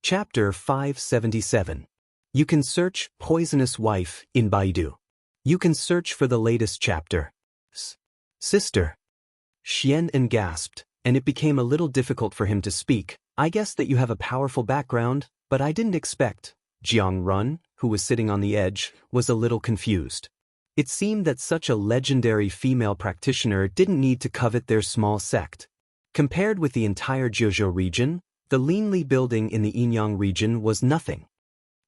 Chapter 577. You can search Poisonous Wife in Baidu. You can search for the latest chapter. Sister. Xian gasped, and it became a little difficult for him to speak. I guess that you have a powerful background, but I didn't expect. Jiang Run, who was sitting on the edge, was a little confused. It seemed that such a legendary female practitioner didn't need to covet their small sect. Compared with the entire Jiuzhou region, the Linli building in the Yinyang region was nothing.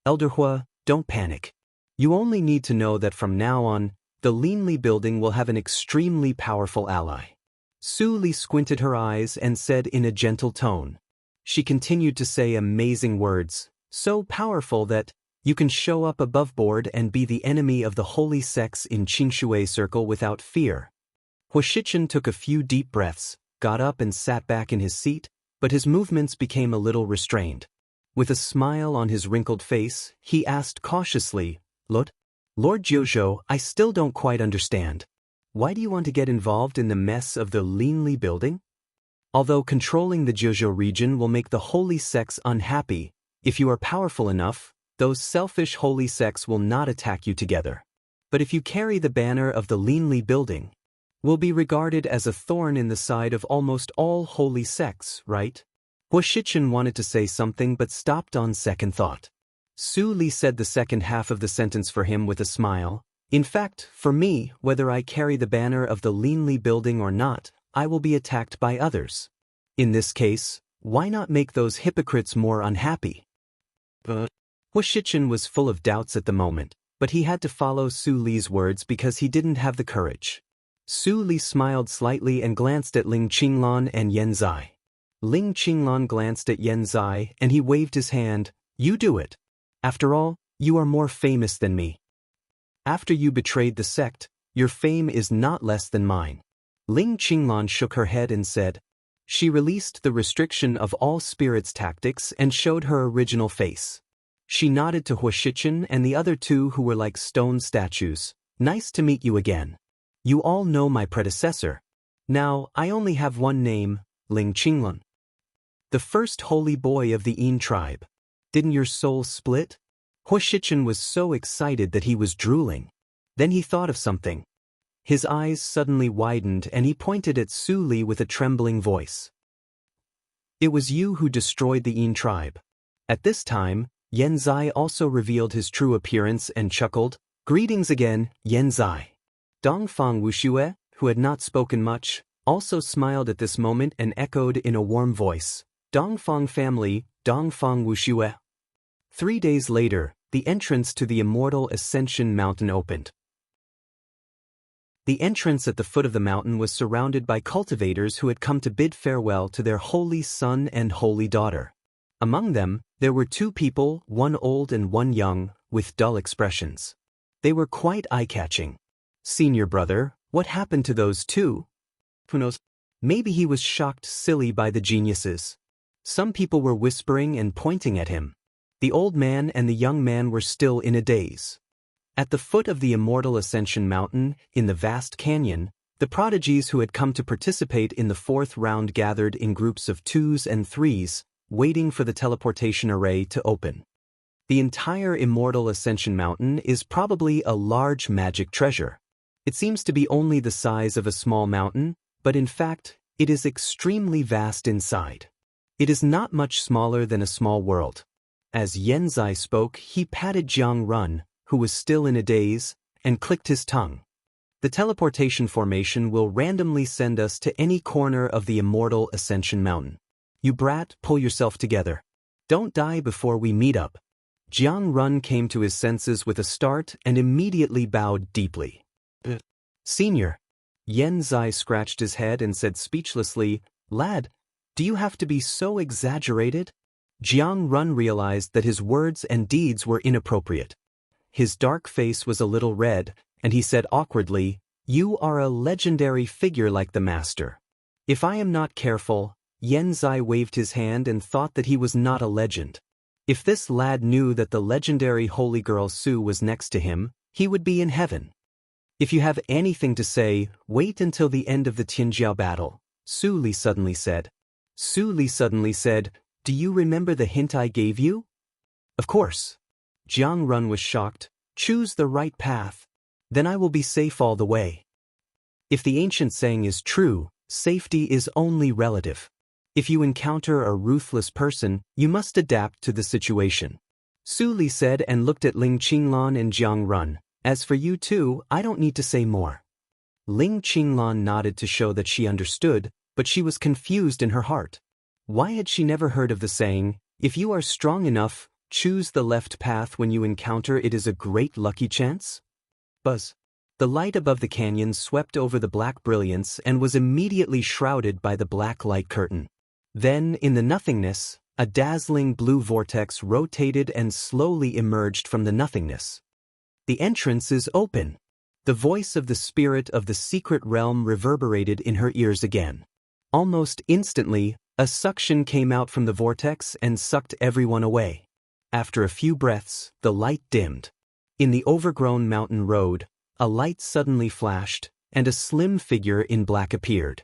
Elder Hua, don't panic. You only need to know that from now on, the Linli building will have an extremely powerful ally. Su Li squinted her eyes and said in a gentle tone. She continued to say amazing words, so powerful that you can show up above board and be the enemy of the holy sects in Qingshui Circle without fear. Hua Shichen took a few deep breaths, got up and sat back in his seat, but his movements became a little restrained. With a smile on his wrinkled face, he asked cautiously, Lord Jiuzhou, I still don't quite understand. Why do you want to get involved in the mess of the Linli building? Although controlling the Jiuzhou region will make the holy sects unhappy, if you are powerful enough, those selfish holy sects will not attack you together. But if you carry the banner of the Linli building, will be regarded as a thorn in the side of almost all holy sects, right? Hua Shichen wanted to say something but stopped on second thought. Su Li said the second half of the sentence for him with a smile. In fact, for me, whether I carry the banner of the Linli building or not, I will be attacked by others. In this case, why not make those hypocrites more unhappy? Hua Shichen was full of doubts at the moment, but he had to follow Su Li's words because he didn't have the courage. Su Li smiled slightly and glanced at Ling Qinglan and Yan Zai. Ling Qinglan glanced at Yan Zai and he waved his hand. You do it. After all, you are more famous than me. After you betrayed the sect, your fame is not less than mine. Ling Qinglan shook her head and said. She released the restriction of all spirits tactics and showed her original face. She nodded to Hua Shichen and the other two who were like stone statues. Nice to meet you again. You all know my predecessor. Now, I only have one name, Ling Qinglan. The first holy boy of the Yin tribe. Didn't your soul split? Hua Shichen was so excited that he was drooling. Then he thought of something. His eyes suddenly widened and he pointed at Su Li with a trembling voice. It was you who destroyed the Yin tribe. At this time, Yan Zai also revealed his true appearance and chuckled. Greetings again, Yan Zai. Dongfang Wuxue, who had not spoken much, also smiled at this moment and echoed in a warm voice. Dongfang family, Dongfang Wuxue. 3 days later, the entrance to the immortal Ascension Mountain opened. The entrance at the foot of the mountain was surrounded by cultivators who had come to bid farewell to their holy son and holy daughter. Among them, there were 2 people, one old and one young, with dull expressions. They were quite eye-catching. Senior brother, what happened to those 2? Who knows? Maybe he was shocked silly by the geniuses. Some people were whispering and pointing at him. The old man and the young man were still in a daze. At the foot of the immortal Ascension Mountain, in the vast canyon, the prodigies who had come to participate in the 4th round gathered in groups of 2s and 3s, waiting for the teleportation array to open. The entire immortal Ascension Mountain is probably a large magic treasure. It seems to be only the size of a small mountain, but in fact, it is extremely vast inside. It is not much smaller than a small world. As Yan Zai spoke, he patted Jiang Run, who was still in a daze, and clicked his tongue. The teleportation formation will randomly send us to any corner of the immortal Ascension Mountain. You brat, pull yourself together. Don't die before we meet up. Jiang Run came to his senses with a start and immediately bowed deeply. Senior. Yan Zai scratched his head and said speechlessly, Lad, do you have to be so exaggerated? Jiang Run realized that his words and deeds were inappropriate. His dark face was a little red, and he said awkwardly, You are a legendary figure like the master. If I am not careful, Yan Zai waved his hand and thought that he was not a legend. If this lad knew that the legendary holy girl Su was next to him, he would be in heaven. If you have anything to say, wait until the end of the Tianjiao battle, Su Li suddenly said. Su Li suddenly said, Do you remember the hint I gave you? Of course. Jiang Run was shocked. Choose the right path. Then I will be safe all the way. If the ancient saying is true, safety is only relative. If you encounter a ruthless person, you must adapt to the situation. Su Li said and looked at Ling Qinglan and Jiang Run. As for you two, I don't need to say more. Ling Qinglan nodded to show that she understood, but she was confused in her heart. Why had she never heard of the saying, if you are strong enough, choose the left path when you encounter it is a great lucky chance? Buzz. The light above the canyon swept over the black brilliance and was immediately shrouded by the black light curtain. Then, in the nothingness, a dazzling blue vortex rotated and slowly emerged from the nothingness. The entrance is open. The voice of the spirit of the secret realm reverberated in her ears again. Almost instantly, a suction came out from the vortex and sucked everyone away. After a few breaths, the light dimmed. In the overgrown mountain road, a light suddenly flashed, and a slim figure in black appeared.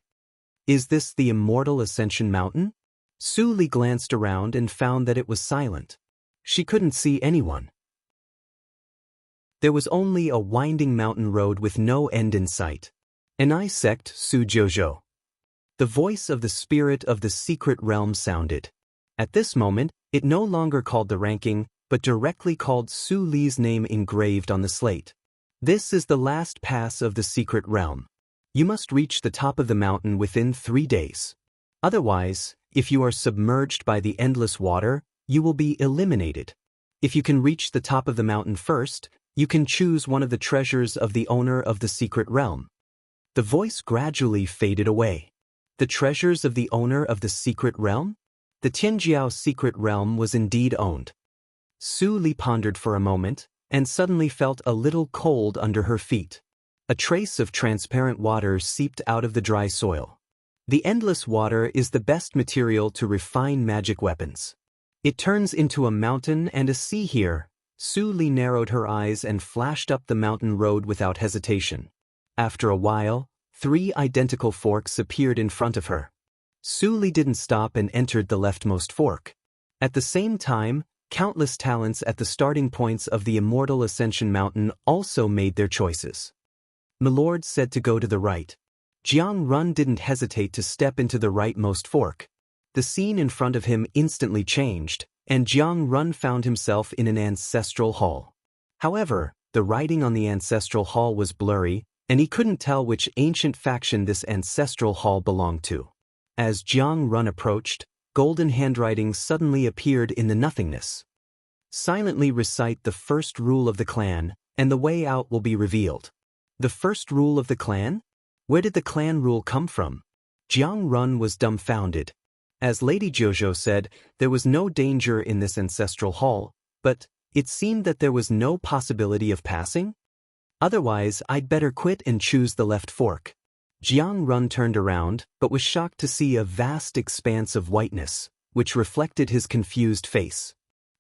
Is this the immortal Ascension Mountain? Su Li glanced around and found that it was silent. She couldn't see anyone. There was only a winding mountain road with no end in sight. An sect Su Jojo. The voice of the spirit of the secret realm sounded. At this moment, it no longer called the ranking, but directly called Su Li's name engraved on the slate. This is the last pass of the secret realm. You must reach the top of the mountain within 3 days. Otherwise, if you are submerged by the endless water, you will be eliminated. If you can reach the top of the mountain first, you can choose one of the treasures of the owner of the secret realm. The voice gradually faded away. The treasures of the owner of the secret realm? The Tianjiao secret realm was indeed owned. Su Li pondered for a moment, and suddenly felt a little cold under her feet. A trace of transparent water seeped out of the dry soil. The endless water is the best material to refine magic weapons. It turns into a mountain and a sea here. Su Li narrowed her eyes and flashed up the mountain road without hesitation. After a while, 3 identical forks appeared in front of her. Su Li didn't stop and entered the leftmost fork. At the same time, countless talents at the starting points of the immortal Ascension Mountain also made their choices. Milord said to go to the right. Jiang Run didn't hesitate to step into the rightmost fork. The scene in front of him instantly changed, and Jiang Run found himself in an ancestral hall. However, the writing on the ancestral hall was blurry, and he couldn't tell which ancient faction this ancestral hall belonged to. As Jiang Run approached, golden handwriting suddenly appeared in the nothingness. Silently recite the first rule of the clan, and the way out will be revealed. The first rule of the clan? Where did the clan rule come from? Jiang Run was dumbfounded. As Lady Jojo said, there was no danger in this ancestral hall, but it seemed that there was no possibility of passing? Otherwise, I'd better quit and choose the left fork. Jiang Run turned around, but was shocked to see a vast expanse of whiteness, which reflected his confused face.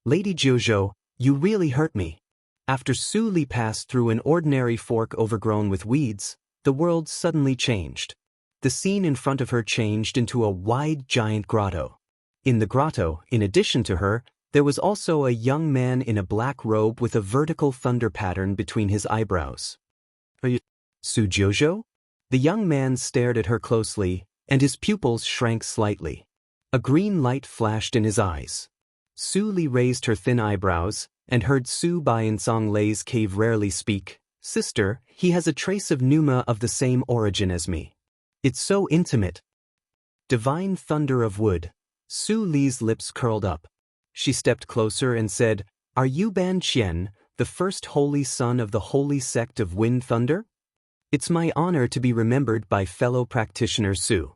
Lady Jojo, you really hurt me. After Su Li passed through an ordinary fork overgrown with weeds, the world suddenly changed. The scene in front of her changed into a wide giant grotto. In the grotto, in addition to her, there was also a young man in a black robe with a vertical thunder pattern between his eyebrows. Are you Su Jojo? The young man stared at her closely, and his pupils shrank slightly. A green light flashed in his eyes. Su Li raised her thin eyebrows, and heard Su Bai in Song Lei's cave rarely speak. Sister, he has a trace of pneuma of the same origin as me. It's so intimate. Divine thunder of wood. Su Li's lips curled up. She stepped closer and said, Are you Ban Qian, the first holy son of the holy sect of Wind Thunder? It's my honor to be remembered by fellow practitioner Su.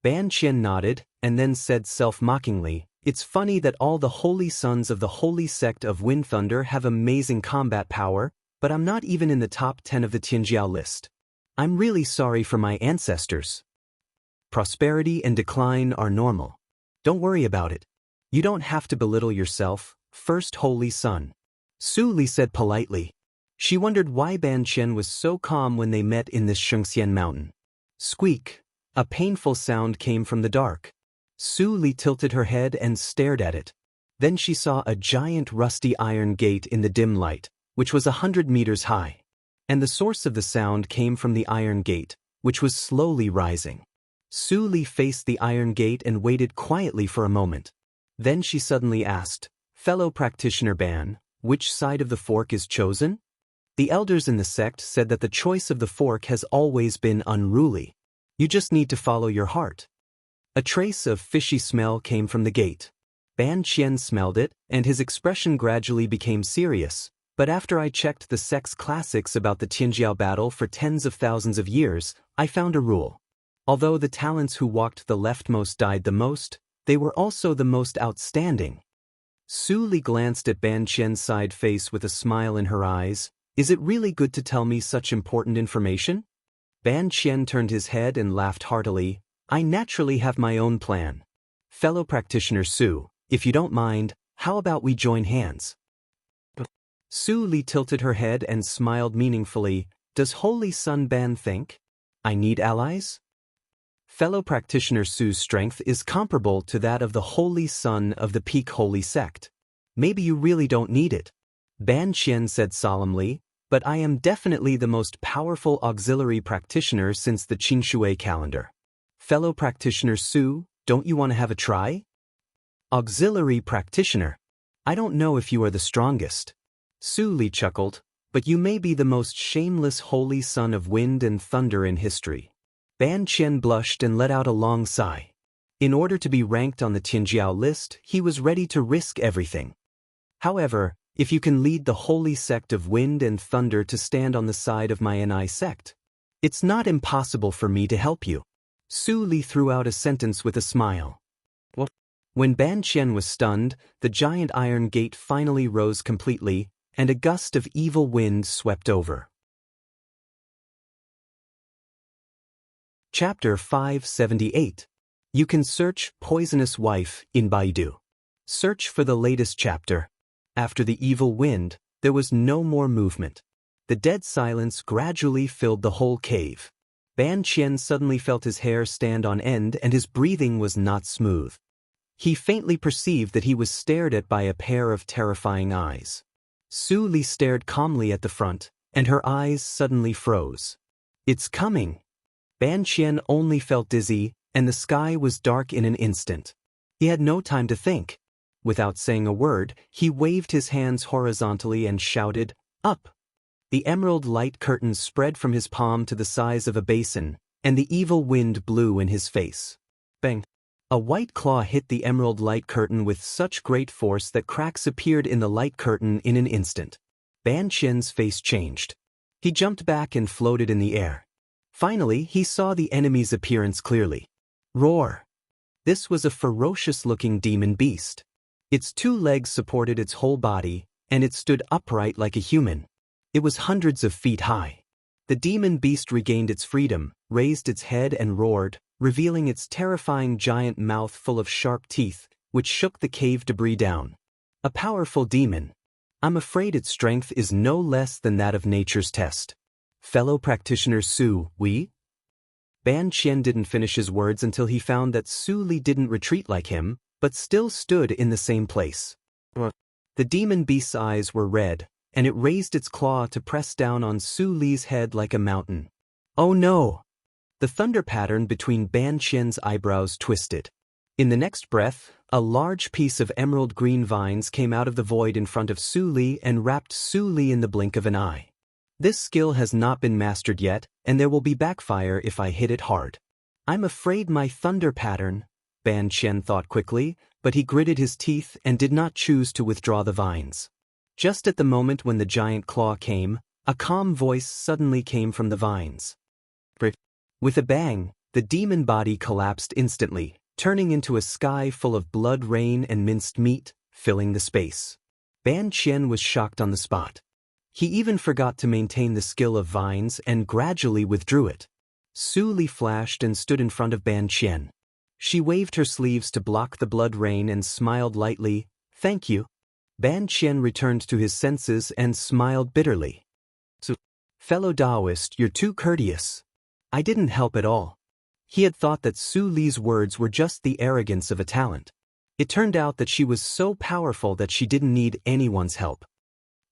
Ban Qian nodded, and then said self-mockingly, It's funny that all the holy sons of the holy sect of Wind Thunder have amazing combat power, but I'm not even in the top 10 of the Tianjiao list. I'm really sorry for my ancestors. Prosperity and decline are normal. Don't worry about it. You don't have to belittle yourself, first holy son. Su Li said politely. She wondered why Ban Qian was so calm when they met in this Shengxian mountain. Squeak. A painful sound came from the dark. Su Li tilted her head and stared at it. Then she saw a giant rusty iron gate in the dim light, which was 100 meters high. And the source of the sound came from the iron gate, which was slowly rising. Su Li faced the iron gate and waited quietly for a moment. Then she suddenly asked, "Fellow practitioner Ban, which side of the fork is chosen?" The elders in the sect said that the choice of the fork has always been unruly. You just need to follow your heart. A trace of fishy smell came from the gate. Ban Qian smelled it, and his expression gradually became serious. But after I checked the sect's classics about the Tianjiao battle for tens of thousands of years, I found a rule. Although the talents who walked the leftmost died the most, they were also the most outstanding. Su Li glanced at Ban Qian's side face with a smile in her eyes. Is it really good to tell me such important information? Ban Qian turned his head and laughed heartily. I naturally have my own plan. Fellow practitioner Su, if you don't mind, how about we join hands? Su Li tilted her head and smiled meaningfully. Does Holy Sun Ban think I need allies? Fellow practitioner Su's strength is comparable to that of the Holy Sun of the Peak Holy Sect. Maybe you really don't need it. Ban Qian said solemnly, but I am definitely the most powerful auxiliary practitioner since the Qinshui calendar. Fellow practitioner Su, don't you want to have a try? Auxiliary practitioner. I don't know if you are the strongest. Su Li chuckled, but you may be the most shameless holy son of wind and thunder in history. Ban Qian blushed and let out a long sigh. In order to be ranked on the Tianjiao list, he was ready to risk everything. However, if you can lead the holy sect of wind and thunder to stand on the side of my Ni sect, it's not impossible for me to help you. Su Li threw out a sentence with a smile. What? When Ban Qian was stunned, the giant iron gate finally rose completely, and a gust of evil wind swept over. Chapter 578. You can search Poisonous Wife in Baidu. Search for the latest chapter. After the evil wind, there was no more movement. The dead silence gradually filled the whole cave. Ban Qian suddenly felt his hair stand on end and his breathing was not smooth. He faintly perceived that he was stared at by a pair of terrifying eyes. Su Li stared calmly at the front, and her eyes suddenly froze. It's coming. Ban Qian only felt dizzy, and the sky was dark in an instant. He had no time to think. Without saying a word, he waved his hands horizontally and shouted, "Up!" The emerald light curtain spread from his palm to the size of a basin, and the evil wind blew in his face. Bang! A white claw hit the emerald light curtain with such great force that cracks appeared in the light curtain in an instant. Ban Qian's face changed. He jumped back and floated in the air. Finally, he saw the enemy's appearance clearly. Roar! This was a ferocious-looking demon beast. Its 2 legs supported its whole body, and it stood upright like a human. It was hundreds of feet high. The demon beast regained its freedom, raised its head and roared, revealing its terrifying giant mouth full of sharp teeth, which shook the cave debris down. A powerful demon. I'm afraid its strength is no less than that of nature's test. Fellow practitioner Su, we? Ban Qian didn't finish his words until he found that Su Li didn't retreat like him, but still stood in the same place. The demon beast's eyes were red, and it raised its claw to press down on Su Li's head like a mountain. Oh no! The thunder pattern between Ban Qian's eyebrows twisted. In the next breath, a large piece of emerald green vines came out of the void in front of Su Li and wrapped Su Li in the blink of an eye. This skill has not been mastered yet, and there will be backfire if I hit it hard. I'm afraid my thunder pattern, Ban Qian thought quickly, but he gritted his teeth and did not choose to withdraw the vines. Just at the moment when the giant claw came, a calm voice suddenly came from the vines. With a bang, the demon body collapsed instantly, turning into a sky full of blood rain and minced meat, filling the space. Ban Qian was shocked on the spot. He even forgot to maintain the skill of vines and gradually withdrew it. Su Li flashed and stood in front of Ban Qian. She waved her sleeves to block the blood rain and smiled lightly. Thank you. Ban Qian returned to his senses and smiled bitterly. So, fellow Taoist, you're too courteous. I didn't help at all. He had thought that Su Li's words were just the arrogance of a talent. It turned out that she was so powerful that she didn't need anyone's help.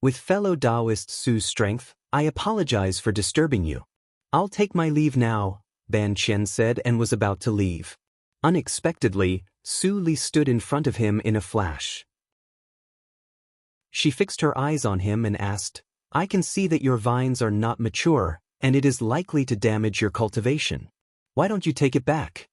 With fellow Taoist Su's strength, I apologize for disturbing you. I'll take my leave now, Ban Qian said and was about to leave. Unexpectedly, Su Li stood in front of him in a flash. She fixed her eyes on him and asked, I can see that your vines are not mature, and it is likely to damage your cultivation. Why don't you take it back?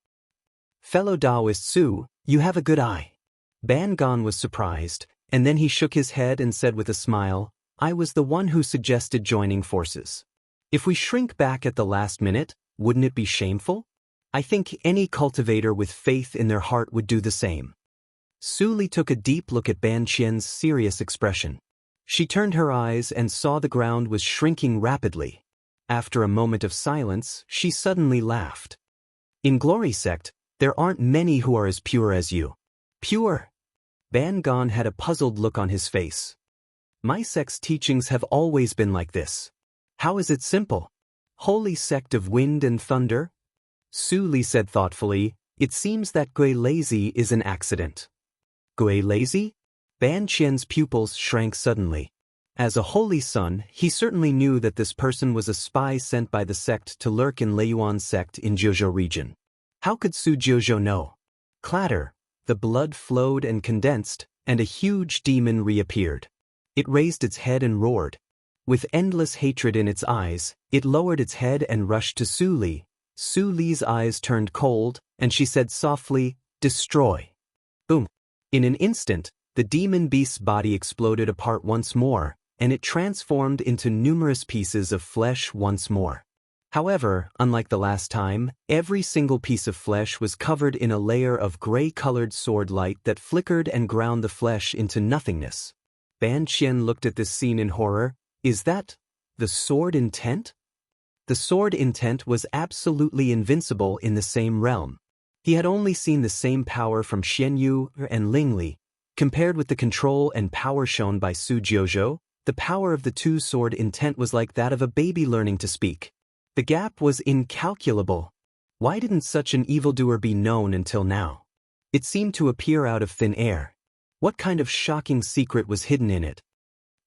Fellow Taoist Su, you have a good eye. Ban Gon was surprised, and then he shook his head and said with a smile, I was the one who suggested joining forces. If we shrink back at the last minute, wouldn't it be shameful? I think any cultivator with faith in their heart would do the same. Su Li took a deep look at Ban Qian's serious expression. She turned her eyes and saw the ground was shrinking rapidly. After a moment of silence, she suddenly laughed. In Glory Sect, there aren't many who are as pure as you. Pure? Ban Gon had a puzzled look on his face. My sect's teachings have always been like this. How is it simple? Holy sect of wind and thunder? Su Li said thoughtfully, it seems that Gui Lazy is an accident. Gui Lazy? Ban Qian's pupils shrank suddenly. As a holy son, he certainly knew that this person was a spy sent by the sect to lurk in Leiyuan's sect in Jiuzhou region. How could Su Jiuzhou know? Clatter, the blood flowed and condensed, and a huge demon reappeared. It raised its head and roared. With endless hatred in its eyes, it lowered its head and rushed to Su Li. Su Li's eyes turned cold, and she said softly, Destroy. Boom. In an instant, the demon beast's body exploded apart once more, and it transformed into numerous pieces of flesh once more. However, unlike the last time, every single piece of flesh was covered in a layer of gray-colored sword light that flickered and ground the flesh into nothingness. Ban Qian looked at this scene in horror. Is that the sword intent? The sword intent was absolutely invincible in the same realm. He had only seen the same power from Xian Yu and Ling Li. Compared with the control and power shown by Su Jiuzhou, the power of the two sword intent was like that of a baby learning to speak. The gap was incalculable. Why didn't such an evildoer be known until now? It seemed to appear out of thin air. What kind of shocking secret was hidden in it?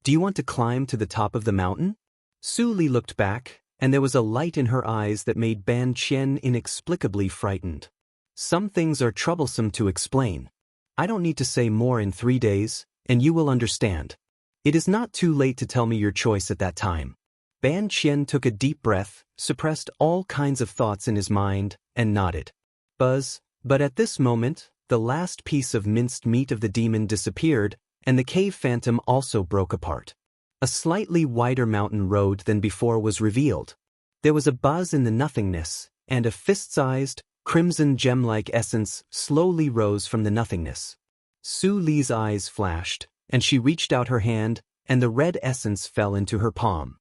Do you want to climb to the top of the mountain? Su Li looked back, and there was a light in her eyes that made Ban Qian inexplicably frightened. Some things are troublesome to explain. I don't need to say more in 3 days, and you will understand. It is not too late to tell me your choice at that time. Ban Qian took a deep breath, suppressed all kinds of thoughts in his mind, and nodded. But at this moment, the last piece of minced meat of the demon disappeared, and the cave phantom also broke apart. A slightly wider mountain road than before was revealed. There was a buzz in the nothingness, and a fist-sized, crimson gem-like essence slowly rose from the nothingness. Su Li's eyes flashed, and she reached out her hand, and the red essence fell into her palm.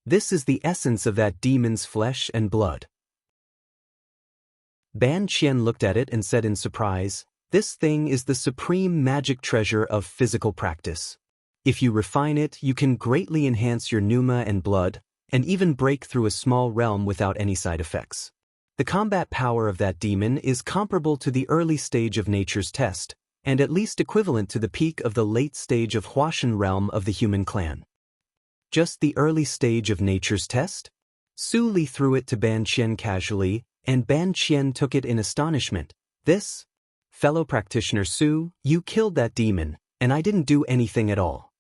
This is the essence of that demon's flesh and blood. Ban Qian looked at it and said in surprise, this thing is the supreme magic treasure of physical practice. If you refine it, you can greatly enhance your pneuma and blood, and even break through a small realm without any side effects. The combat power of that demon is comparable to the early stage of nature's test, and at least equivalent to the peak of the late stage of Huashan realm of the human clan. Just the early stage of nature's test? Su Li threw it to Ban Qian casually, and Ban Qian took it in astonishment. This? Fellow practitioner Su, you killed that demon, and I didn't do anything at all.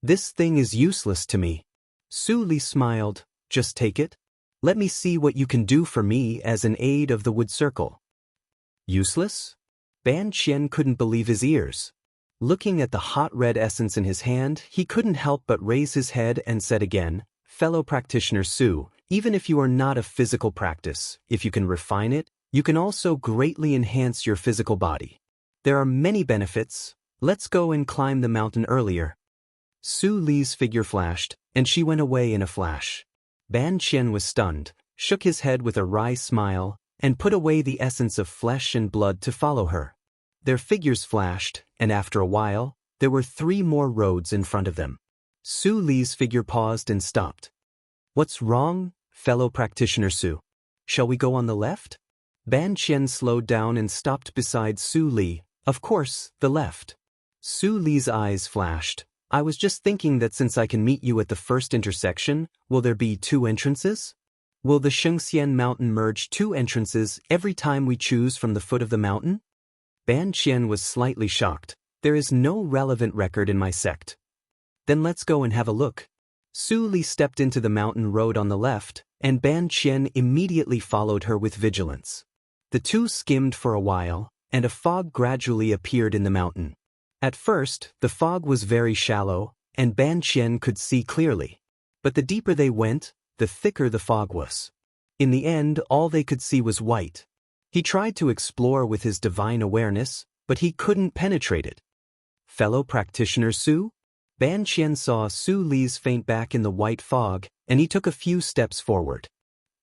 This thing is useless to me. Su Li smiled. Just take it. Let me see what you can do for me as an aid of the wood circle. Useless? Ban Qian couldn't believe his ears. Looking at the hot red essence in his hand, he couldn't help but raise his head and said again, fellow practitioner Su, even if you are not a physical practice, if you can refine it, you can also greatly enhance your physical body. There are many benefits. Let's go and climb the mountain earlier. Su Li's figure flashed, and she went away in a flash. Ban Qian was stunned, shook his head with a wry smile, and put away the essence of flesh and blood to follow her. Their figures flashed, and after a while, there were 3 more roads in front of them. Su Li's figure paused and stopped. What's wrong, fellow practitioner Su? Shall we go on the left? Ban Qian slowed down and stopped beside Su Li, of course, the left. Su Li's eyes flashed. I was just thinking that since I can meet you at the first intersection, will there be 2 entrances? Will the Shengxian mountain merge 2 entrances every time we choose from the foot of the mountain? Ban Qian was slightly shocked. There is no relevant record in my sect. Then let's go and have a look. Su Li stepped into the mountain road on the left, and Ban Qian immediately followed her with vigilance. The two skimmed for a while, and a fog gradually appeared in the mountain. At first, the fog was very shallow, and Ban Qian could see clearly. But the deeper they went, the thicker the fog was. In the end, all they could see was white. He tried to explore with his divine awareness, but he couldn't penetrate it. Fellow practitioner Su? Ban Qian saw Su Li's faint back in the white fog, and he took a few steps forward.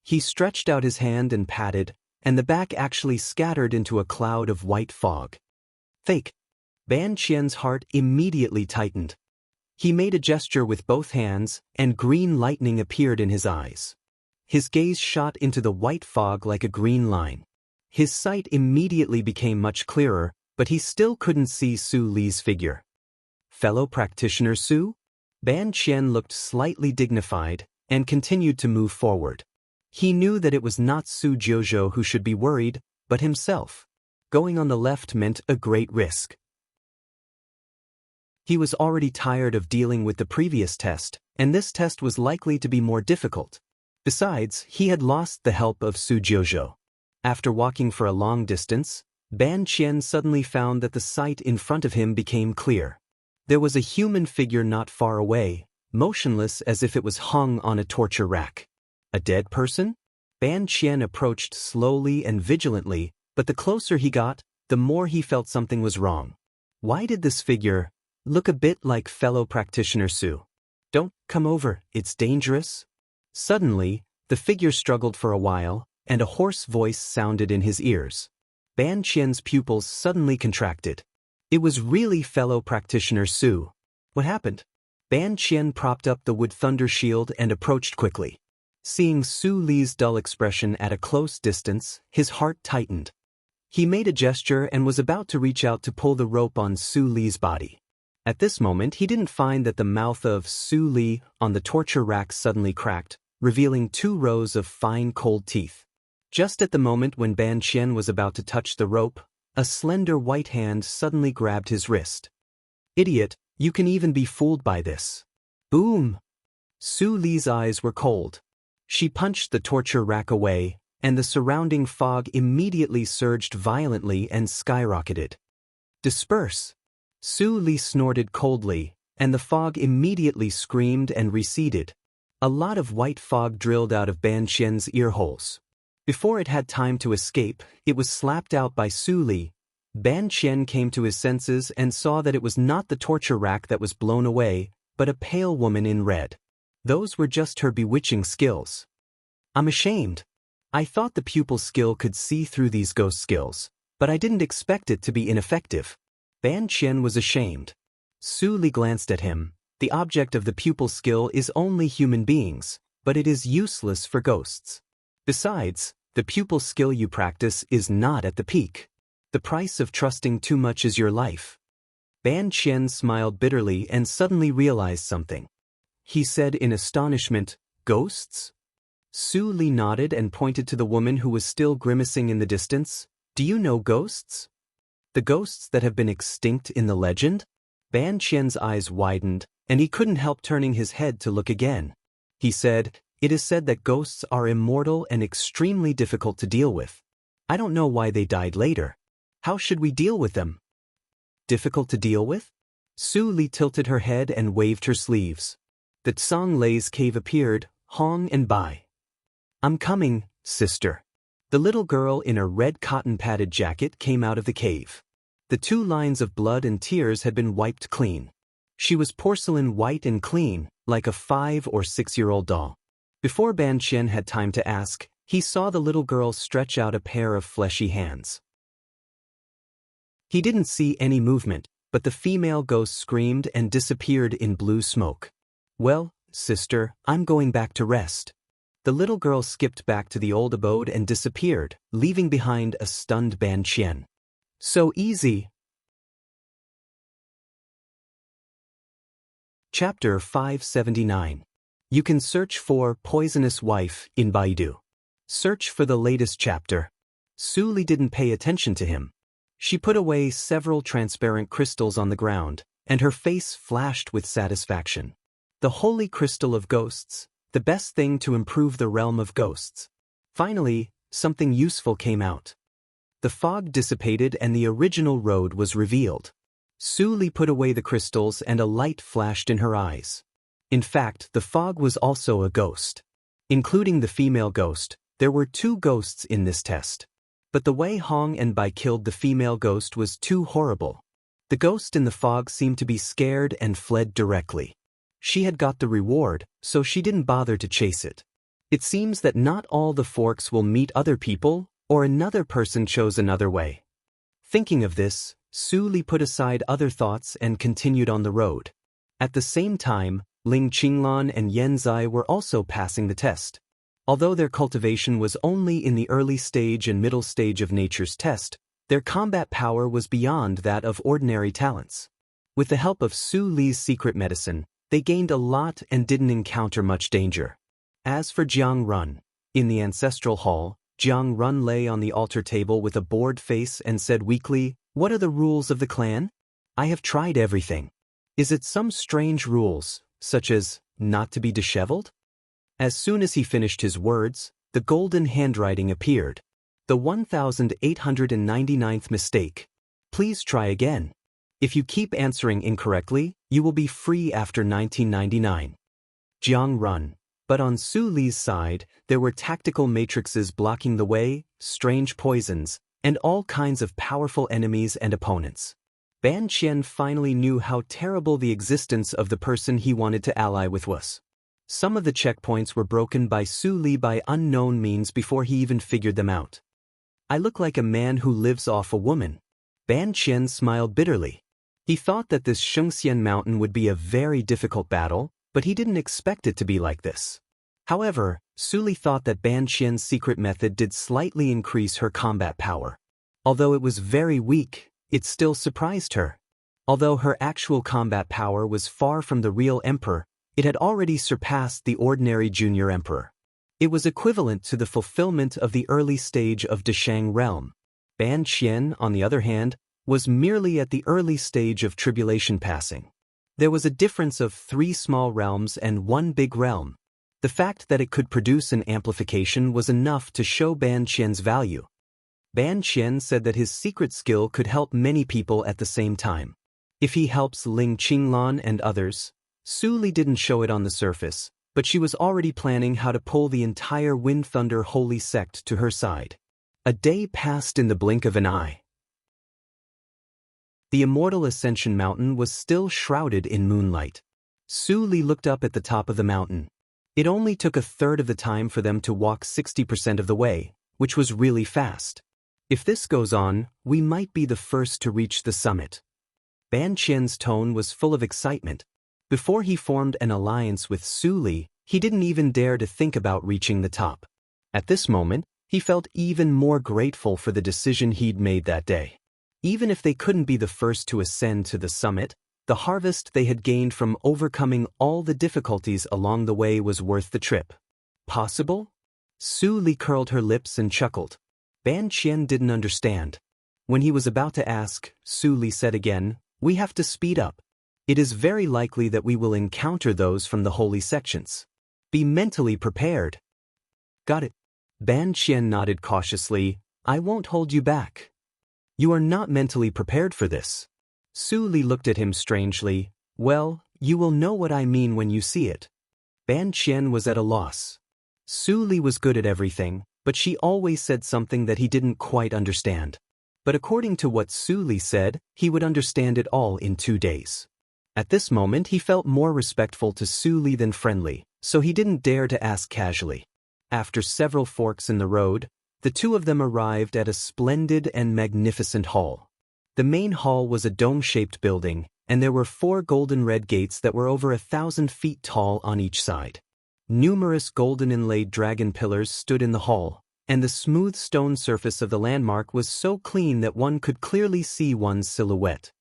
He stretched out his hand and patted, and the back actually scattered into a cloud of white fog. Fake. Ban Qian's heart immediately tightened. He made a gesture with both hands, and green lightning appeared in his eyes. His gaze shot into the white fog like a green line. His sight immediately became much clearer, but he still couldn't see Su Li's figure. Fellow practitioner Su? Ban Qian looked slightly dignified, and continued to move forward. He knew that it was not Su Jiuzhou who should be worried, but himself. Going on the left meant a great risk. He was already tired of dealing with the previous test, and this test was likely to be more difficult. Besides, he had lost the help of Su Jiuzhou. After walking for a long distance, Ban Qian suddenly found that the sight in front of him became clear. There was a human figure not far away, motionless as if it was hung on a torture rack. A dead person? Ban Qian approached slowly and vigilantly, but the closer he got, the more he felt something was wrong. Why did this figure look a bit like fellow practitioner Su? Don't come over, it's dangerous. Suddenly, the figure struggled for a while, and a hoarse voice sounded in his ears. Ban Qian's pupils suddenly contracted. It was really fellow practitioner Su. What happened? Ban Qian propped up the wood thunder shield and approached quickly. Seeing Su Li's dull expression at a close distance, his heart tightened. He made a gesture and was about to reach out to pull the rope on Su Li's body. At this moment, he didn't find that the mouth of Su Li on the torture rack suddenly cracked, revealing 2 rows of fine cold teeth. Just at the moment when Ban Qian was about to touch the rope, a slender white hand suddenly grabbed his wrist. Idiot, you can even be fooled by this. Boom! Su Li's eyes were cold. She punched the torture rack away, and the surrounding fog immediately surged violently and skyrocketed. Disperse! Su Li snorted coldly, and the fog immediately screamed and receded. A lot of white fog drilled out of Ban Qian's earholes. Before it had time to escape, it was slapped out by Su Li. Ban Qian came to his senses and saw that it was not the torture rack that was blown away, but a pale woman in red. Those were just her bewitching skills. I'm ashamed. I thought the pupil skill could see through these ghost skills, but I didn't expect it to be ineffective. Ban Qian was ashamed. Su Li glanced at him. The object of the pupil skill is only human beings, but it is useless for ghosts. Besides, the pupil skill you practice is not at the peak. The price of trusting too much is your life. Ban Qian smiled bitterly and suddenly realized something. He said in astonishment, "Ghosts?" Su Li nodded and pointed to the woman who was still grimacing in the distance. Do you know ghosts? The ghosts that have been extinct in the legend? Ban Qian's eyes widened, and he couldn't help turning his head to look again. He said, "It is said that ghosts are immortal and extremely difficult to deal with. I don't know why they died later. How should we deal with them?" Difficult to deal with? Su Li tilted her head and waved her sleeves. The Tsang Lei's cave appeared, Hong and Bai. I'm coming, sister. The little girl in a red cotton-padded jacket came out of the cave. The 2 lines of blood and tears had been wiped clean. She was porcelain white and clean, like a 5- or 6-year-old doll. Before Ban Qian had time to ask, he saw the little girl stretch out a pair of fleshy hands. He didn't see any movement, but the female ghost screamed and disappeared in blue smoke. Well, sister, I'm going back to rest. The little girl skipped back to the old abode and disappeared, leaving behind a stunned Ban Qian. So easy. Chapter 579. You can search for Poisonous Wife in Baidu. Search for the latest chapter. Su Li didn't pay attention to him. She put away several transparent crystals on the ground, and her face flashed with satisfaction. The holy crystal of ghosts, the best thing to improve the realm of ghosts. Finally, something useful came out. The fog dissipated and the original road was revealed. Su Li put away the crystals and a light flashed in her eyes. In fact, the fog was also a ghost. Including the female ghost, there were 2 ghosts in this test. But the way Hong and Bai killed the female ghost was too horrible. The ghost in the fog seemed to be scared and fled directly. She had got the reward, so she didn't bother to chase it. It seems that not all the forks will meet other people, or another person chose another way. Thinking of this, Su Li put aside other thoughts and continued on the road. At the same time, Ling Qinglan and Yan Zai were also passing the test. Although their cultivation was only in the early stage and middle stage of nature's test, their combat power was beyond that of ordinary talents. With the help of Su Li's secret medicine, they gained a lot and didn't encounter much danger. As for Jiang Run, in the ancestral hall, Jiang Run lay on the altar table with a bored face and said weakly, "What are the rules of the clan? I have tried everything. Is it some strange rules, such as not to be disheveled?" As soon as he finished his words, the golden handwriting appeared. The 1899th mistake. Please try again. If you keep answering incorrectly, you will be free after 1999. Jiang Run. But on Su Li's side, there were tactical matrices blocking the way, strange poisons, and all kinds of powerful enemies and opponents. Ban Qian finally knew how terrible the existence of the person he wanted to ally with was. Some of the checkpoints were broken by Su Li by unknown means before he even figured them out. "I look like a man who lives off a woman." Ban Qian smiled bitterly. He thought that this Shengxian mountain would be a very difficult battle, but he didn't expect it to be like this. However, Su Li thought that Ban Qian's secret method did slightly increase her combat power. Although it was very weak, it still surprised her. Although her actual combat power was far from the real emperor, it had already surpassed the ordinary junior emperor. It was equivalent to the fulfillment of the early stage of Deshang realm. Ban Qian, on the other hand, was merely at the early stage of tribulation passing. There was a difference of 3 small realms and 1 big realm. The fact that it could produce an amplification was enough to show Ban Qian's value. Ban Qian said that his secret skill could help many people at the same time. If he helps Ling Qinglan and others, Su Li didn't show it on the surface, but she was already planning how to pull the entire Wind Thunder holy sect to her side. A day passed in the blink of an eye. The immortal Ascension Mountain was still shrouded in moonlight. Su Li looked up at the top of the mountain. It only took a third of the time for them to walk 60% of the way, which was really fast. If this goes on, we might be the first to reach the summit. Ban Qian's tone was full of excitement. Before he formed an alliance with Su Li, he didn't even dare to think about reaching the top. At this moment, he felt even more grateful for the decision he'd made that day. Even if they couldn't be the first to ascend to the summit, the harvest they had gained from overcoming all the difficulties along the way was worth the trip. Possible? Su Li curled her lips and chuckled. Ban Qian didn't understand. When he was about to ask, Su Li said again, "We have to speed up. It is very likely that we will encounter those from the holy sections. Be mentally prepared." "Got it." Ban Qian nodded cautiously. "I won't hold you back." "You are not mentally prepared for this." Su Li looked at him strangely. "Well, you will know what I mean when you see it." Ban Qian was at a loss. Su Li was good at everything, but she always said something that he didn't quite understand. But according to what Su Li said, he would understand it all in 2 days. At this moment he felt more respectful to Su Li than friendly, so he didn't dare to ask casually. After several forks in the road, the 2 of them arrived at a splendid and magnificent hall. The main hall was a dome-shaped building, and there were 4 golden red gates that were over 1,000 feet tall on each side. Numerous golden inlaid dragon pillars stood in the hall, and the smooth stone surface of the landmark was so clean that one could clearly see one's silhouette.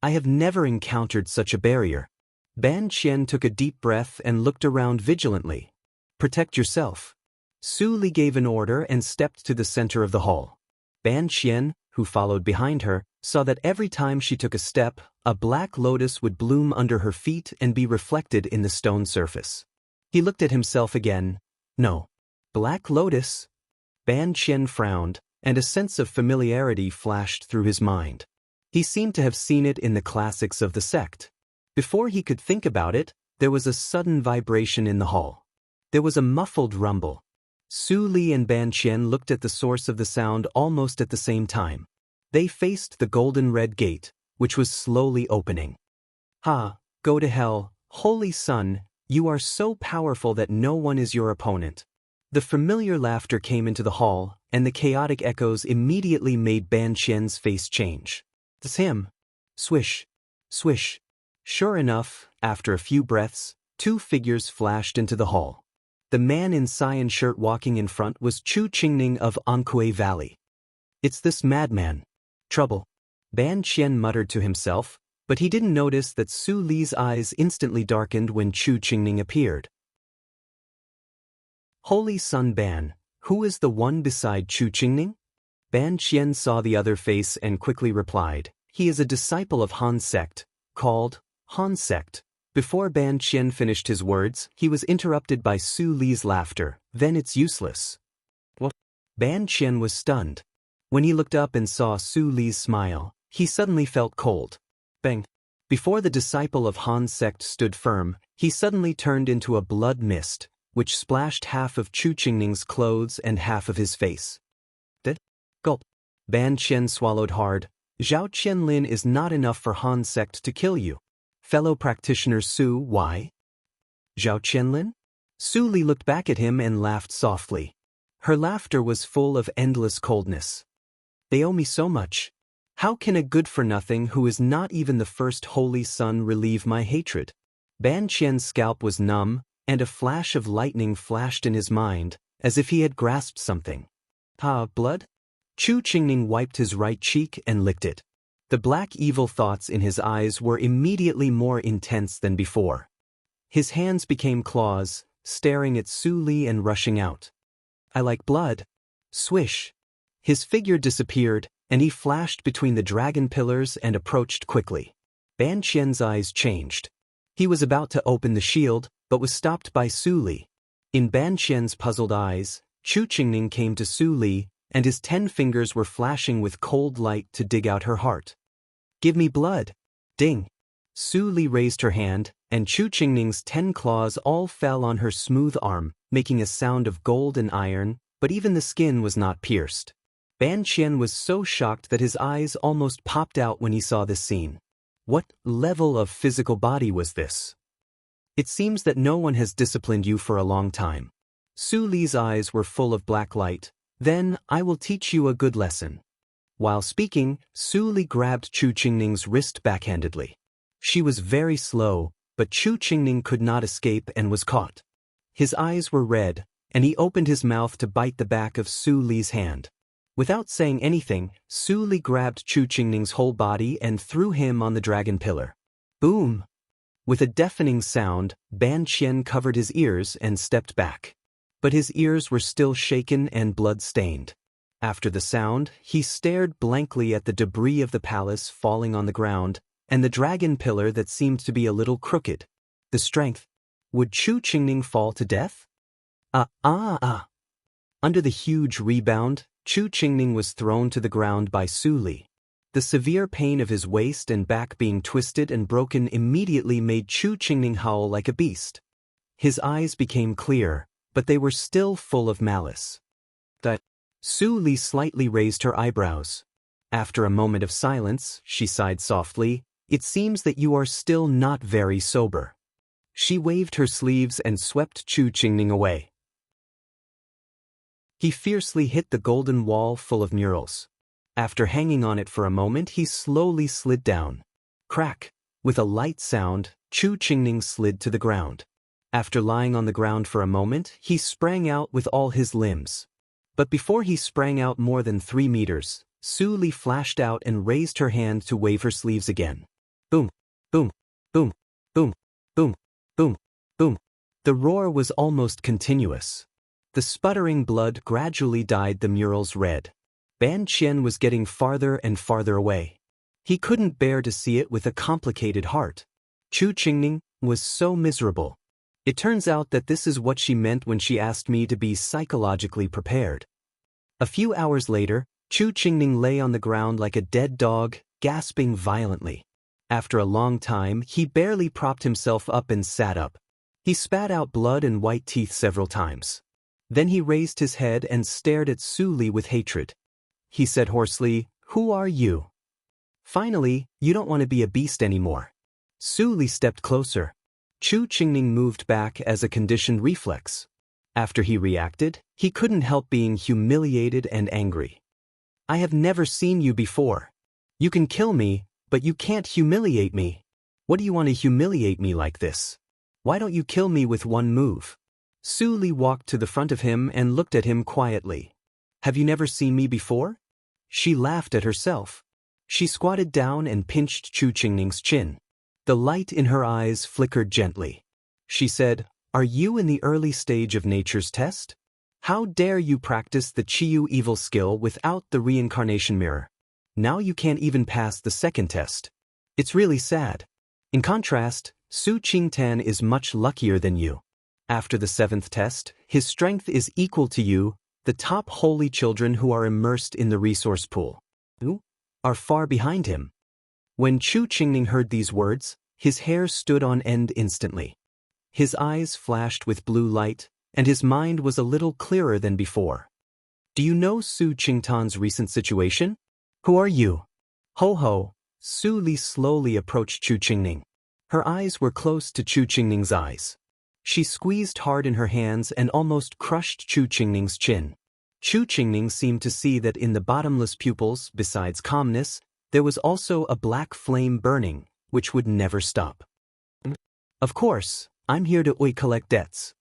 I have never encountered such a barrier. Ban Qian took a deep breath and looked around vigilantly. Protect yourself. Su Li gave an order and stepped to the center of the hall. Ban Qian, who followed behind her, saw that every time she took a step, a black lotus would bloom under her feet and be reflected in the stone surface. He looked at himself again. No. Black lotus? Ban Qian frowned, and a sense of familiarity flashed through his mind. He seemed to have seen it in the classics of the sect. Before he could think about it, there was a sudden vibration in the hall. There was a muffled rumble. Su Li and Ban Qian looked at the source of the sound almost at the same time. They faced the golden red gate, which was slowly opening. Ha, go to hell, Holy Sun, you are so powerful that no one is your opponent. The familiar laughter came into the hall, and the chaotic echoes immediately made Ban Qian's face change. It's him. Swish. Swish. Sure enough, after a few breaths, two figures flashed into the hall. The man in cyan shirt walking in front was Chu Qingning of Anhui Valley. It's this madman. Trouble. Ban Qian muttered to himself, but he didn't notice that Su Li's eyes instantly darkened when Chu Qingning appeared. Holy Sun Ban, who is the one beside Chu Qingning? Ban Qian saw the other face and quickly replied, he is a disciple of Han sect, called Han sect. Before Ban Qian finished his words, he was interrupted by Su Li's laughter. Then it's useless. What? Ban Qian was stunned. When he looked up and saw Su Li's smile, he suddenly felt cold. Bang! Before the disciple of Han sect stood firm, he suddenly turned into a blood mist, which splashed half of Chu Qingning's clothes and half of his face. Gulp. Ban Qian swallowed hard. Zhao Qianlin is not enough for Han sect to kill you. Fellow practitioner Su, why? Zhao Qianlin? Su Li looked back at him and laughed softly. Her laughter was full of endless coldness. They owe me so much. How can a good-for-nothing who is not even the first Holy Sun relieve my hatred? Ban Qian's scalp was numb, and a flash of lightning flashed in his mind, as if he had grasped something. Blood? Chu Qingning wiped his right cheek and licked it. The black evil thoughts in his eyes were immediately more intense than before. His hands became claws, staring at Su Li and rushing out. I like blood. Swish. His figure disappeared, and he flashed between the dragon pillars and approached quickly. Ban Qian's eyes changed. He was about to open the shield, but was stopped by Su Li. In Ban Qian's puzzled eyes, Chu Qingning came to Su Li, and his 10 fingers were flashing with cold light to dig out her heart. Give me blood. Ding. Su Li raised her hand, and Chu Qingning's 10 claws all fell on her smooth arm, making a sound of gold and iron, but even the skin was not pierced. Ban Qian was so shocked that his eyes almost popped out when he saw this scene. What level of physical body was this? It seems that no one has disciplined you for a long time. Su Li's eyes were full of black light. Then, I will teach you a good lesson. While speaking, Su Li grabbed Chu Qingning's wrist backhandedly. She was very slow, but Chu Qingning could not escape and was caught. His eyes were red, and he opened his mouth to bite the back of Su Li's hand. Without saying anything, Su Li grabbed Chu Qingning's whole body and threw him on the dragon pillar. Boom! With a deafening sound, Ban Qian covered his ears and stepped back. But his ears were still shaken and blood-stained. After the sound, he stared blankly at the debris of the palace falling on the ground, and the dragon pillar that seemed to be a little crooked. The strength. Would Chu Qingning fall to death? Under the huge rebound, Chu Qingning was thrown to the ground by Su Li. The severe pain of his waist and back being twisted and broken immediately made Chu Qingning howl like a beast. His eyes became clear, but they were still full of malice. Su Li slightly raised her eyebrows. After a moment of silence, she sighed softly, it seems that you are still not very sober. She waved her sleeves and swept Chu Qingning away. He fiercely hit the golden wall full of murals. After hanging on it for a moment, he slowly slid down. Crack! With a light sound, Chu Qingning slid to the ground. After lying on the ground for a moment, he sprang out with all his limbs. But before he sprang out more than 3 meters, Su Li flashed out and raised her hand to wave her sleeves again. Boom, boom, boom, boom, boom, boom, boom. The roar was almost continuous. The sputtering blood gradually dyed the murals red. Ban Qian was getting farther and farther away. He couldn't bear to see it with a complicated heart. Chu Qingning was so miserable. It turns out that this is what she meant when she asked me to be psychologically prepared. A few hours later, Chu Qingning lay on the ground like a dead dog, gasping violently. After a long time, he barely propped himself up and sat up. He spat out blood and white teeth several times. Then he raised his head and stared at Su Li with hatred. He said hoarsely, "Who are you?" Finally, "You don't want to be a beast anymore." Su Li stepped closer. Chu Qingning moved back as a conditioned reflex. After he reacted, he couldn't help being humiliated and angry. "I have never seen you before. You can kill me, but you can't humiliate me. What do you want to humiliate me like this? Why don't you kill me with one move?" Su Li walked to the front of him and looked at him quietly. "Have you never seen me before?" She laughed at herself. She squatted down and pinched Chu Qingning's chin. The light in her eyes flickered gently. She said, "Are you in the early stage of nature's test? How dare you practice the Qiyu evil skill without the reincarnation mirror? Now you can't even pass the second test. It's really sad. In contrast, Su Qingtan is much luckier than you. After the 7th test, his strength is equal to you, the top holy children who are immersed in the resource pool. You are far behind him." When Chu Qingning heard these words, his hair stood on end instantly. His eyes flashed with blue light, and his mind was a little clearer than before. "Do you know Su Qingtan's recent situation? Who are you?" "Ho ho." Su Li slowly approached Chu Qingning. Her eyes were close to Chu Qingning's eyes. She squeezed hard in her hands and almost crushed Chu Qingning's chin. Chu Qingning seemed to see that in the bottomless pupils, besides calmness, there was also a black flame burning, which would never stop. "Of course, I'm here to collect debts."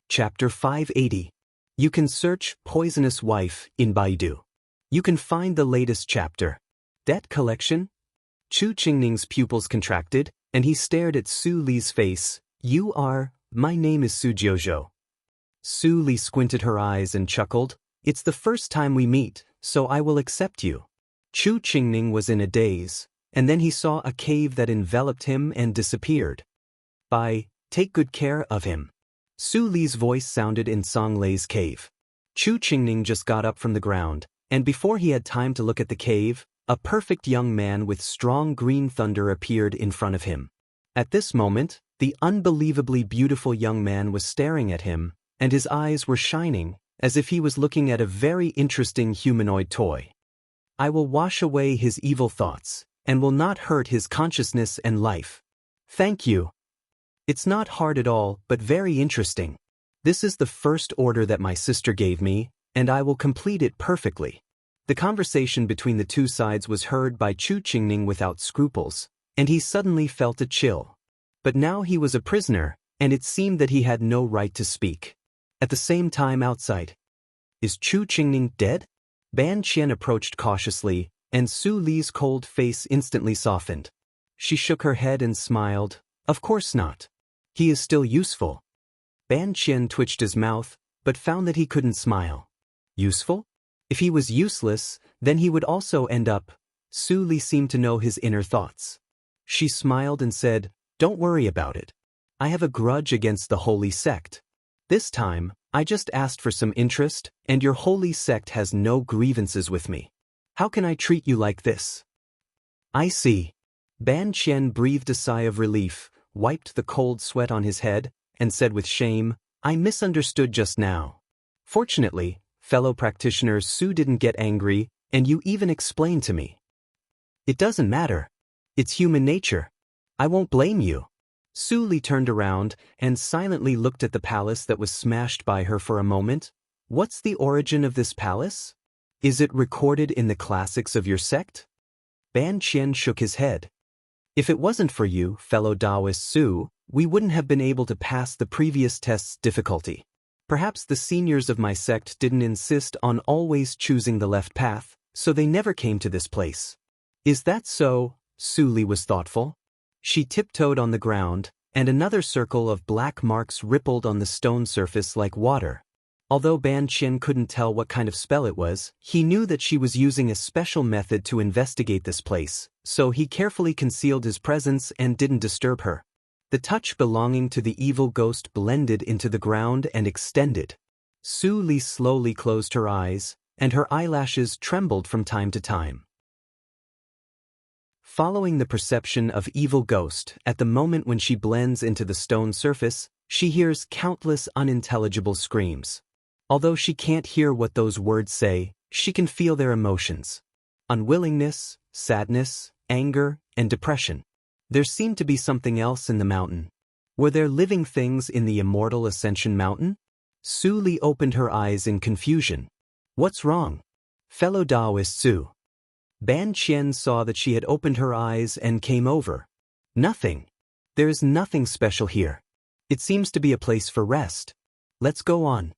Chapter 580. You can search Poisonous Wife in Baidu. You can find the latest chapter. Debt collection? Chu Qingning's pupils contracted, and he stared at Su Li's face. "You are, my name is Su Jiuzhou." Su Li squinted her eyes and chuckled. "It's the first time we meet, so I will accept you." Chu Qingning was in a daze, and then he saw a cave that enveloped him and disappeared. Take good care of him." Su Li's voice sounded in Song Lei's cave. Chu Qingning just got up from the ground, and before he had time to look at the cave, a perfect young man with strong green thunder appeared in front of him. At this moment, the unbelievably beautiful young man was staring at him, and his eyes were shining, as if he was looking at a very interesting humanoid toy. "I will wash away his evil thoughts, and will not hurt his consciousness and life. Thank you. It's not hard at all, but very interesting. This is the first order that my sister gave me, and I will complete it perfectly." The conversation between the two sides was heard by Chu Qingning without scruples, and he suddenly felt a chill. But now he was a prisoner, and it seemed that he had no right to speak. At the same time outside. "Is Chu Qingning dead?" Ban Qian approached cautiously, and Su Li's cold face instantly softened. She shook her head and smiled. "Of course not. He is still useful." Ban Qian twitched his mouth, but found that he couldn't smile. Useful? If he was useless, then he would also end up. Su Li seemed to know his inner thoughts. She smiled and said, "Don't worry about it. I have a grudge against the holy sect. This time, I just asked for some interest, and your holy sect has no grievances with me. How can I treat you like this?" "I see." Ban Qian breathed a sigh of relief, wiped the cold sweat on his head, and said with shame, "I misunderstood just now. Fortunately, fellow practitioner Su didn't get angry, and you even explained to me. It doesn't matter. It's human nature. I won't blame you." Su Li turned around and silently looked at the palace that was smashed by her for a moment. "What's the origin of this palace? Is it recorded in the classics of your sect?" Ban Qian shook his head. If it wasn't for you, fellow Taoist Su, we wouldn't have been able to pass the previous test's difficulty. Perhaps the seniors of my sect didn't insist on always choosing the left path, so they never came to this place. Is that so? Su Li was thoughtful. She tiptoed on the ground, and another circle of black marks rippled on the stone surface like water. Although Ban Qian couldn't tell what kind of spell it was, he knew that she was using a special method to investigate this place, so he carefully concealed his presence and didn't disturb her. The touch belonging to the evil ghost blended into the ground and extended. Su Li slowly closed her eyes, and her eyelashes trembled from time to time. Following the perception of evil ghost, at the moment when she blends into the stone surface, she hears countless unintelligible screams. Although she can't hear what those words say, she can feel their emotions. Unwillingness, sadness, anger, and depression. There seemed to be something else in the mountain. Were there living things in the immortal Ascension Mountain? Su Li opened her eyes in confusion. What's wrong? Fellow Taoist Su. Ban Qian saw that she had opened her eyes and came over. Nothing. There is nothing special here. It seems to be a place for rest. Let's go on.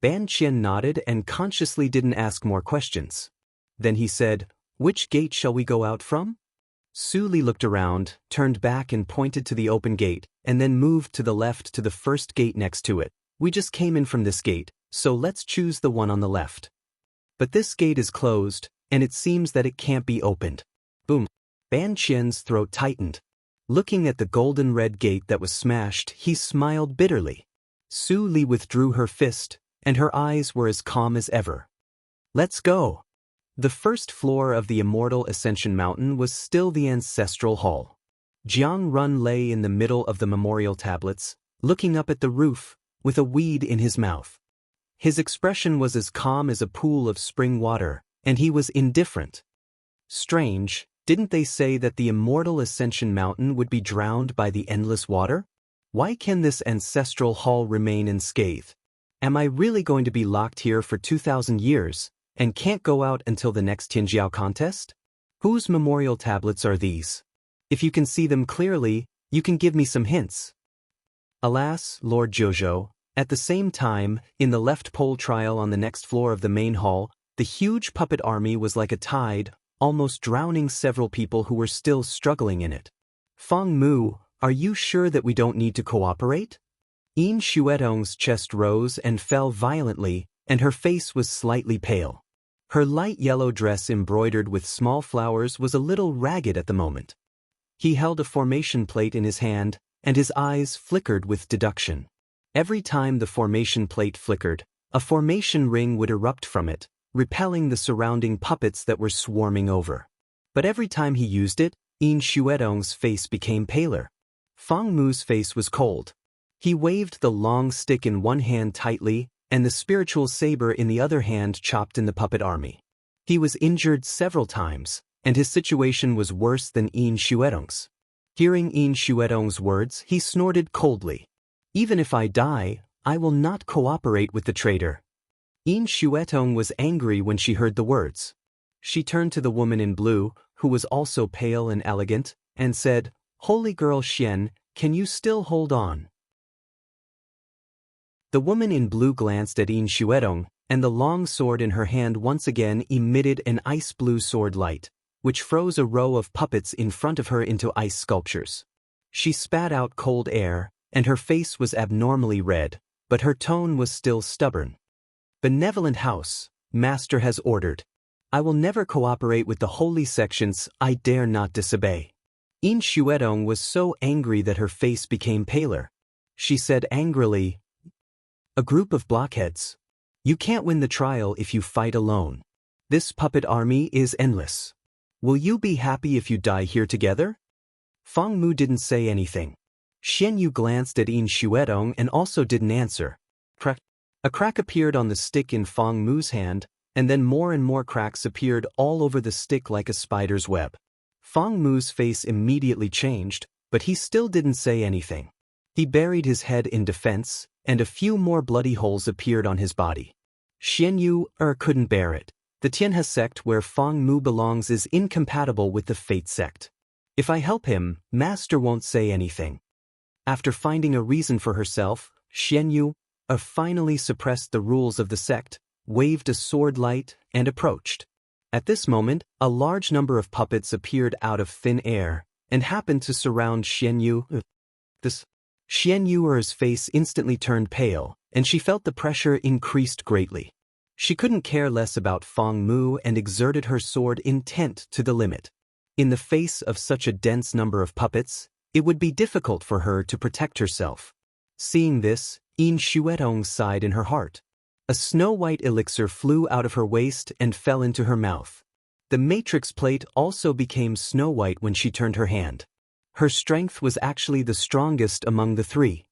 Ban Qian nodded and consciously didn't ask more questions. Then he said, "Which gate shall we go out from?" Su Li looked around, turned back and pointed to the open gate, and then moved to the left to the first gate next to it. We just came in from this gate, so let's choose the one on the left. But this gate is closed, and it seems that it can't be opened. Boom. Ban Qian's throat tightened. Looking at the golden red gate that was smashed, he smiled bitterly. Su Li withdrew her fist, and her eyes were as calm as ever. Let's go. The first floor of the immortal Ascension Mountain was still the ancestral hall. Jiang Run lay in the middle of the memorial tablets, looking up at the roof, with a weed in his mouth. His expression was as calm as a pool of spring water, and he was indifferent. Strange, didn't they say that the immortal Ascension Mountain would be drowned by the endless water? Why can this ancestral hall remain unscathed? Am I really going to be locked here for 2,000 years, and can't go out until the next Tianjiao contest? Whose memorial tablets are these? If you can see them clearly, you can give me some hints. Alas, Lord Jojo, at the same time, in the left pole trial on the next floor of the main hall, the huge puppet army was like a tide, almost drowning several people who were still struggling in it. Feng Mu, are you sure that we don't need to cooperate? Yin Xuetong's chest rose and fell violently, and her face was slightly pale. Her light yellow dress embroidered with small flowers was a little ragged at the moment. He held a formation plate in his hand, and his eyes flickered with deduction. Every time the formation plate flickered, a formation ring would erupt from it, repelling the surrounding puppets that were swarming over. But every time he used it, Yin Xuetong's face became paler. Feng Mu's face was cold. He waved the long stick in one hand tightly, and the spiritual saber in the other hand chopped in the puppet army. He was injured several times, and his situation was worse than Yin Xuetong's. Hearing Yin Xuetong's words, he snorted coldly. Even if I die, I will not cooperate with the traitor. Yin Xuetong was angry when she heard the words. She turned to the woman in blue, who was also pale and elegant, and said, "Holy girl Xian, can you still hold on?" The woman in blue glanced at Yin Xuetong, and the long sword in her hand once again emitted an ice-blue sword light, which froze a row of puppets in front of her into ice sculptures. She spat out cold air, and her face was abnormally red, but her tone was still stubborn. "Benevolent house, Master has ordered. I will never cooperate with the holy sections. I dare not disobey." Yin Xuetong was so angry that her face became paler. She said angrily, "A group of blockheads. You can't win the trial if you fight alone. This puppet army is endless. Will you be happy if you die here together?" Feng Mu didn't say anything. Xian Yu glanced at Yin Xuetong and also didn't answer. Crack. A crack appeared on the stick in Feng Mu's hand, and then more and more cracks appeared all over the stick like a spider's web. Feng Mu's face immediately changed, but he still didn't say anything. He buried his head in defense, and a few more bloody holes appeared on his body. Xian Yu couldn't bear it. The Tianhe sect where Feng Mu belongs is incompatible with the Fate sect. If I help him, Master won't say anything. After finding a reason for herself, Xianyu finally suppressed the rules of the sect, waved a sword light, and approached. At this moment, a large number of puppets appeared out of thin air and happened to surround Xianyu. Xianyu's face instantly turned pale, and she felt the pressure increased greatly. She couldn't care less about Feng Mu and exerted her sword intent to the limit. In the face of such a dense number of puppets, it would be difficult for her to protect herself. Seeing this, Yin Xuetong sighed in her heart. A snow-white elixir flew out of her waist and fell into her mouth. The matrix plate also became snow-white when she turned her hand. Her strength was actually the strongest among the three.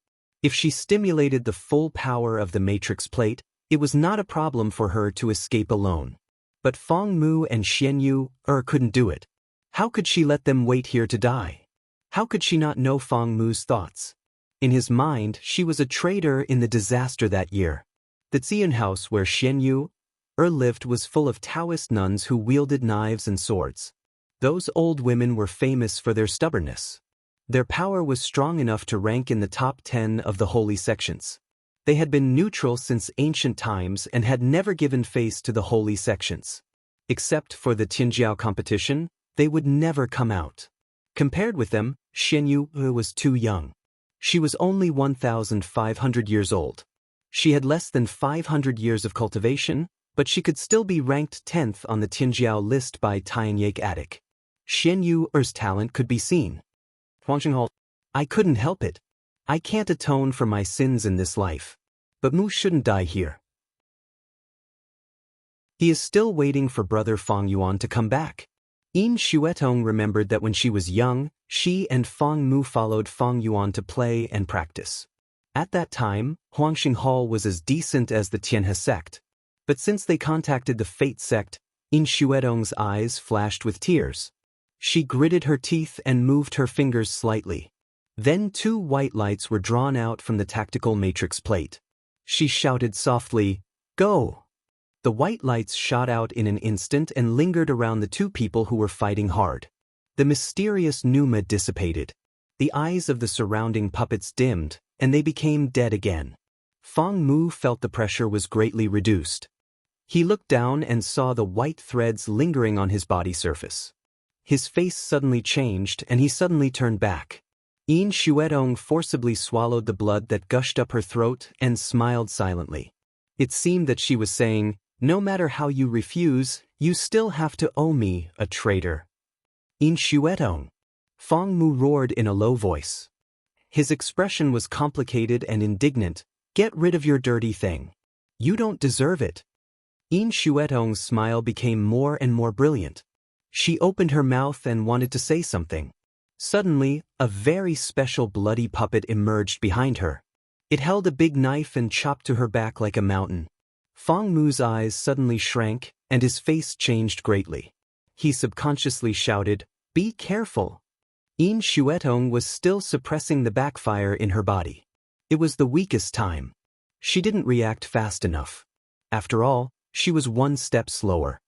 If she stimulated the full power of the matrix plate, it was not a problem for her to escape alone. But Feng Mu and Xianyu couldn't do it. How could she let them wait here to die? How could she not know Feng Mu's thoughts? In his mind, she was a traitor in the disaster that year. The Zian house where Xianyu lived was full of Taoist nuns who wielded knives and swords. Those old women were famous for their stubbornness. Their power was strong enough to rank in the top 10 of the holy sections. They had been neutral since ancient times and had never given face to the holy sections. Except for the Tianjiao competition, they would never come out. Compared with them, Xianyu was too young. She was only 1,500 years old. She had less than 500 years of cultivation, but she could still be ranked 10th on the Tianjiao list by Tianyake Attic. Xianyu's talent could be seen. Huangshinghao, I couldn't help it. I can't atone for my sins in this life. But Mu shouldn't die here. He is still waiting for brother Feng Yuan to come back. Yin Xuetong remembered that when she was young, she and Feng Mu followed Feng Yuan to play and practice. At that time, Huangxing Hall was as decent as the Tianhe sect. But since they contacted the Fate sect, Yin Xuetong's eyes flashed with tears. She gritted her teeth and moved her fingers slightly. Then 2 white lights were drawn out from the tactical matrix plate. She shouted softly, "Go!" The white lights shot out in an instant and lingered around the 2 people who were fighting hard. The mysterious pneuma dissipated. The eyes of the surrounding puppets dimmed, and they became dead again. Feng Mu felt the pressure was greatly reduced. He looked down and saw the white threads lingering on his body surface. His face suddenly changed and he suddenly turned back. Yin Xuetong forcibly swallowed the blood that gushed up her throat and smiled silently. It seemed that she was saying, "No matter how you refuse, you still have to owe me, a traitor." Yin Xuetong. Feng Mu roared in a low voice. His expression was complicated and indignant. "Get rid of your dirty thing. You don't deserve it." Yin Xuetong's smile became more and more brilliant. She opened her mouth and wanted to say something. Suddenly, a very special bloody puppet emerged behind her. It held a big knife and chopped to her back like a mountain. Feng Mu's eyes suddenly shrank, and his face changed greatly. He subconsciously shouted, "Be careful." Yin Xuetong was still suppressing the backfire in her body. It was the weakest time. She didn't react fast enough. After all, she was 1 step slower.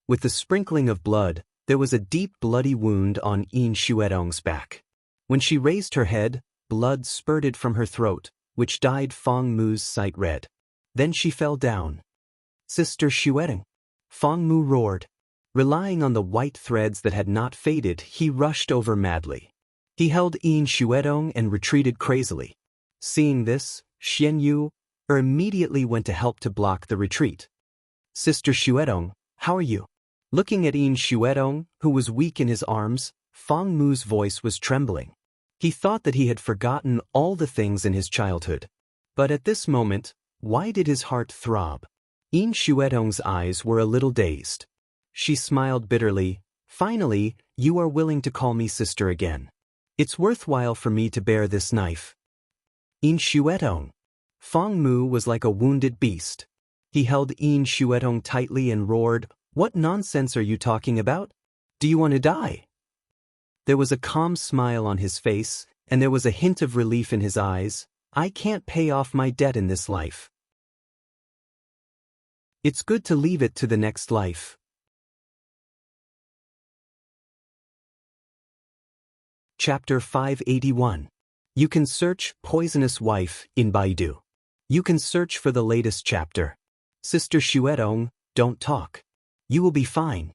With the sprinkling of blood, there was a deep bloody wound on Yin Xuetong's back. When she raised her head, blood spurted from her throat, which dyed Feng Mu's sight red. Then she fell down. "Sister Xuetong!" Feng Mu roared. Relying on the white threads that had not faded, he rushed over madly. He held Yin Xuetong and retreated crazily. Seeing this, Xianyu immediately went to help to block the retreat. "Sister Xuetong, how are you?" Looking at Yin Xuetong, who was weak in his arms, Feng Mu's voice was trembling. He thought that he had forgotten all the things in his childhood. But at this moment, why did his heart throb? Yin Xuetong's eyes were a little dazed. She smiled bitterly. "Finally, you are willing to call me sister again. It's worthwhile for me to bear this knife." Yin Xuetong. Feng Mu was like a wounded beast. He held Yin Xuetong tightly and roared, "What nonsense are you talking about? Do you want to die?" There was a calm smile on his face, and there was a hint of relief in his eyes. "I can't pay off my debt in this life. It's good to leave it to the next life." Chapter 581. You can search Poisonous Wife in Baidu. You can search for the latest chapter. Sister Xuedong, don't talk. You will be fine.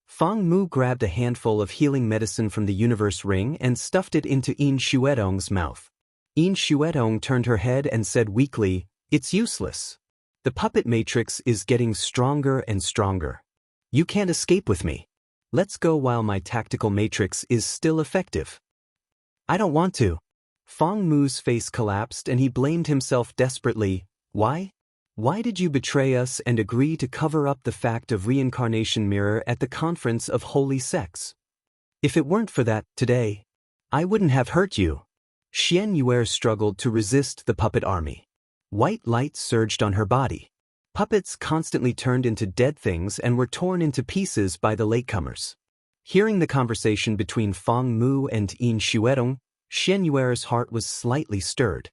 Fang Mu grabbed a handful of healing medicine from the universe ring and stuffed it into Yin Xuedong's mouth. Yin Xuedong turned her head and said weakly, "It's useless. The puppet matrix is getting stronger and stronger. You can't escape with me. Let's go while my tactical matrix is still effective." "I don't want to." Fang Mu's face collapsed and he blamed himself desperately. Why? Why did you betray us and agree to cover up the fact of reincarnation mirror at the conference of holy sex? If it weren't for that, today, I wouldn't have hurt you. Xian Yuer struggled to resist the puppet army. White light surged on her body. Puppets constantly turned into dead things and were torn into pieces by the latecomers. Hearing the conversation between Fang Mu and Yin Xuedong, Xian Yuer's heart was slightly stirred.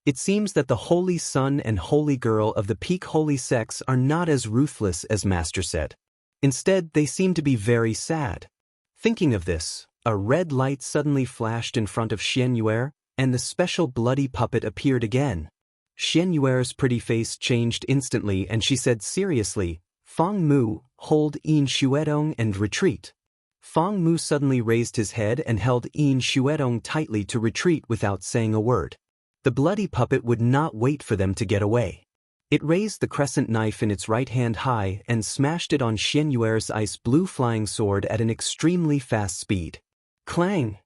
It seems that the holy son and holy girl of the peak holy sex are not as ruthless as Master said. Instead, they seem to be very sad. Thinking of this, a red light suddenly flashed in front of Xian Yuer, and the special bloody puppet appeared again. Xian Yuer's pretty face changed instantly and she said seriously, "Fang Mu, hold Yin Xuedong and retreat." Fang Mu suddenly raised his head and held Yin Xuedong tightly to retreat without saying a word. The bloody puppet would not wait for them to get away. It raised the crescent knife in its right hand high and smashed it on Xian Yuer's ice blue flying sword at an extremely fast speed. Clang!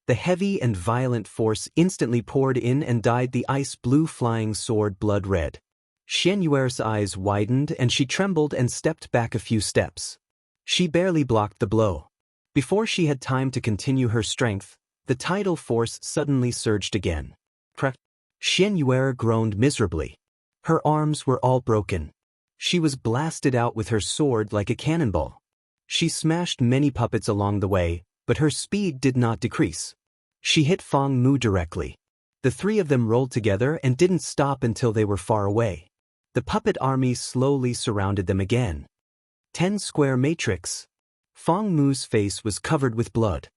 The heavy and violent force instantly poured in and dyed the ice blue flying sword blood red. Xian Yuer's eyes widened and she trembled and stepped back a few steps. She barely blocked the blow. Before she had time to continue her strength, the tidal force suddenly surged again. Xian Yuer groaned miserably. Her arms were all broken. She was blasted out with her sword like a cannonball. She smashed many puppets along the way, but her speed did not decrease. She hit Fang Mu directly. The three of them rolled together and didn't stop until they were far away. The puppet army slowly surrounded them again. 10-square matrix. Fang Mu's face was covered with blood.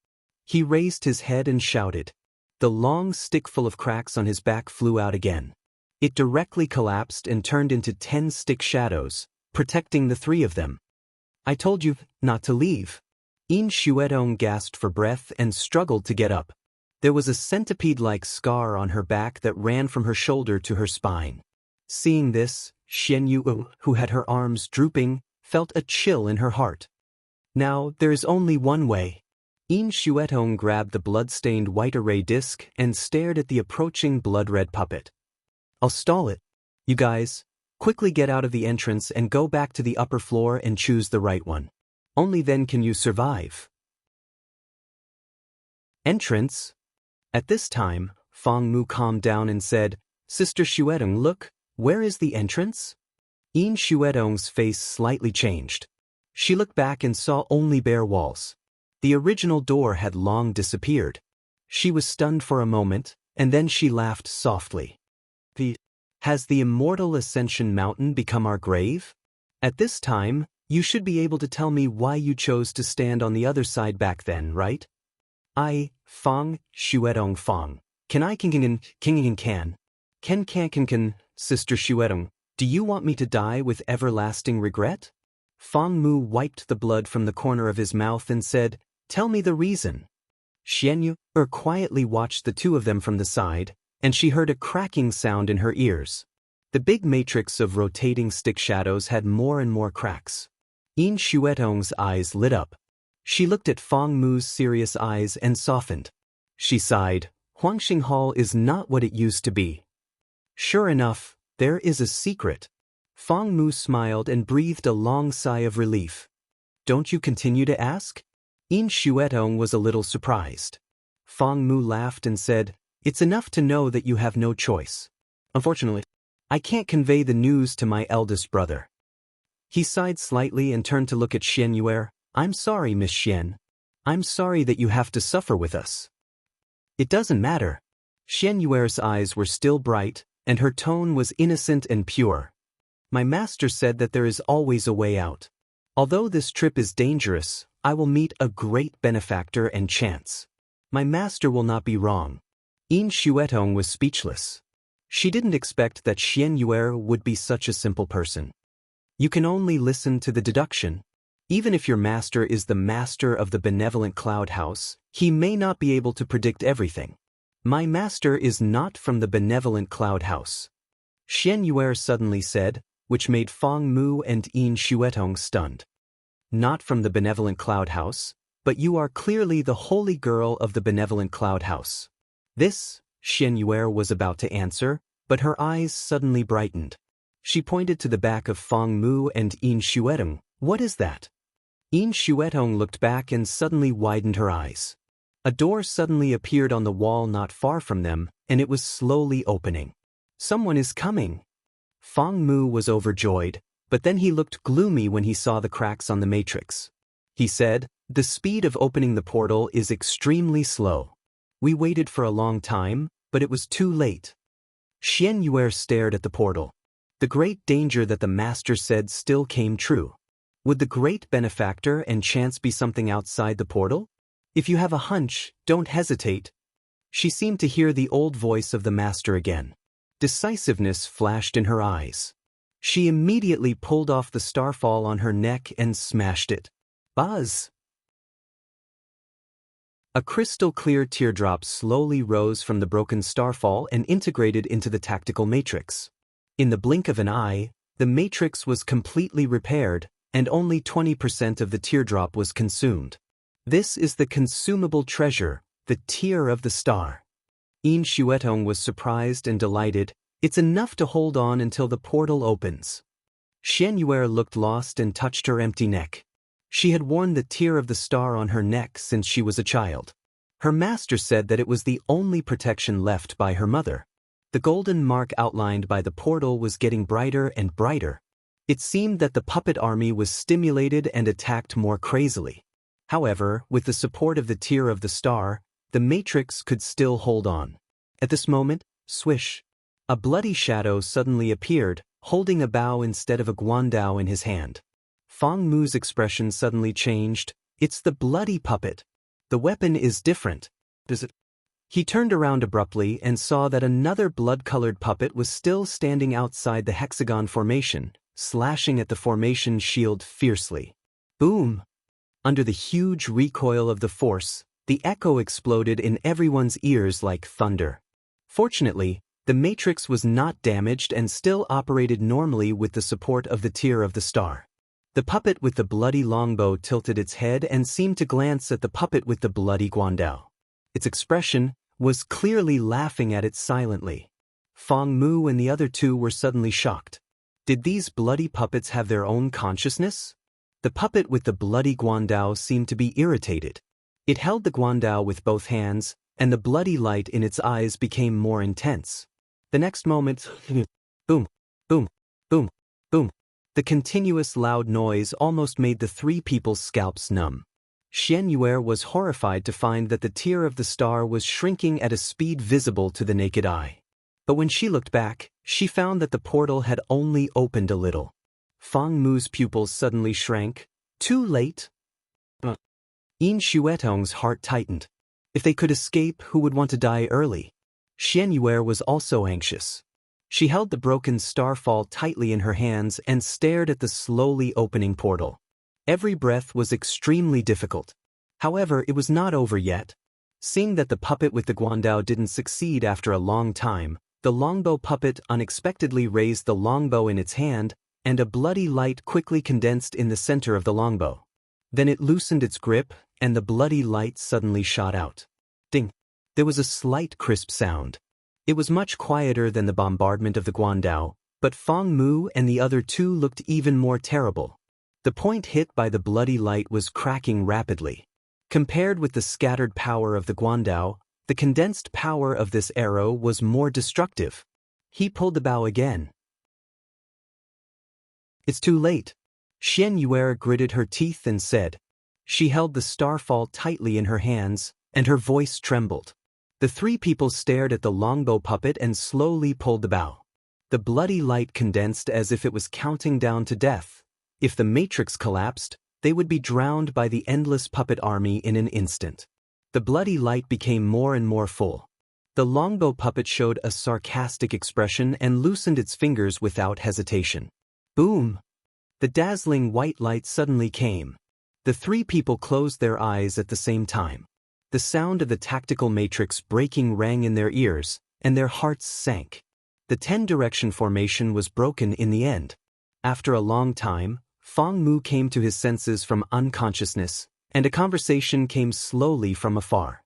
He raised his head and shouted. The long stick full of cracks on his back flew out again. It directly collapsed and turned into 10 stick shadows, protecting the three of them. "I told you not to leave." Yin Xuedong gasped for breath and struggled to get up. There was a centipede-like scar on her back that ran from her shoulder to her spine. Seeing this, Xian Yu, who had her arms drooping, felt a chill in her heart. Now, there is only one way. Yin Xuedong grabbed the blood-stained white array disc and stared at the approaching blood-red puppet. "I'll stall it. You guys, quickly get out of the entrance and go back to the upper floor and choose the right one. Only then can you survive." Entrance? At this time, Fang Mu calmed down and said, "Sister Xuedong, look, where is the entrance?" Yin Xuedong's face slightly changed. She looked back and saw only bare walls. The original door had long disappeared. She was stunned for a moment, and then she laughed softly. Has the immortal Ascension Mountain become our grave? At this time, you should be able to tell me why you chose to stand on the other side back then, right? Fang, Xuedong Fang. Can, Sister Xuedong, do you want me to die with everlasting regret? Fang Mu wiped the blood from the corner of his mouth and said, "Tell me the reason." Xian Yu quietly watched the two of them from the side, and she heard a cracking sound in her ears. The big matrix of rotating stick shadows had more and more cracks. Yin Xuedong's eyes lit up. She looked at Fang Mu's serious eyes and softened. She sighed, "Huangxing Hall is not what it used to be." Sure enough, there is a secret. Fang Mu smiled and breathed a long sigh of relief. "Don't you continue to ask?" Yin Xuedong was a little surprised. Fang Mu laughed and said, "It's enough to know that you have no choice. Unfortunately, I can't convey the news to my eldest brother." He sighed slightly and turned to look at Xian Yuer. "I'm sorry, Miss Xian. I'm sorry that you have to suffer with us." "It doesn't matter." Xian Yuer's eyes were still bright, and her tone was innocent and pure. "My master said that there is always a way out. Although this trip is dangerous, I will meet a great benefactor and chance." My master will not be wrong. Yin Xuetong was speechless. She didn't expect that Xian Yue would be such a simple person. You can only listen to the deduction. Even if your master is the master of the benevolent cloud house, he may not be able to predict everything. My master is not from the benevolent cloud house. Xian Yue suddenly said, which made Fang Mu and Yin Xuetong stunned. Not from the benevolent cloud house, but you are clearly the holy girl of the benevolent cloud house. This, Xian Yue was about to answer, but her eyes suddenly brightened. She pointed to the back of Fang Mu and Yin Xuetong. What is that? Yin Xuetong looked back and suddenly widened her eyes. A door suddenly appeared on the wall not far from them, and it was slowly opening. Someone is coming. Fang Mu was overjoyed, but then he looked gloomy when he saw the cracks on the matrix. He said, "The speed of opening the portal is extremely slow. We waited for a long time, but it was too late." Xian Yue stared at the portal. The great danger that the master said still came true. Would the great benefactor and chance be something outside the portal? If you have a hunch, don't hesitate. She seemed to hear the old voice of the master again. Decisiveness flashed in her eyes. She immediately pulled off the starfall on her neck and smashed it. Buzz! A crystal-clear teardrop slowly rose from the broken starfall and integrated into the tactical matrix. In the blink of an eye, the matrix was completely repaired, and only 20% of the teardrop was consumed. This is the consumable treasure, the tear of the star. Yin Xuetong was surprised and delighted. It's enough to hold on until the portal opens. Xian Yue looked lost and touched her empty neck. She had worn the tear of the star on her neck since she was a child. Her master said that it was the only protection left by her mother. The golden mark outlined by the portal was getting brighter and brighter. It seemed that the puppet army was stimulated and attacked more crazily. However, with the support of the tear of the star, the matrix could still hold on. At this moment, swish! A bloody shadow suddenly appeared, holding a bow instead of a guandao in his hand. Fang Mu's expression suddenly changed. It's the bloody puppet. The weapon is different. Does it? He turned around abruptly and saw that another blood-colored puppet was still standing outside the hexagon formation, slashing at the formation shield fiercely. Boom! Under the huge recoil of the force, the echo exploded in everyone's ears like thunder. Fortunately, the matrix was not damaged and still operated normally with the support of the tear of the star. The puppet with the bloody longbow tilted its head and seemed to glance at the puppet with the bloody guandao. Its expression was clearly laughing at it silently. Fang Mu and the other two were suddenly shocked. Did these bloody puppets have their own consciousness? The puppet with the bloody guandao seemed to be irritated. It held the guandao with both hands, and the bloody light in its eyes became more intense. The next moment, boom, boom, boom, boom. The continuous loud noise almost made the three people's scalps numb. Xian Yue was horrified to find that the tear of the star was shrinking at a speed visible to the naked eye. But when she looked back, she found that the portal had only opened a little. Fang Mu's pupils suddenly shrank. Too late? Yin Xuetong's heart tightened. If they could escape, who would want to die early? Xian Yue was also anxious. She held the broken starfall tightly in her hands and stared at the slowly opening portal. Every breath was extremely difficult. However, it was not over yet. Seeing that the puppet with the guandao didn't succeed after a long time, the longbow puppet unexpectedly raised the longbow in its hand, and a bloody light quickly condensed in the center of the longbow. Then it loosened its grip, and the bloody light suddenly shot out. Ding! There was a slight crisp sound. It was much quieter than the bombardment of the guandao, but Fang Mu and the other two looked even more terrible. The point hit by the bloody light was cracking rapidly. Compared with the scattered power of the guandao, the condensed power of this arrow was more destructive. He pulled the bow again. It's too late. Xian Yue gritted her teeth and said. She held the starfall tightly in her hands, and her voice trembled. The three people stared at the longbow puppet and slowly pulled the bow. The bloody light condensed as if it was counting down to death. If the matrix collapsed, they would be drowned by the endless puppet army in an instant. The bloody light became more and more full. The longbow puppet showed a sarcastic expression and loosened its fingers without hesitation. Boom! The dazzling white light suddenly came. The three people closed their eyes at the same time. The sound of the tactical matrix breaking rang in their ears, and their hearts sank. The 10-direction formation was broken in the end. After a long time, Fong Mu came to his senses from unconsciousness, and a conversation came slowly from afar.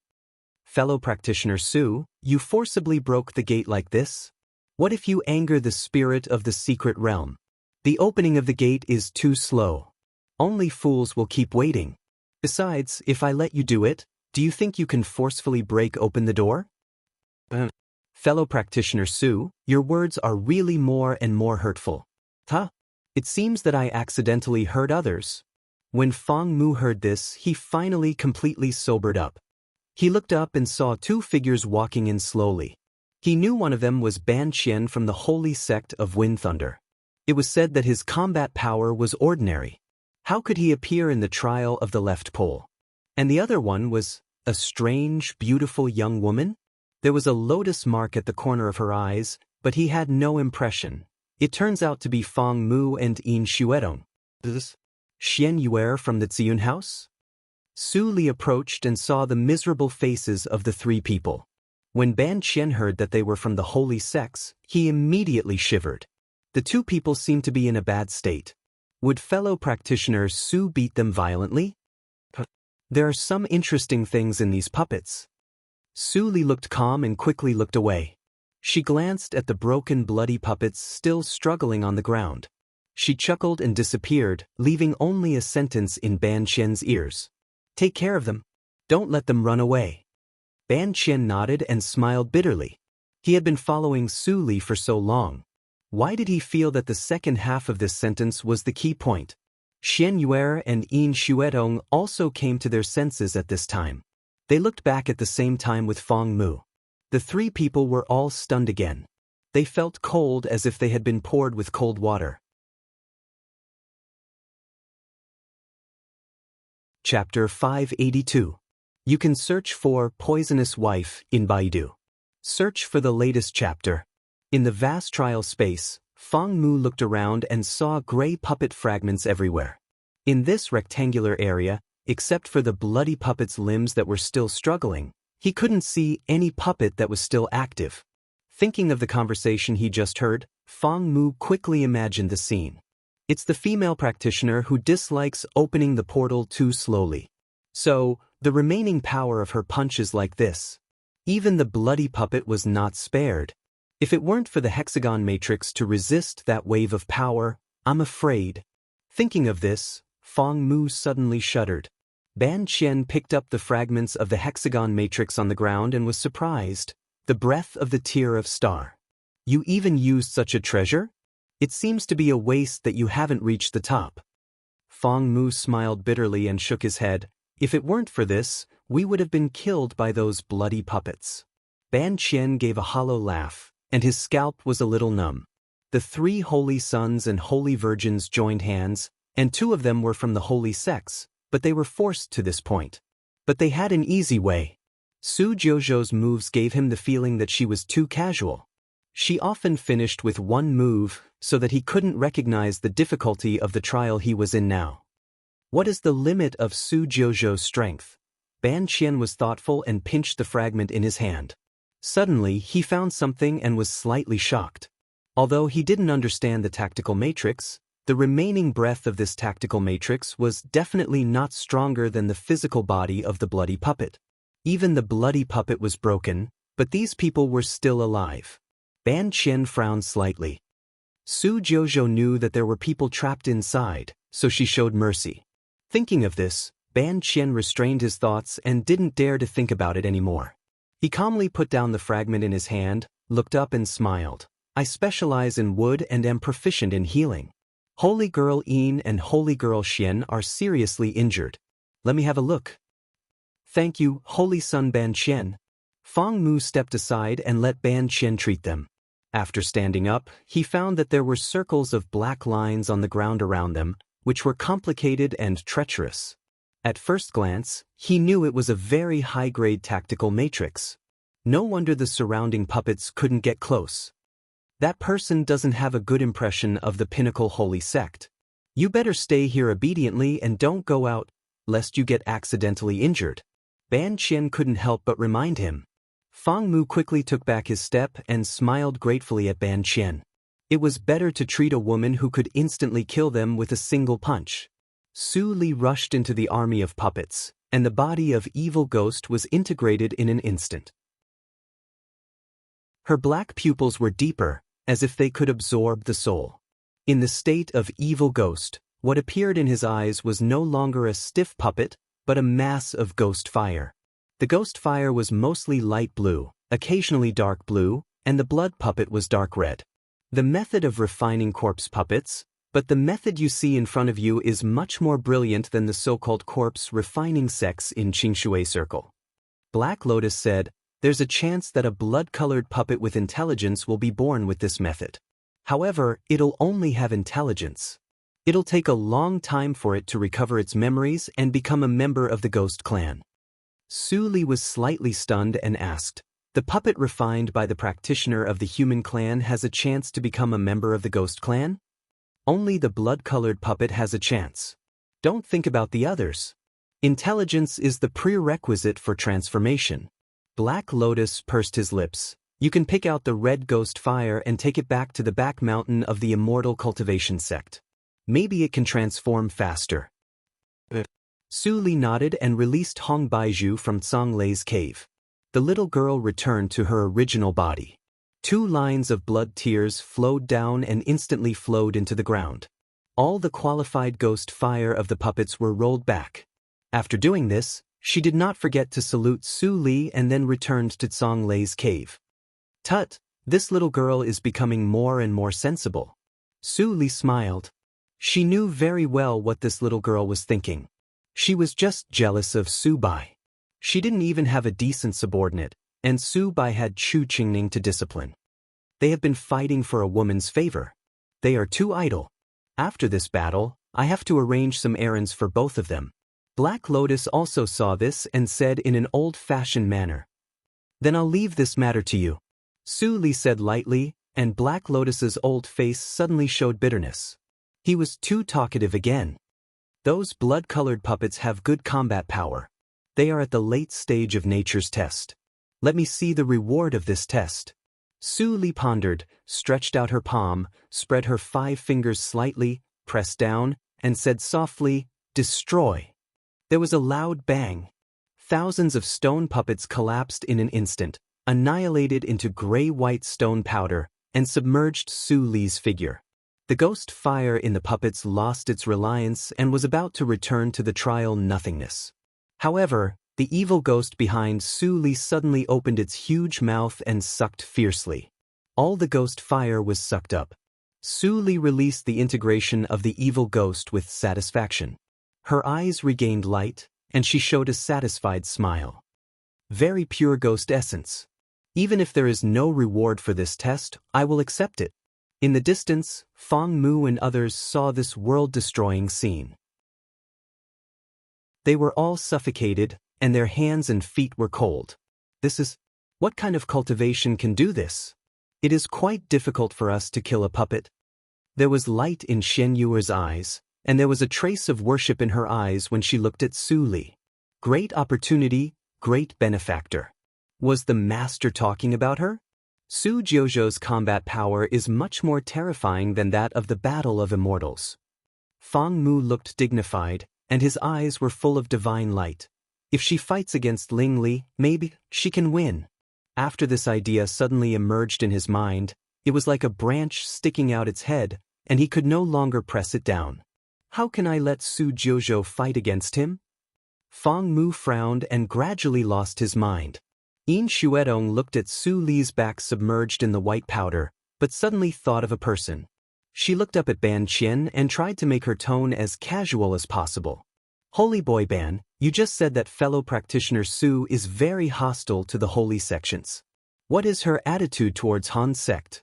Fellow practitioner Su, you forcibly broke the gate like this? What if you anger the spirit of the secret realm? The opening of the gate is too slow. Only fools will keep waiting. Besides, if I let you do it, do you think you can forcefully break open the door? Fellow practitioner Su, your words are really more and more hurtful. Huh? It seems that I accidentally hurt others. When Fong Mu heard this, he finally completely sobered up. He looked up and saw two figures walking in slowly. He knew one of them was Ban Qian from the holy sect of Wind Thunder. It was said that his combat power was ordinary. How could he appear in the trial of the left pole? And the other one was a strange, beautiful young woman? There was a lotus mark at the corner of her eyes, but he had no impression. It turns out to be Fong Mu and Yin Xuedong. Xian Yuer from the Ziyun house? Su Li approached and saw the miserable faces of the three people. When Ban Qian heard that they were from the holy sects, he immediately shivered. The two people seemed to be in a bad state. Would fellow practitioner Su beat them violently? There are some interesting things in these puppets. Su Li looked calm and quickly looked away. She glanced at the broken bloody puppets still struggling on the ground. She chuckled and disappeared, leaving only a sentence in Ban Qian's ears. Take care of them. Don't let them run away. Ban Qian nodded and smiled bitterly. He had been following Su Li for so long. Why did he feel that the second half of this sentence was the key point? Xian Yuer and Yin Xuedong also came to their senses at this time. They looked back at the same time with Fong Mu. The three people were all stunned again. They felt cold as if they had been poured with cold water. Chapter 582. You can search for Poisonous Wife in Baidu. Search for the latest chapter. In the vast trial space, Fong Mu looked around and saw gray puppet fragments everywhere. In this rectangular area, except for the bloody puppet's limbs that were still struggling, he couldn't see any puppet that was still active. Thinking of the conversation he just heard, Fong Mu quickly imagined the scene. It's the female practitioner who dislikes opening the portal too slowly. So, the remaining power of her punch is like this. Even the bloody puppet was not spared. If it weren't for the hexagon matrix to resist that wave of power, I'm afraid. Thinking of this, Fong Mu suddenly shuddered. Ban Qian picked up the fragments of the hexagon matrix on the ground and was surprised. The breath of the tear of star. You even used such a treasure? It seems to be a waste that you haven't reached the top. Fong Mu smiled bitterly and shook his head. If it weren't for this, we would have been killed by those bloody puppets. Ban Qian gave a hollow laugh, and his scalp was a little numb. The three holy sons and holy virgins joined hands, and two of them were from the holy sects, but they were forced to this point. But they had an easy way. Su Jiuzhou's moves gave him the feeling that she was too casual. She often finished with one move, so that he couldn't recognize the difficulty of the trial he was in now. What is the limit of Su Jiuzhou's strength? Ban Qian was thoughtful and pinched the fragment in his hand. Suddenly, he found something and was slightly shocked. Although he didn't understand the tactical matrix, the remaining breath of this tactical matrix was definitely not stronger than the physical body of the bloody puppet. Even the bloody puppet was broken, but these people were still alive. Ban Qian frowned slightly. Su Jiuzhou knew that there were people trapped inside, so she showed mercy. Thinking of this, Ban Qian restrained his thoughts and didn't dare to think about it anymore. He calmly put down the fragment in his hand, looked up and smiled. I specialize in wood and am proficient in healing. Holy Girl Yin and Holy Girl Xian are seriously injured. Let me have a look. Thank you, Holy Son Ban Qian. Fong Mu stepped aside and let Ban Qian treat them. After standing up, he found that there were circles of black lines on the ground around them, which were complicated and treacherous. At first glance, he knew it was a very high-grade tactical matrix. No wonder the surrounding puppets couldn't get close. That person doesn't have a good impression of the pinnacle holy sect. You better stay here obediently and don't go out, lest you get accidentally injured. Ban Qian couldn't help but remind him. Fang Mu quickly took back his step and smiled gratefully at Ban Qian. It was better to treat a woman who could instantly kill them with a single punch. Su Li rushed into the army of puppets, and the body of Evil Ghost was integrated in an instant. Her black pupils were deeper, as if they could absorb the soul. In the state of Evil Ghost, what appeared in his eyes was no longer a stiff puppet, but a mass of ghost fire. The ghost fire was mostly light blue, occasionally dark blue, and the blood puppet was dark red. The method of refining corpse puppets, but the method you see in front of you is much more brilliant than the so-called corpse refining sects in Qingshui Circle. Black Lotus said, there's a chance that a blood-colored puppet with intelligence will be born with this method. However, it'll only have intelligence. It'll take a long time for it to recover its memories and become a member of the Ghost Clan. Su Li was slightly stunned and asked, the puppet refined by the practitioner of the human clan has a chance to become a member of the Ghost Clan? Only the blood-colored puppet has a chance. Don't think about the others. Intelligence is the prerequisite for transformation. Black Lotus pursed his lips. You can pick out the red ghost fire and take it back to the back mountain of the immortal cultivation sect. Maybe it can transform faster. Su Li nodded and released Hong Baizhu from Tsang Lei's cave. The little girl returned to her original body. 2 lines of blood tears flowed down and instantly flowed into the ground. All the qualified ghost fire of the puppets were rolled back. After doing this, she did not forget to salute Su Li and then returned to Tsang Lei's cave. Tut, this little girl is becoming more and more sensible. Su Li smiled. She knew very well what this little girl was thinking. She was just jealous of Su Bai. She didn't even have a decent subordinate, and Su Bai had Chu Qingning to discipline. They have been fighting for a woman's favor. They are too idle. After this battle, I have to arrange some errands for both of them. Black Lotus also saw this and said in an old-fashioned manner, then I'll leave this matter to you. Su Li said lightly, and Black Lotus's old face suddenly showed bitterness. He was too talkative again. Those blood-colored puppets have good combat power. They are at the late stage of nature's test. Let me see the reward of this test. Su Li pondered, stretched out her palm, spread her 5 fingers slightly, pressed down, and said softly, destroy. There was a loud bang. Thousands of stone puppets collapsed in an instant, annihilated into gray-white stone powder, and submerged Su Li's figure. The ghost fire in the puppets lost its reliance and was about to return to the trial nothingness. However, the evil ghost behind Su Li suddenly opened its huge mouth and sucked fiercely. All the ghost fire was sucked up. Su Li released the integration of the evil ghost with satisfaction. Her eyes regained light, and she showed a satisfied smile. Very pure ghost essence. Even if there is no reward for this test, I will accept it. In the distance, Fang Mu and others saw this world-destroying scene. They were all suffocated, and their hands and feet were cold. What kind of cultivation can do this? It is quite difficult for us to kill a puppet. There was light in Shen Yuer's eyes, and there was a trace of worship in her eyes when she looked at Su Li. Great opportunity, great benefactor. Was the master talking about her? Su Jiuzhou's combat power is much more terrifying than that of the Battle of Immortals. Fang Mu looked dignified, and his eyes were full of divine light. If she fights against Ling Li, maybe she can win. After this idea suddenly emerged in his mind, it was like a branch sticking out its head, and he could no longer press it down. How can I let Su Jiuzhou fight against him? Fang Mu frowned and gradually lost his mind. Yin Xuedong looked at Su Li's back submerged in the white powder, but suddenly thought of a person. She looked up at Ban Qian and tried to make her tone as casual as possible. Holy boy Ban, you just said that fellow practitioner Su is very hostile to the holy sections. What is her attitude towards Han's sect?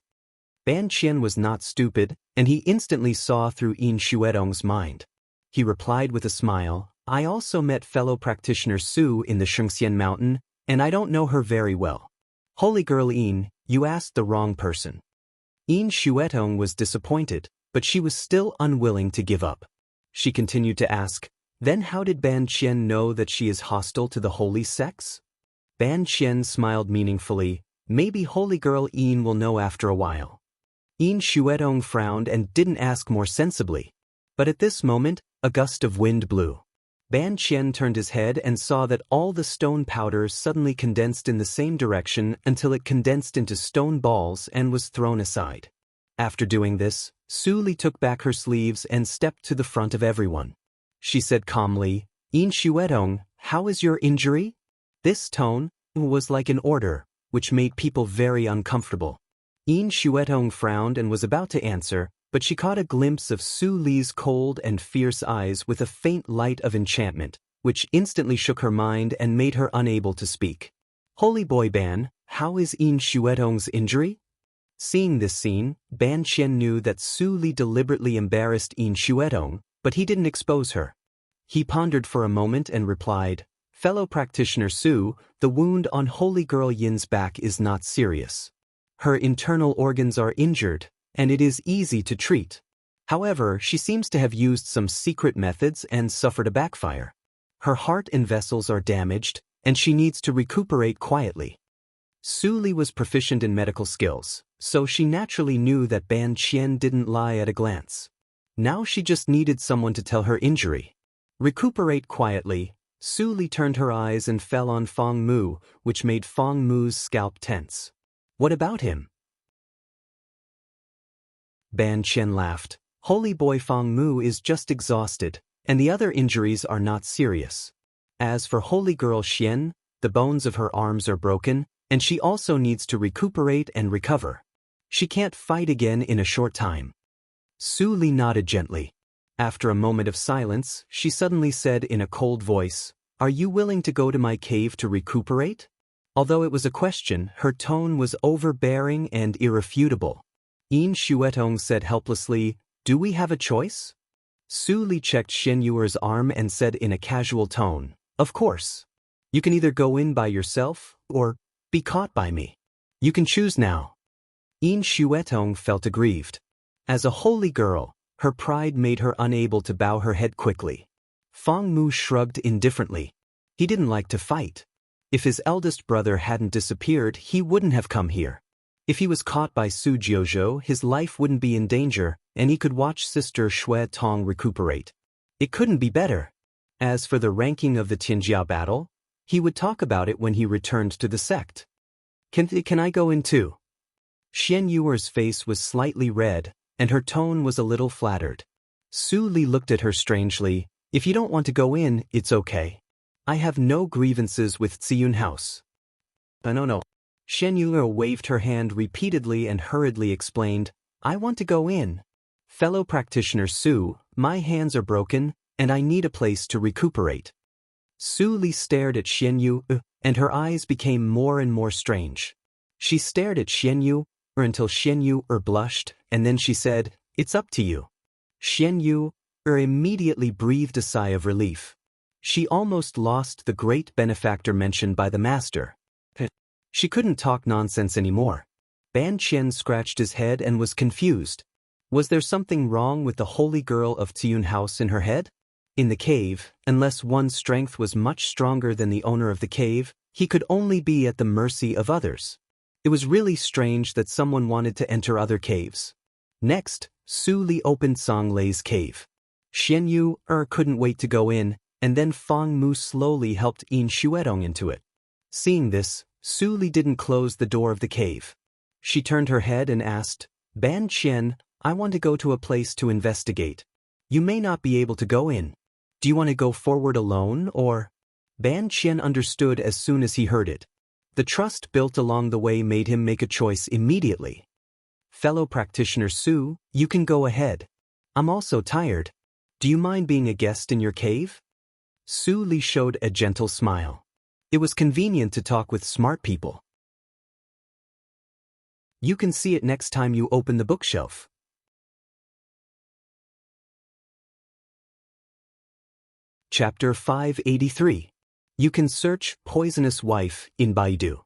Ban Qian was not stupid, and he instantly saw through Yin Xuedong's mind. He replied with a smile, I also met fellow practitioner Su in the Shengxian mountain, and I don't know her very well. Holy girl Yin, you asked the wrong person. Yin Xuetong was disappointed, but she was still unwilling to give up. She continued to ask, then how did Ban Qian know that she is hostile to the holy sex? Ban Qian smiled meaningfully, maybe holy girl Yin will know after a while. Yin Xuetong frowned and didn't ask more sensibly. But at this moment, a gust of wind blew. Ban Qian turned his head and saw that all the stone powder suddenly condensed in the same direction until it condensed into stone balls and was thrown aside. After doing this, Su Li took back her sleeves and stepped to the front of everyone. She said calmly, Yin Xuetong, how is your injury? This tone was like an order, which made people very uncomfortable. Yin Xuetong frowned and was about to answer, but she caught a glimpse of Su Li's cold and fierce eyes with a faint light of enchantment, which instantly shook her mind and made her unable to speak. Holy boy Ban, how is Yin Xuetong's injury? Seeing this scene, Ban Qian knew that Su Li deliberately embarrassed Yin Xuetong, but he didn't expose her. He pondered for a moment and replied, fellow practitioner Su, the wound on holy girl Yin's back is not serious. Her internal organs are injured, and it is easy to treat. However, she seems to have used some secret methods and suffered a backfire. Her heart and vessels are damaged, and she needs to recuperate quietly. Su Li was proficient in medical skills, so she naturally knew that Ban Qian didn't lie at a glance. Now she just needed someone to tell her injury. Recuperate quietly. Su Li turned her eyes and fell on Feng Mu, which made Feng Mu's scalp tense. What about him? Ban Qian laughed. Holy boy Feng Mu is just exhausted, and the other injuries are not serious. As for holy girl Xian, the bones of her arms are broken, and she also needs to recuperate and recover. She can't fight again in a short time. Su Li nodded gently. After a moment of silence, she suddenly said in a cold voice, are you willing to go to my cave to recuperate? Although it was a question, her tone was overbearing and irrefutable. Yin Xuetong said helplessly, do we have a choice? Su Li checked Shen Yuer's arm and said in a casual tone, of course. You can either go in by yourself, or be caught by me. You can choose now. Yin Xuetong felt aggrieved. As a holy girl, her pride made her unable to bow her head quickly. Feng Mu shrugged indifferently. He didn't like to fight. If his eldest brother hadn't disappeared, he wouldn't have come here. If he was caught by Su Jiuzhou, his life wouldn't be in danger, and he could watch Sister Xue Tong recuperate. It couldn't be better. As for the ranking of the Tianjia battle, he would talk about it when he returned to the sect. Can I go in too? Shen Yuer's face was slightly red, and her tone was a little flattered. Su Li looked at her strangely. If you don't want to go in, it's okay. I have no grievances with Ziyun House. No. Shen Yuer waved her hand repeatedly and hurriedly explained, I want to go in. Fellow practitioner Su, my hands are broken, and I need a place to recuperate. Su Li stared at Shen Yuer, and her eyes became more and more strange. She stared at Shen Yuer until Shen Yuer blushed, and then she said, it's up to you. Shen Yuer immediately breathed a sigh of relief. She almost lost the great benefactor mentioned by the master. She couldn't talk nonsense anymore. Ban Qian scratched his head and was confused. Was there something wrong with the holy girl of Ziyun House in her head? In the cave, unless one's strength was much stronger than the owner of the cave, he could only be at the mercy of others. It was really strange that someone wanted to enter other caves. Next, Su Li opened Song Lei's cave. Shen Yuer couldn't wait to go in, and then Feng Mu slowly helped Yin Xuetong into it. Seeing this, Su Li didn't close the door of the cave. She turned her head and asked, Ban Qian, I want to go to a place to investigate. You may not be able to go in. Do you want to go forward alone, or? Ban Qian understood as soon as he heard it. The trust built along the way made him make a choice immediately. Fellow practitioner Su, you can go ahead. I'm also tired. Do you mind being a guest in your cave? Su Li showed a gentle smile. It was convenient to talk with smart people. You can see it next time you open the bookshelf. Chapter 583. You can search Poisonous Wife in Baidu.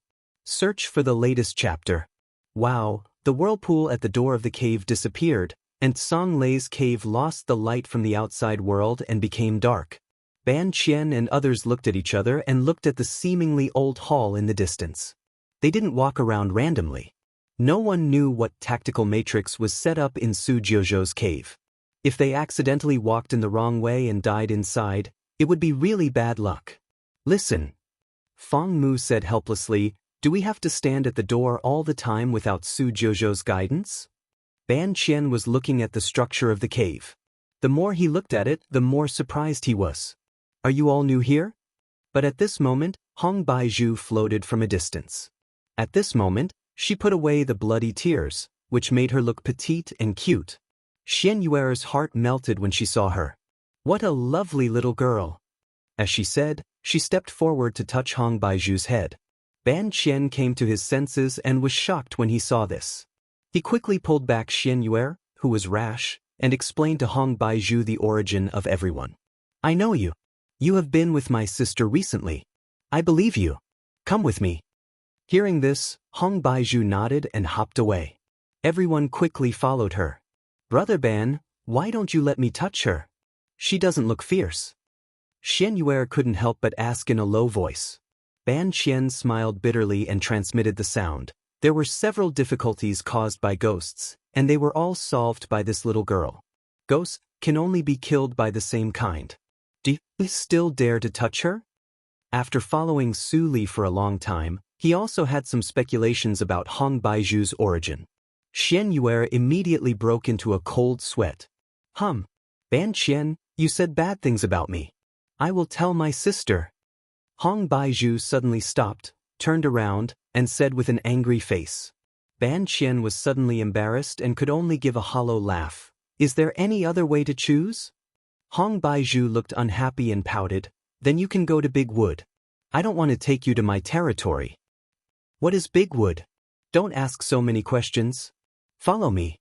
Search for the latest chapter. Wow, the whirlpool at the door of the cave disappeared, and Song Lei's cave lost the light from the outside world and became dark. Ban Qian and others looked at each other and looked at the seemingly old hall in the distance. They didn't walk around randomly. No one knew what tactical matrix was set up in Su Jiuzhou's cave. If they accidentally walked in the wrong way and died inside, it would be really bad luck. Listen. Feng Mu said helplessly, do we have to stand at the door all the time without Su Jiuzhou's guidance? Ban Qian was looking at the structure of the cave. The more he looked at it, the more surprised he was. Are you all new here? But at this moment, Hong Baizhu floated from a distance. At this moment, she put away the bloody tears, which made her look petite and cute. Xian Yuer's heart melted when she saw her. What a lovely little girl. As she said, she stepped forward to touch Hong Baizhu's head. Ban Qian came to his senses and was shocked when he saw this. He quickly pulled back Xian Yuer, who was rash, and explained to Hong Baizhu the origin of everyone. I know you. You have been with my sister recently. I believe you. Come with me. Hearing this, Hong Baizhu nodded and hopped away. Everyone quickly followed her. Brother Ban, why don't you let me touch her? She doesn't look fierce. Xian Yuer couldn't help but ask in a low voice. Ban Qian smiled bitterly and transmitted the sound. There were several difficulties caused by ghosts, and they were all solved by this little girl. Ghosts can only be killed by the same kind. Do you still dare to touch her? After following Su Li for a long time, he also had some speculations about Hong Baizhu's origin. Xian Yuer immediately broke into a cold sweat. Ban Qian, you said bad things about me. I will tell my sister. Hong Baizhu suddenly stopped, turned around, and said with an angry face. Ban Qian was suddenly embarrassed and could only give a hollow laugh. Is there any other way to choose? Hong Baizhu looked unhappy and pouted. Then you can go to Big Wood. I don't want to take you to my territory. What is Big Wood? Don't ask so many questions. Follow me.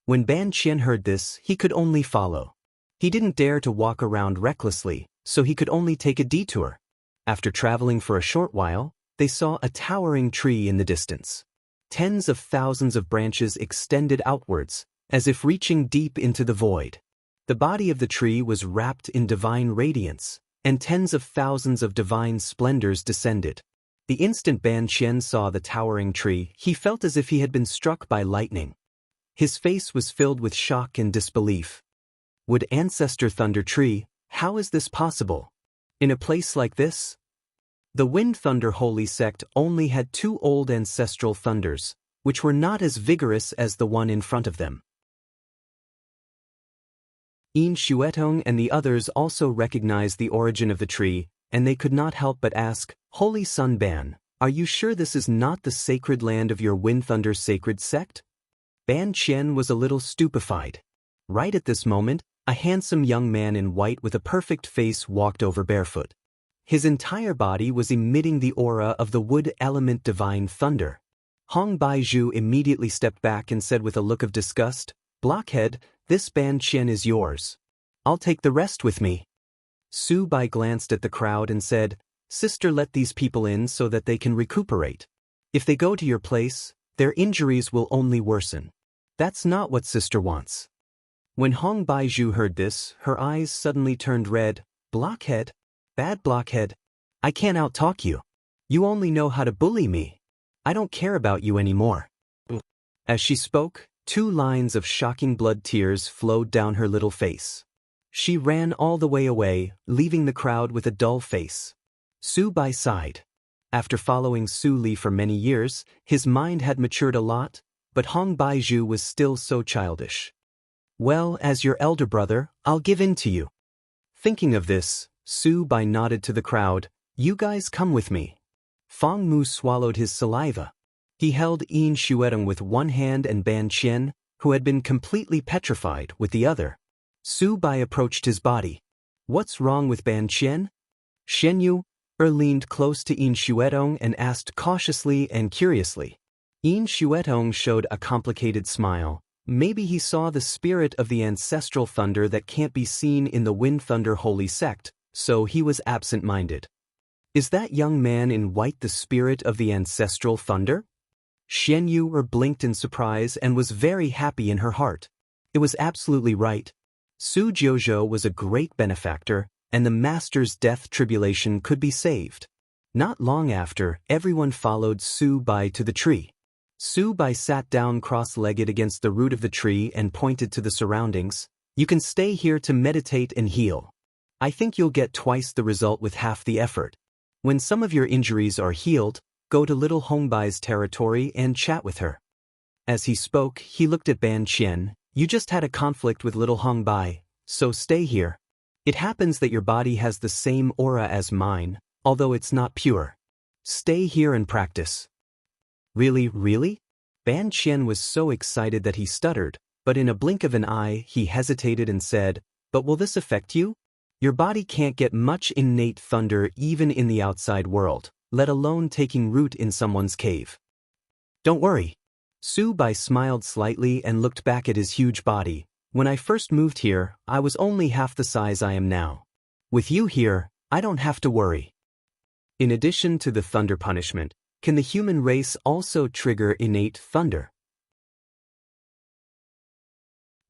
When Ban Qian heard this, he could only follow. He didn't dare to walk around recklessly, so he could only take a detour. After traveling for a short while, they saw a towering tree in the distance. Tens of thousands of branches extended outwards, as if reaching deep into the void. The body of the tree was wrapped in divine radiance, and tens of thousands of divine splendors descended. The instant Ban Qian saw the towering tree, he felt as if he had been struck by lightning. His face was filled with shock and disbelief. Would Ancestor Thunder Tree, how is this possible? In a place like this? The Wind Thunder Holy Sect only had 2 old ancestral thunders, which were not as vigorous as the one in front of them. Yin Xuetong and the others also recognized the origin of the tree, and they could not help but ask, Holy Sun Ban, are you sure this is not the sacred land of your Wind Thunder sacred sect? Ban Qian was a little stupefied. Right at this moment, a handsome young man in white with a perfect face walked over barefoot. His entire body was emitting the aura of the wood element divine thunder. Hong Baizhu immediately stepped back and said with a look of disgust, Blockhead, this Ban Qian is yours. I'll take the rest with me. Su Bai glanced at the crowd and said, Sister, let these people in so that they can recuperate. If they go to your place, their injuries will only worsen. That's not what Sister wants. When Hong Baizhu heard this, her eyes suddenly turned red. Blockhead? Bad blockhead. I can't outtalk you. You only know how to bully me. I don't care about you anymore. As she spoke, 2 lines of shocking blood tears flowed down her little face. She ran all the way away, leaving the crowd with a dull face. Su Bai sighed. After following Su Li for many years, his mind had matured a lot, but Hong Baizhu was still so childish. Well, as your elder brother, I'll give in to you. Thinking of this, Su Bai nodded to the crowd, You guys come with me. Feng Mu swallowed his saliva. He held Yin Xuetong with one hand and Ban Qian, who had been completely petrified, with the other. Su Bai approached his body. What's wrong with Ban Qian? Shen Yu leaned close to Yin Xuetong and asked cautiously and curiously. Yin Xuetong showed a complicated smile. Maybe he saw the spirit of the ancestral thunder that can't be seen in the Wind Thunder Holy Sect, so he was absent-minded. Is that young man in white the spirit of the ancestral thunder? Xian Yu blinked in surprise and was very happy in her heart. It was absolutely right. Su Jiuzhou was a great benefactor, and the master's death tribulation could be saved. Not long after, everyone followed Su Bai to the tree. Su Bai sat down cross-legged against the root of the tree and pointed to the surroundings. You can stay here to meditate and heal. I think you'll get twice the result with half the effort. When some of your injuries are healed, go to little Hongbai's territory and chat with her. As he spoke, he looked at Ban Qian. You just had a conflict with little Hongbai, so stay here. It happens that your body has the same aura as mine, although it's not pure. Stay here and practice. Really? Ban Qian was so excited that he stuttered, but in a blink of an eye he hesitated and said, But will this affect you? Your body can't get much innate thunder even in the outside world, let alone taking root in someone's cave. Don't worry. Su Bai smiled slightly and looked back at his huge body. When I first moved here, I was only half the size I am now. With you here, I don't have to worry. In addition to the thunder punishment, can the human race also trigger innate thunder?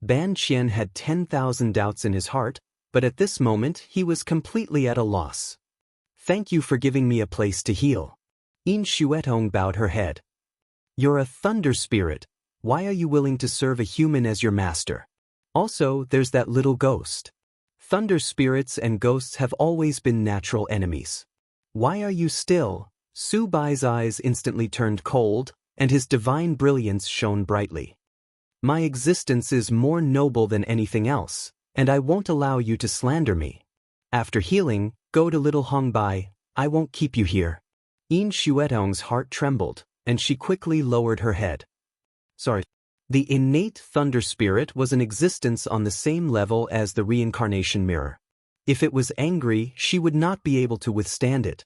Ban Qian had 10,000 doubts in his heart, but at this moment he was completely at a loss. Thank you for giving me a place to heal. Yin Xuetong bowed her head. You're a thunder spirit. Why are you willing to serve a human as your master? Also, there's that little ghost. Thunder spirits and ghosts have always been natural enemies. Why are you still? Su Bai's eyes instantly turned cold, and his divine brilliance shone brightly. My existence is more noble than anything else, and I won't allow you to slander me. After healing, go to little Hongbai. I won't keep you here. Yin Xuetong's heart trembled, and she quickly lowered her head. Sorry. The innate thunder spirit was in existence on the same level as the reincarnation mirror. If it was angry, she would not be able to withstand it.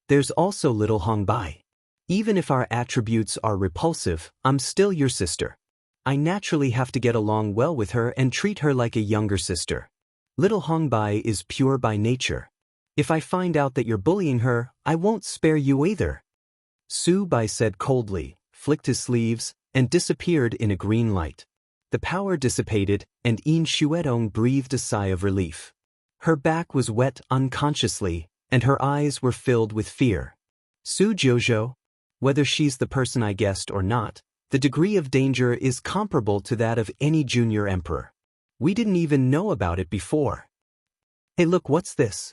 There's also little Hongbai. Even if our attributes are repulsive, I'm still your sister. I naturally have to get along well with her and treat her like a younger sister. Little Hongbai is pure by nature. If I find out that you're bullying her, I won't spare you either. Su Bai said coldly, flicked his sleeves, and disappeared in a green light. The power dissipated, and Yin Xuetong breathed a sigh of relief. Her back was wet unconsciously, and her eyes were filled with fear. Su Jiuzhou, whether she's the person I guessed or not, the degree of danger is comparable to that of any junior emperor. We didn't even know about it before. Hey look, what's this?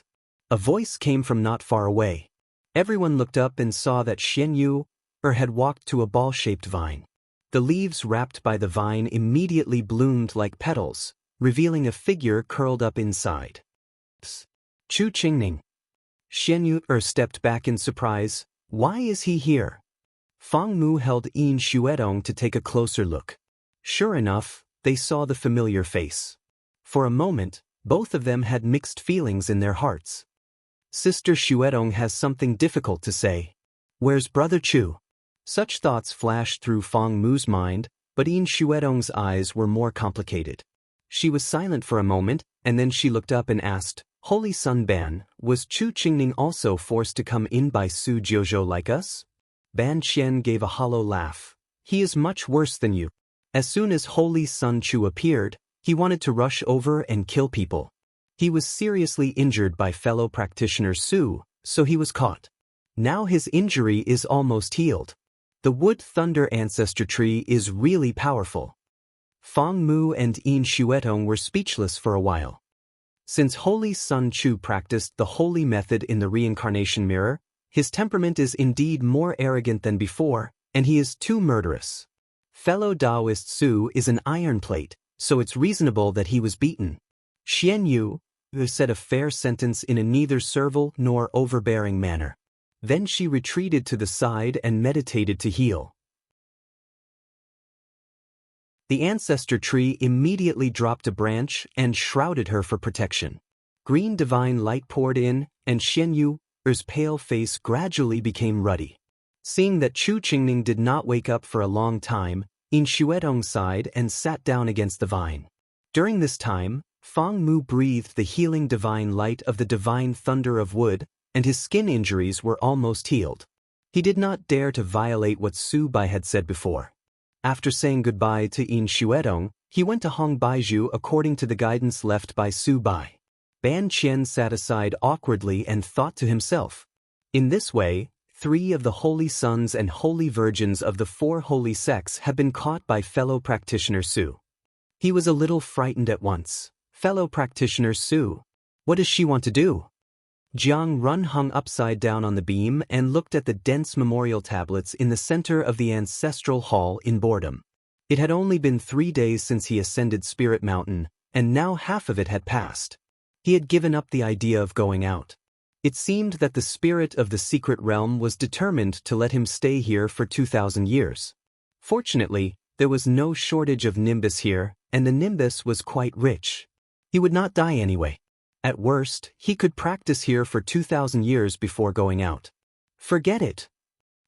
A voice came from not far away. Everyone looked up and saw that Xian Yu had walked to a ball-shaped vine. The leaves wrapped by the vine immediately bloomed like petals, revealing a figure curled up inside. Psst. Chu Qingning. Xian Yu stepped back in surprise. Why is he here? Fang Mu held Yin Xuetong to take a closer look. Sure enough, they saw the familiar face. For a moment, both of them had mixed feelings in their hearts. Sister Xuetong has something difficult to say. Where's Brother Chu? Such thoughts flashed through Fang Mu's mind, but Yin Xuetong's eyes were more complicated. She was silent for a moment, and then she looked up and asked, Holy Sun Ban, was Chu Qingning also forced to come in by Su Jiuzhou like us? Ban Qian gave a hollow laugh. He is much worse than you. As soon as Holy Sun Chu appeared, he wanted to rush over and kill people. He was seriously injured by fellow practitioner Su, so he was caught. Now his injury is almost healed. The Wood Thunder Ancestor Tree is really powerful. Fang Mu and Yin Xuetong were speechless for a while. Since Holy Sun Chu practiced the holy method in the reincarnation mirror, his temperament is indeed more arrogant than before, and he is too murderous. Fellow Taoist Su is an iron plate, so it's reasonable that he was beaten. Xian Yu said a fair sentence in a neither servile nor overbearing manner. Then she retreated to the side and meditated to heal. The ancestor tree immediately dropped a branch and shrouded her for protection. Green divine light poured in, and Xian Yu's pale face gradually became ruddy. Seeing that Chu Qingning did not wake up for a long time, Yin Xuetong sighed and sat down against the vine. During this time, Feng Mu breathed the healing divine light of the divine thunder of wood, and his skin injuries were almost healed. He did not dare to violate what Su Bai had said before. After saying goodbye to Yin Xuedong, he went to Hong Baizhu according to the guidance left by Su Bai. Ban Qian sat aside awkwardly and thought to himself. In this way, 3 of the holy sons and holy virgins of the 4 holy sects have been caught by fellow practitioner Su. He was a little frightened at once. Fellow practitioner Su. What does she want to do? Jiang Run hung upside down on the beam and looked at the dense memorial tablets in the center of the ancestral hall in boredom. It had only been 3 days since he ascended Spirit Mountain, and now half of it had passed. He had given up the idea of going out. It seemed that the spirit of the secret realm was determined to let him stay here for 2,000 years. Fortunately, there was no shortage of nimbus here, and the nimbus was quite rich. He would not die anyway. At worst, he could practice here for 2,000 years before going out. Forget it.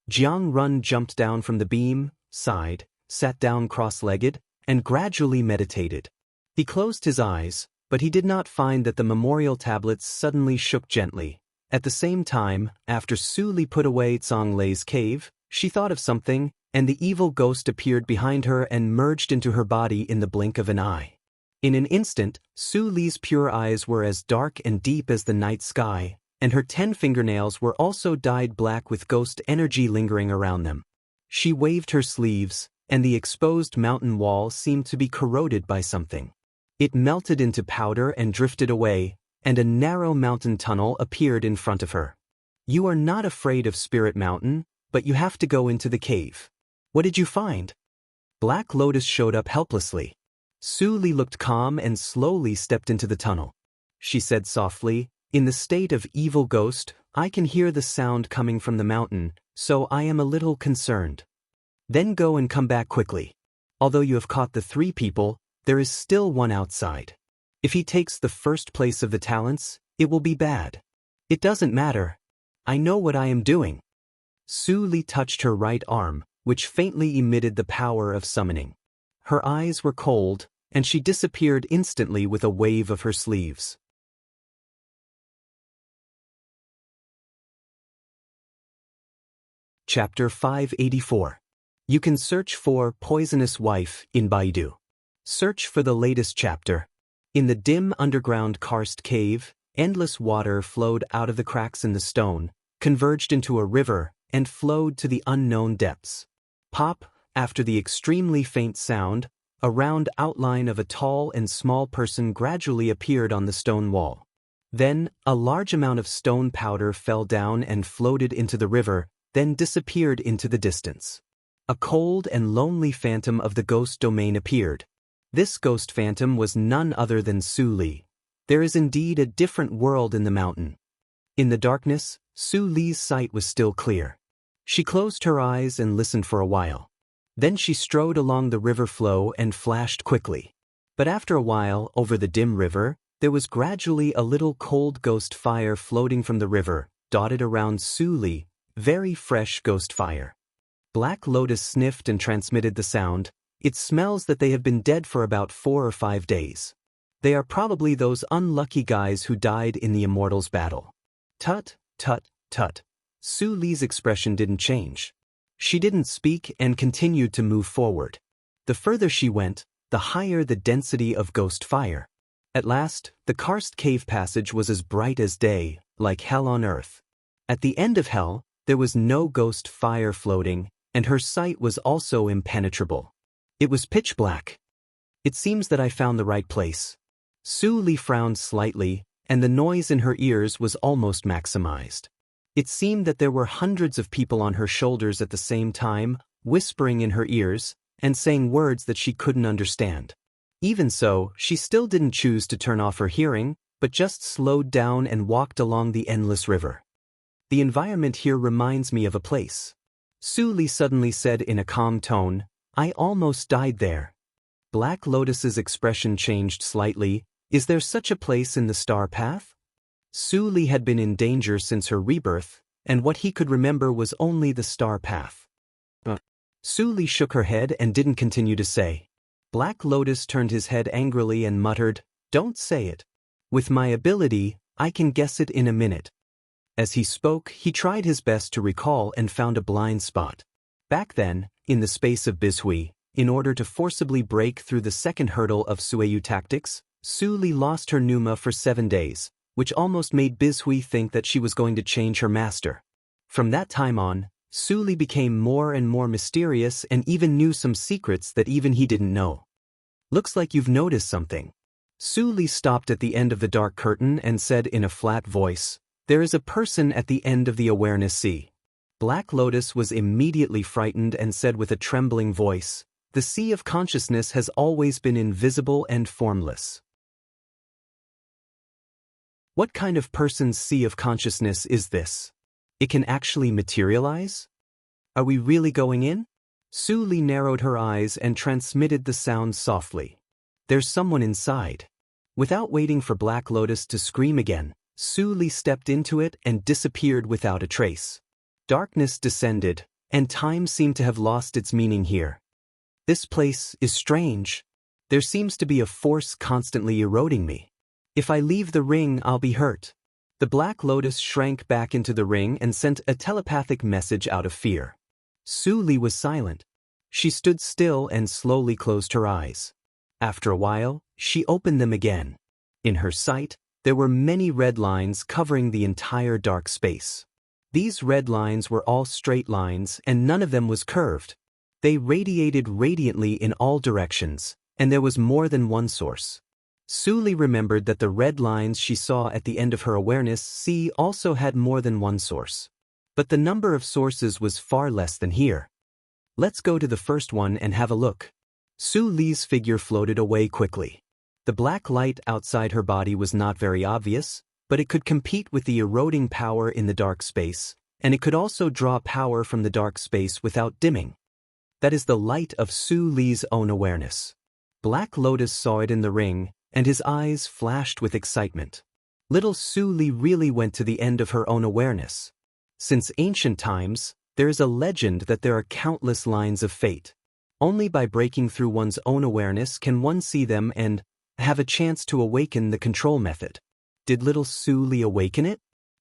Jiang Run jumped down from the beam, sighed, sat down cross-legged, and gradually meditated. He closed his eyes, but he did not find that the memorial tablets suddenly shook gently. At the same time, after Su Li put away Zhang Lei's cave, she thought of something, and the evil ghost appeared behind her and merged into her body in the blink of an eye. In an instant, Su Li's pure eyes were as dark and deep as the night sky, and her 10 fingernails were also dyed black with ghost energy lingering around them. She waved her sleeves, and the exposed mountain wall seemed to be corroded by something. It melted into powder and drifted away, and a narrow mountain tunnel appeared in front of her. You are not afraid of Spirit Mountain, but you have to go into the cave. What did you find? Black Lotus showed up helplessly. Su Li looked calm and slowly stepped into the tunnel. She said softly, "In the state of evil ghost, I can hear the sound coming from the mountain, so I am a little concerned. Then go and come back quickly. Although you have caught the 3 people, there is still one outside. If he takes the first place of the talents, it will be bad. It doesn't matter. I know what I am doing." Su Li touched her right arm, which faintly emitted the power of summoning. Her eyes were cold, and she disappeared instantly with a wave of her sleeves. Chapter 584. You can search for Poisonous Wife in Baidu. Search for the latest chapter. In the dim underground karst cave, endless water flowed out of the cracks in the stone, converged into a river, and flowed to the unknown depths. Pop, after the extremely faint sound, a round outline of a tall and small person gradually appeared on the stone wall. Then, a large amount of stone powder fell down and floated into the river, then disappeared into the distance. A cold and lonely phantom of the ghost domain appeared. This ghost phantom was none other than Su Li. There is indeed a different world in the mountain. In the darkness, Su Li's sight was still clear. She closed her eyes and listened for a while. Then she strode along the river flow and flashed quickly. But after a while, over the dim river, there was gradually a little cold ghost fire floating from the river, dotted around Su Li, very fresh ghost fire. Black Lotus sniffed and transmitted the sound. It smells that they have been dead for about 4 or 5 days. They are probably those unlucky guys who died in the Immortals' battle. Tut, tut, tut. Su Li's expression didn't change. She didn't speak and continued to move forward. The further she went, the higher the density of ghost fire. At last, the karst cave passage was as bright as day, like hell on earth. At the end of hell, there was no ghost fire floating, and her sight was also impenetrable. It was pitch black. It seems that I found the right place. Su Li frowned slightly, and the noise in her ears was almost maximized. It seemed that there were hundreds of people on her shoulders at the same time, whispering in her ears, and saying words that she couldn't understand. Even so, she still didn't choose to turn off her hearing, but just slowed down and walked along the endless river. The environment here reminds me of a place. Su Li suddenly said in a calm tone, "I almost died there." Black Lotus's expression changed slightly. Is there such a place in the star path? Su Li had been in danger since her rebirth, and what he could remember was only the star path. Su Li shook her head and didn't continue to say. Black Lotus turned his head angrily and muttered, Don't say it. With my ability, I can guess it in a minute. As he spoke, he tried his best to recall and found a blind spot. Back then, in the space of Bizhui, in order to forcibly break through the second hurdle of Sueyu tactics, Su Li lost her Numa for 7 days, which almost made Bizhui think that she was going to change her master. From that time on, Su Li became more and more mysterious and even knew some secrets that even he didn't know. Looks like you've noticed something. Su Li stopped at the end of the dark curtain and said in a flat voice, "There is a person at the end of the awareness sea." Black Lotus was immediately frightened and said with a trembling voice, "The sea of consciousness has always been invisible and formless." What kind of person's sea of consciousness is this? It can actually materialize? Are we really going in? Su Li narrowed her eyes and transmitted the sound softly. There's someone inside. Without waiting for Black Lotus to scream again, Su Li stepped into it and disappeared without a trace. Darkness descended, and time seemed to have lost its meaning here. This place is strange. There seems to be a force constantly eroding me. If I leave the ring, I'll be hurt. The Black Lotus shrank back into the ring and sent a telepathic message out of fear. Su Li was silent. She stood still and slowly closed her eyes. After a while, she opened them again. In her sight, there were many red lines covering the entire dark space. These red lines were all straight lines and none of them was curved. They radiated radiantly in all directions, and there was more than one source. Su Li remembered that the red lines she saw at the end of her awareness sea also had more than one source. But the number of sources was far less than here. Let's go to the first one and have a look. Su Li's figure floated away quickly. The black light outside her body was not very obvious, but it could compete with the eroding power in the dark space, and it could also draw power from the dark space without dimming. That is the light of Su Li's own awareness. Black Lotus saw it in the ring, and his eyes flashed with excitement. Little Su Li really went to the end of her own awareness. Since ancient times, there is a legend that there are countless lines of fate. Only by breaking through one's own awareness can one see them and have a chance to awaken the control method. Did little Su Li awaken it?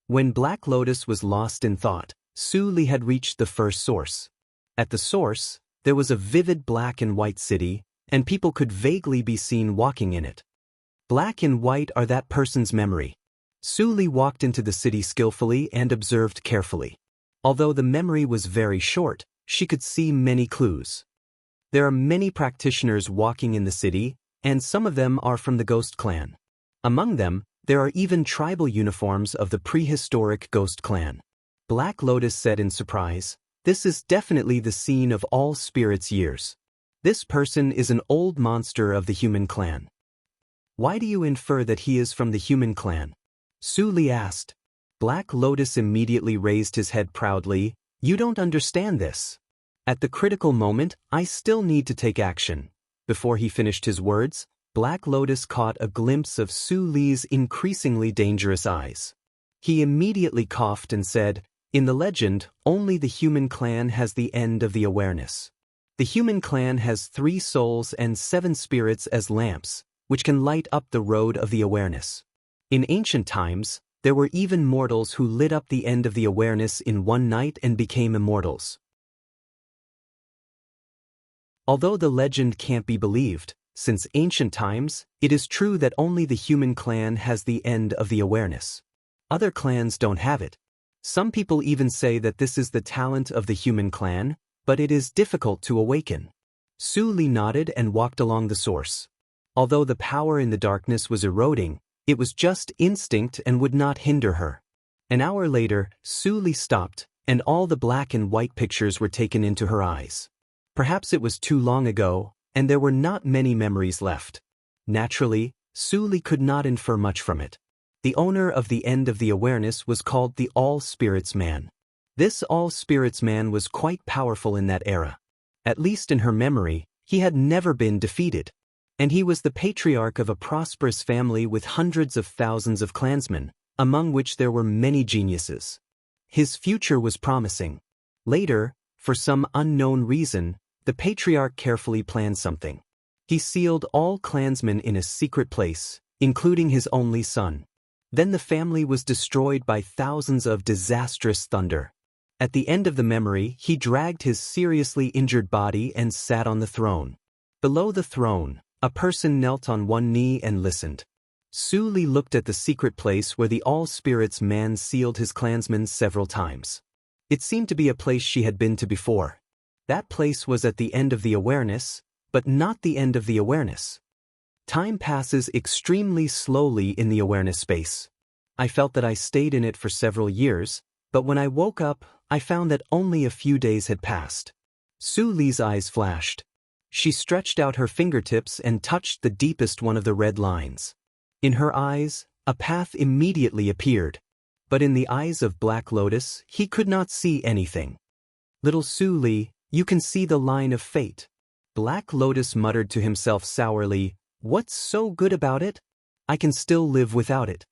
When Black Lotus was lost in thought, Su Li had reached the first source. At the source, there was a vivid black and white city, and people could vaguely be seen walking in it. Black and white are that person's memory. Su Li walked into the city skillfully and observed carefully. Although the memory was very short, she could see many clues. There are many practitioners walking in the city, and some of them are from the Ghost Clan. Among them, there are even tribal uniforms of the prehistoric Ghost Clan. Black Lotus said in surprise, "This is definitely the scene of all spirits' years. This person is an old monster of the human clan." "Why do you infer that he is from the human clan?" Su Li asked. Black Lotus immediately raised his head proudly. "You don't understand this. At the critical moment, I still need to take action." Before he finished his words, Black Lotus caught a glimpse of Su Li's increasingly dangerous eyes. He immediately coughed and said, "In the legend, only the human clan has the end of the awareness. The human clan has 3 souls and 7 spirits as lamps, which can light up the road of the awareness. In ancient times, there were even mortals who lit up the end of the awareness in one night and became immortals." Although the legend can't be believed, since ancient times, it is true that only the human clan has the end of the awareness. Other clans don't have it. Some people even say that this is the talent of the human clan, but it is difficult to awaken. Su Li nodded and walked along the source. Although the power in the darkness was eroding, it was just instinct and would not hinder her. An hour later, Su Li stopped, and all the black and white pictures were taken into her eyes. Perhaps it was too long ago, and there were not many memories left. Naturally, Su Li could not infer much from it. The owner of the end of the awareness was called the All-Spirits Man. This All-Spirits Man was quite powerful in that era. At least in her memory, he had never been defeated. And he was the patriarch of a prosperous family with hundreds of thousands of clansmen, among which there were many geniuses. His future was promising. Later, for some unknown reason, the patriarch carefully planned something. He sealed all clansmen in a secret place, including his only son. Then the family was destroyed by thousands of disastrous thunder. At the end of the memory, he dragged his seriously injured body and sat on the throne. Below the throne, a person knelt on one knee and listened. Su Li looked at the secret place where the All-Spirits man sealed his clansmen several times. It seemed to be a place she had been to before. That place was at the end of the awareness, but not the end of the awareness. Time passes extremely slowly in the awareness space. I felt that I stayed in it for several years, but when I woke up, I found that only a few days had passed. Su Li's eyes flashed. She stretched out her fingertips and touched the deepest one of the red lines. In her eyes, a path immediately appeared. But in the eyes of Black Lotus, he could not see anything. "Little Su Li, you can see the line of fate." Black Lotus muttered to himself sourly, "What's so good about it? I can still live without it.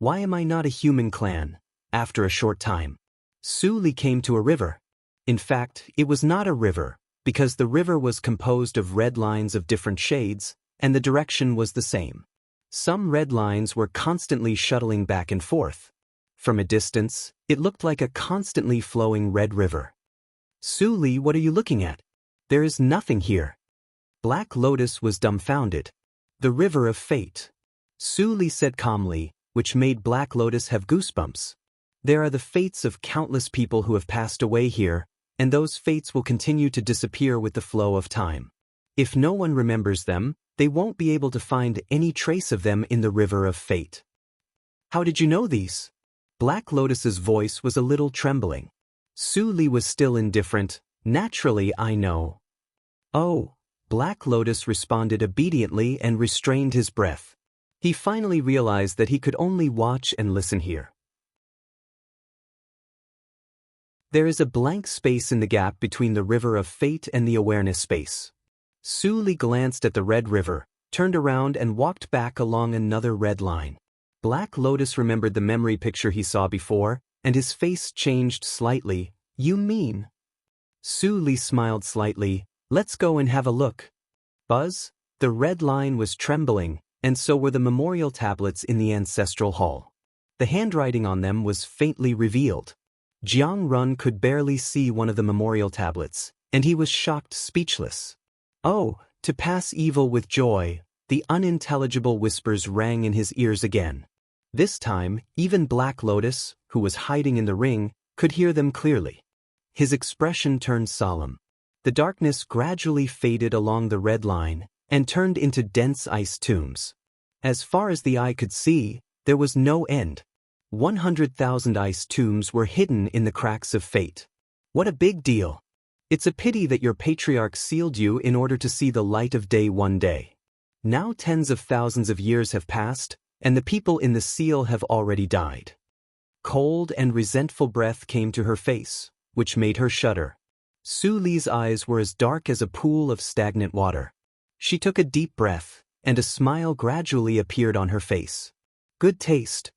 Why am I not a human clan?" After a short time, Su Li came to a river. In fact, it was not a river, because the river was composed of red lines of different shades, and the direction was the same. Some red lines were constantly shuttling back and forth. From a distance, it looked like a constantly flowing red river. "Su Li, what are you looking at? There is nothing here." Black Lotus was dumbfounded. "The river of fate," Su Li said calmly, which made Black Lotus have goosebumps. "There are the fates of countless people who have passed away here, and those fates will continue to disappear with the flow of time. If no one remembers them, they won't be able to find any trace of them in the river of fate." "How did you know these?" Black Lotus's voice was a little trembling. Su Li was still indifferent. "Naturally, I know." "Oh." Black Lotus responded obediently and restrained his breath. He finally realized that he could only watch and listen here. There is a blank space in the gap between the river of fate and the awareness space. Su Li glanced at the red river, turned around and walked back along another red line. Black Lotus remembered the memory picture he saw before, and his face changed slightly. "You mean?" Su Li smiled slightly. "Let's go and have a look." Buzz, the red line was trembling, and so were the memorial tablets in the ancestral hall. The handwriting on them was faintly revealed. Jiang Run could barely see one of the memorial tablets, and he was shocked speechless. "Oh, to pass evil with joy," the unintelligible whispers rang in his ears again. This time, even Black Lotus, who was hiding in the ring, could hear them clearly. His expression turned solemn. The darkness gradually faded along the red line and turned into dense ice tombs. As far as the eye could see, there was no end. 100,000 ice tombs were hidden in the cracks of fate. "What a big deal! It's a pity that your patriarch sealed you in order to see the light of day one day. Now tens of thousands of years have passed, and the people in the seal have already died." Cold and resentful breath came to her face, which made her shudder. Su Li's eyes were as dark as a pool of stagnant water. She took a deep breath, and a smile gradually appeared on her face. "Good taste."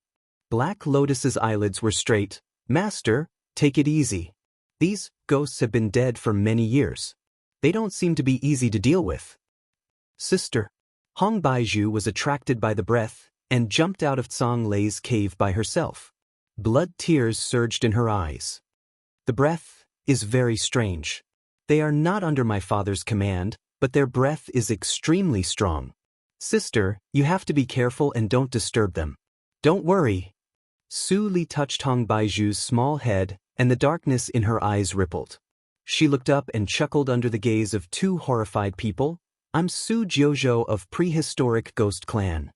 Black Lotus's eyelids were straight. "Master, take it easy. These ghosts have been dead for many years. They don't seem to be easy to deal with." "Sister." Hong Baizhu was attracted by the breath and jumped out of Tsang Lei's cave by herself. Blood tears surged in her eyes. "The breath is very strange. They are not under my father's command, but their breath is extremely strong. Sister, you have to be careful and don't disturb them." "Don't worry." Su Li touched Hong Baiju's small head, and the darkness in her eyes rippled. She looked up and chuckled under the gaze of two horrified people. "I'm Su Jiuzhou of Prehistoric Ghost Clan."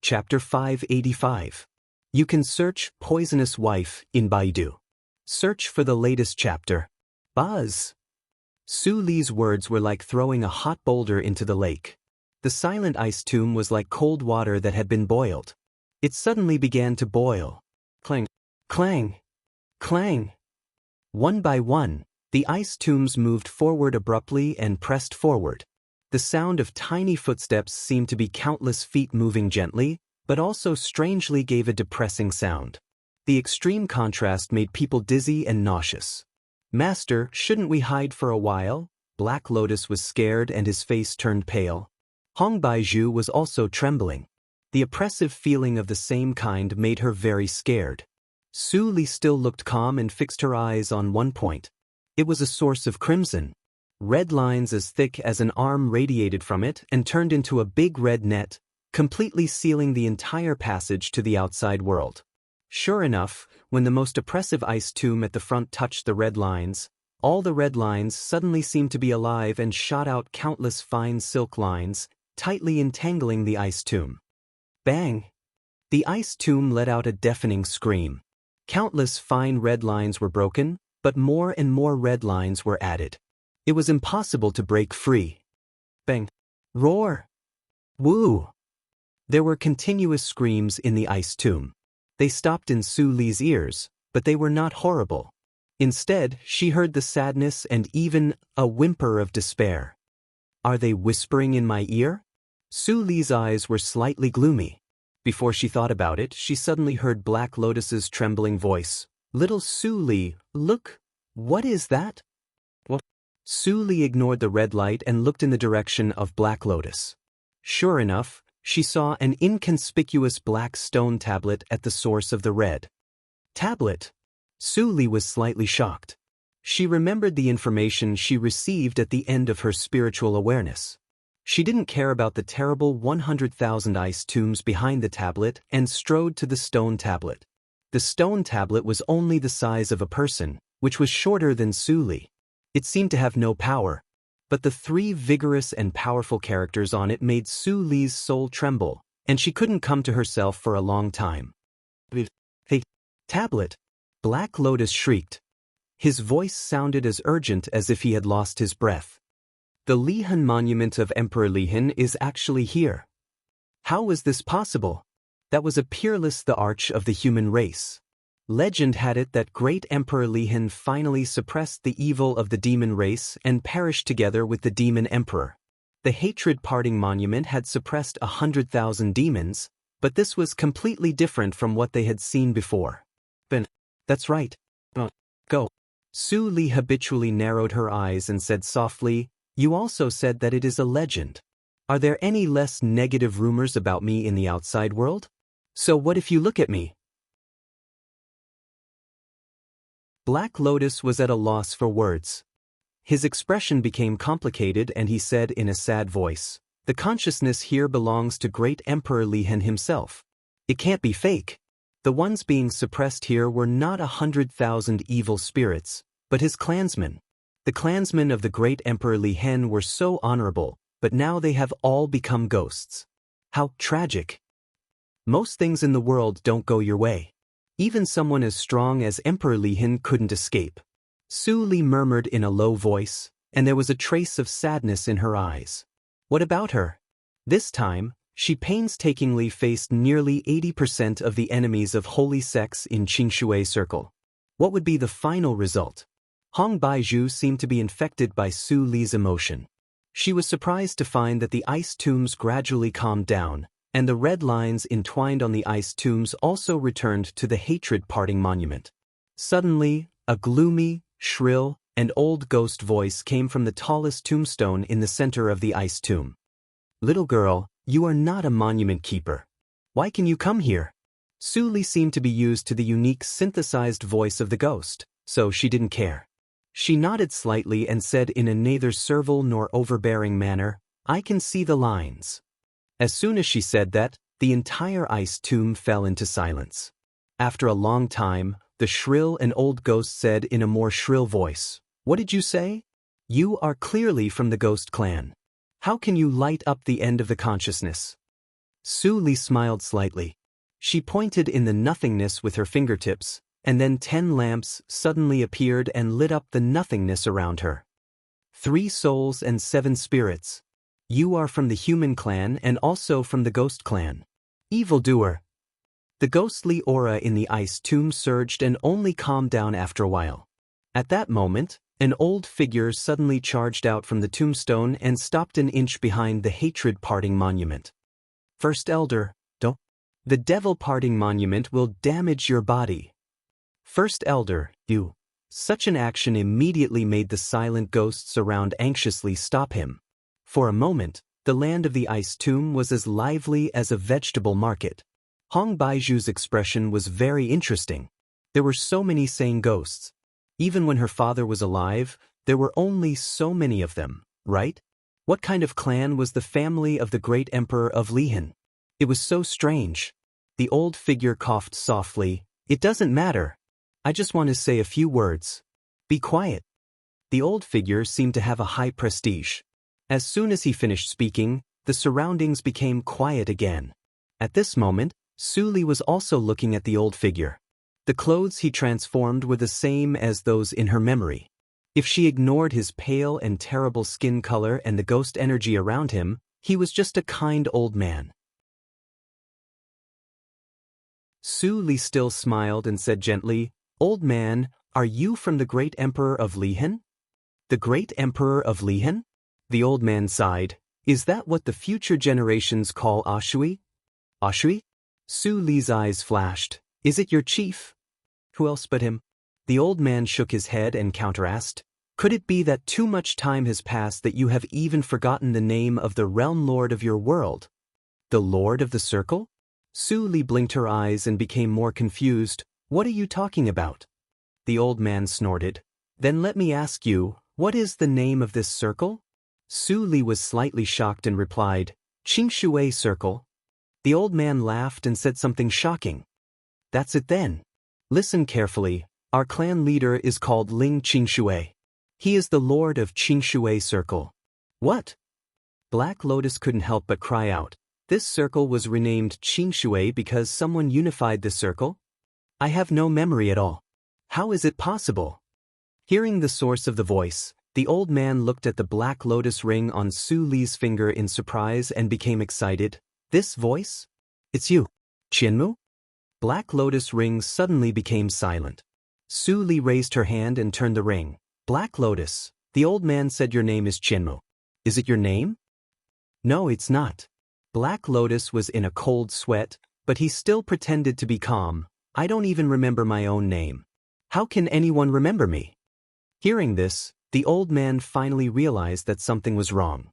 Chapter 585. You can search Poisonous Wife in Baidu. Search for the latest chapter. Buzz. Su Li's words were like throwing a hot boulder into the lake. The silent ice tomb was like cold water that had been boiled. It suddenly began to boil. Clang, clang, clang. One by one, the ice tombs moved forward abruptly and pressed forward. The sound of tiny footsteps seemed to be countless feet moving gently, but also strangely gave a depressing sound. The extreme contrast made people dizzy and nauseous. Master, shouldn't we hide for a while? Black Lotus was scared and his face turned pale. Hong Baizhu was also trembling. The oppressive feeling of the same kind made her very scared. Su Li still looked calm and fixed her eyes on one point. It was a source of crimson. Red lines as thick as an arm radiated from it and turned into a big red net, completely sealing the entire passage to the outside world. Sure enough, when the most oppressive ice tomb at the front touched the red lines, all the red lines suddenly seemed to be alive and shot out countless fine silk lines, tightly entangling the ice tomb. Bang! The ice tomb let out a deafening scream. Countless fine red lines were broken, but more and more red lines were added. It was impossible to break free. Bang! Roar! Woo! There were continuous screams in the ice tomb. They stopped in Su Li's ears, but they were not horrible. Instead, she heard the sadness and even a whimper of despair. Are they whispering in my ear? Su Li's eyes were slightly gloomy. Before she thought about it, she suddenly heard Black Lotus's trembling voice. Little Su Li, look, what is that? What? Su Li ignored the red light and looked in the direction of Black Lotus. Sure enough, she saw an inconspicuous black stone tablet at the source of the red. Tablet? Su Li was slightly shocked. She remembered the information she received at the end of her spiritual awareness. She didn't care about the terrible 100,000 ice tombs behind the tablet and strode to the stone tablet. The stone tablet was only the size of a person, which was shorter than Su Li. It seemed to have no power, but the three vigorous and powerful characters on it made Su Li's soul tremble, and she couldn't come to herself for a long time. Hey, tablet! Black Lotus shrieked. His voice sounded as urgent as if he had lost his breath. The Lihan monument of Emperor Lihan is actually here. How was this possible? That was a peerless the arch of the human race. Legend had it that great Emperor Lihan finally suppressed the evil of the demon race and perished together with the demon emperor. The hatred-parting monument had suppressed 100,000 demons, but this was completely different from what they had seen before. That's right. Go. Su Li habitually narrowed her eyes and said softly, You also said that it is a legend. Are there any less negative rumors about me in the outside world? So what if you look at me? Black Lotus was at a loss for words. His expression became complicated and he said in a sad voice, The consciousness here belongs to great Emperor Lihan himself. It can't be fake. The ones being suppressed here were not 100,000 evil spirits, but his clansmen. The clansmen of the great Emperor Lihan were so honorable, but now they have all become ghosts. How tragic. Most things in the world don't go your way. Even someone as strong as Emperor Lihan couldn't escape. Su Li murmured in a low voice, and there was a trace of sadness in her eyes. What about her? This time, she painstakingly faced nearly 80% of the enemies of holy sects in Qingshui Circle. What would be the final result? Hong Baizhu seemed to be infected by Su Li's emotion. She was surprised to find that the ice tombs gradually calmed down, and the red lines entwined on the ice tombs also returned to the hatred-parting monument. Suddenly, a gloomy, shrill, and old ghost voice came from the tallest tombstone in the center of the ice tomb. Little girl, you are not a monument keeper. Why can you come here? Su Li seemed to be used to the unique synthesized voice of the ghost, so she didn't care. She nodded slightly and said in a neither servile nor overbearing manner, I can see the lines. As soon as she said that, the entire ice tomb fell into silence. After a long time, the shrill and old ghost said in a more shrill voice, What did you say? You are clearly from the ghost clan. How can you light up the end of the consciousness? Su Li smiled slightly. She pointed in the nothingness with her fingertips, and then 10 lamps suddenly appeared and lit up the nothingness around her. 3 souls and 7 spirits. You are from the human clan and also from the ghost clan. Evildoer. The ghostly aura in the ice tomb surged and only calmed down after a while. At that moment, an old figure suddenly charged out from the tombstone and stopped an inch behind the hatred-parting monument. First Elder, don't. The devil-parting monument will damage your body. First Elder, you. Such an action immediately made the silent ghosts around anxiously stop him. For a moment, the land of the ice tomb was as lively as a vegetable market. Hong Baiju's expression was very interesting. There were so many sane ghosts. Even when her father was alive, there were only so many of them, right? What kind of clan was the family of the great emperor of Lihan? It was so strange. The old figure coughed softly. It doesn't matter. I just want to say a few words. Be quiet. The old figure seemed to have a high prestige. As soon as he finished speaking, the surroundings became quiet again. At this moment, Su Li was also looking at the old figure. The clothes he transformed were the same as those in her memory. If she ignored his pale and terrible skin color and the ghost energy around him, he was just a kind old man. Su Li still smiled and said gently, "Old man, are you from the great emperor of Lihan?" "The great emperor of Lihan?" The old man sighed. "Is that what the future generations call Ashui?" "Ashui?" Su Li's eyes flashed. "Is it your chief?" "Who else but him?" The old man shook his head and counter-asked, "Could it be that too much time has passed that you have even forgotten the name of the realm lord of your world?" "The lord of the circle?" Su Li blinked her eyes and became more confused. "What are you talking about?" The old man snorted. "Then let me ask you, what is the name of this circle?" Su Li was slightly shocked and replied, "Qingshui Circle." The old man laughed and said something shocking. "That's it then. Listen carefully. Our clan leader is called Ling Qingshui. He is the lord of Qingshui Circle." "What?" Black Lotus couldn't help but cry out. This circle was renamed Qingshui because someone unified the circle? I have no memory at all. How is it possible? Hearing the source of the voice, the old man looked at the Black Lotus ring on Su Li's finger in surprise and became excited. "This voice? It's you, Qianmu?" Black Lotus ring suddenly became silent. Su Li raised her hand and turned the ring. "Black Lotus, the old man said your name is Qianmu. Is it your name?" "No, it's not." Black Lotus was in a cold sweat, but he still pretended to be calm. "I don't even remember my own name. How can anyone remember me?" Hearing this, the old man finally realized that something was wrong.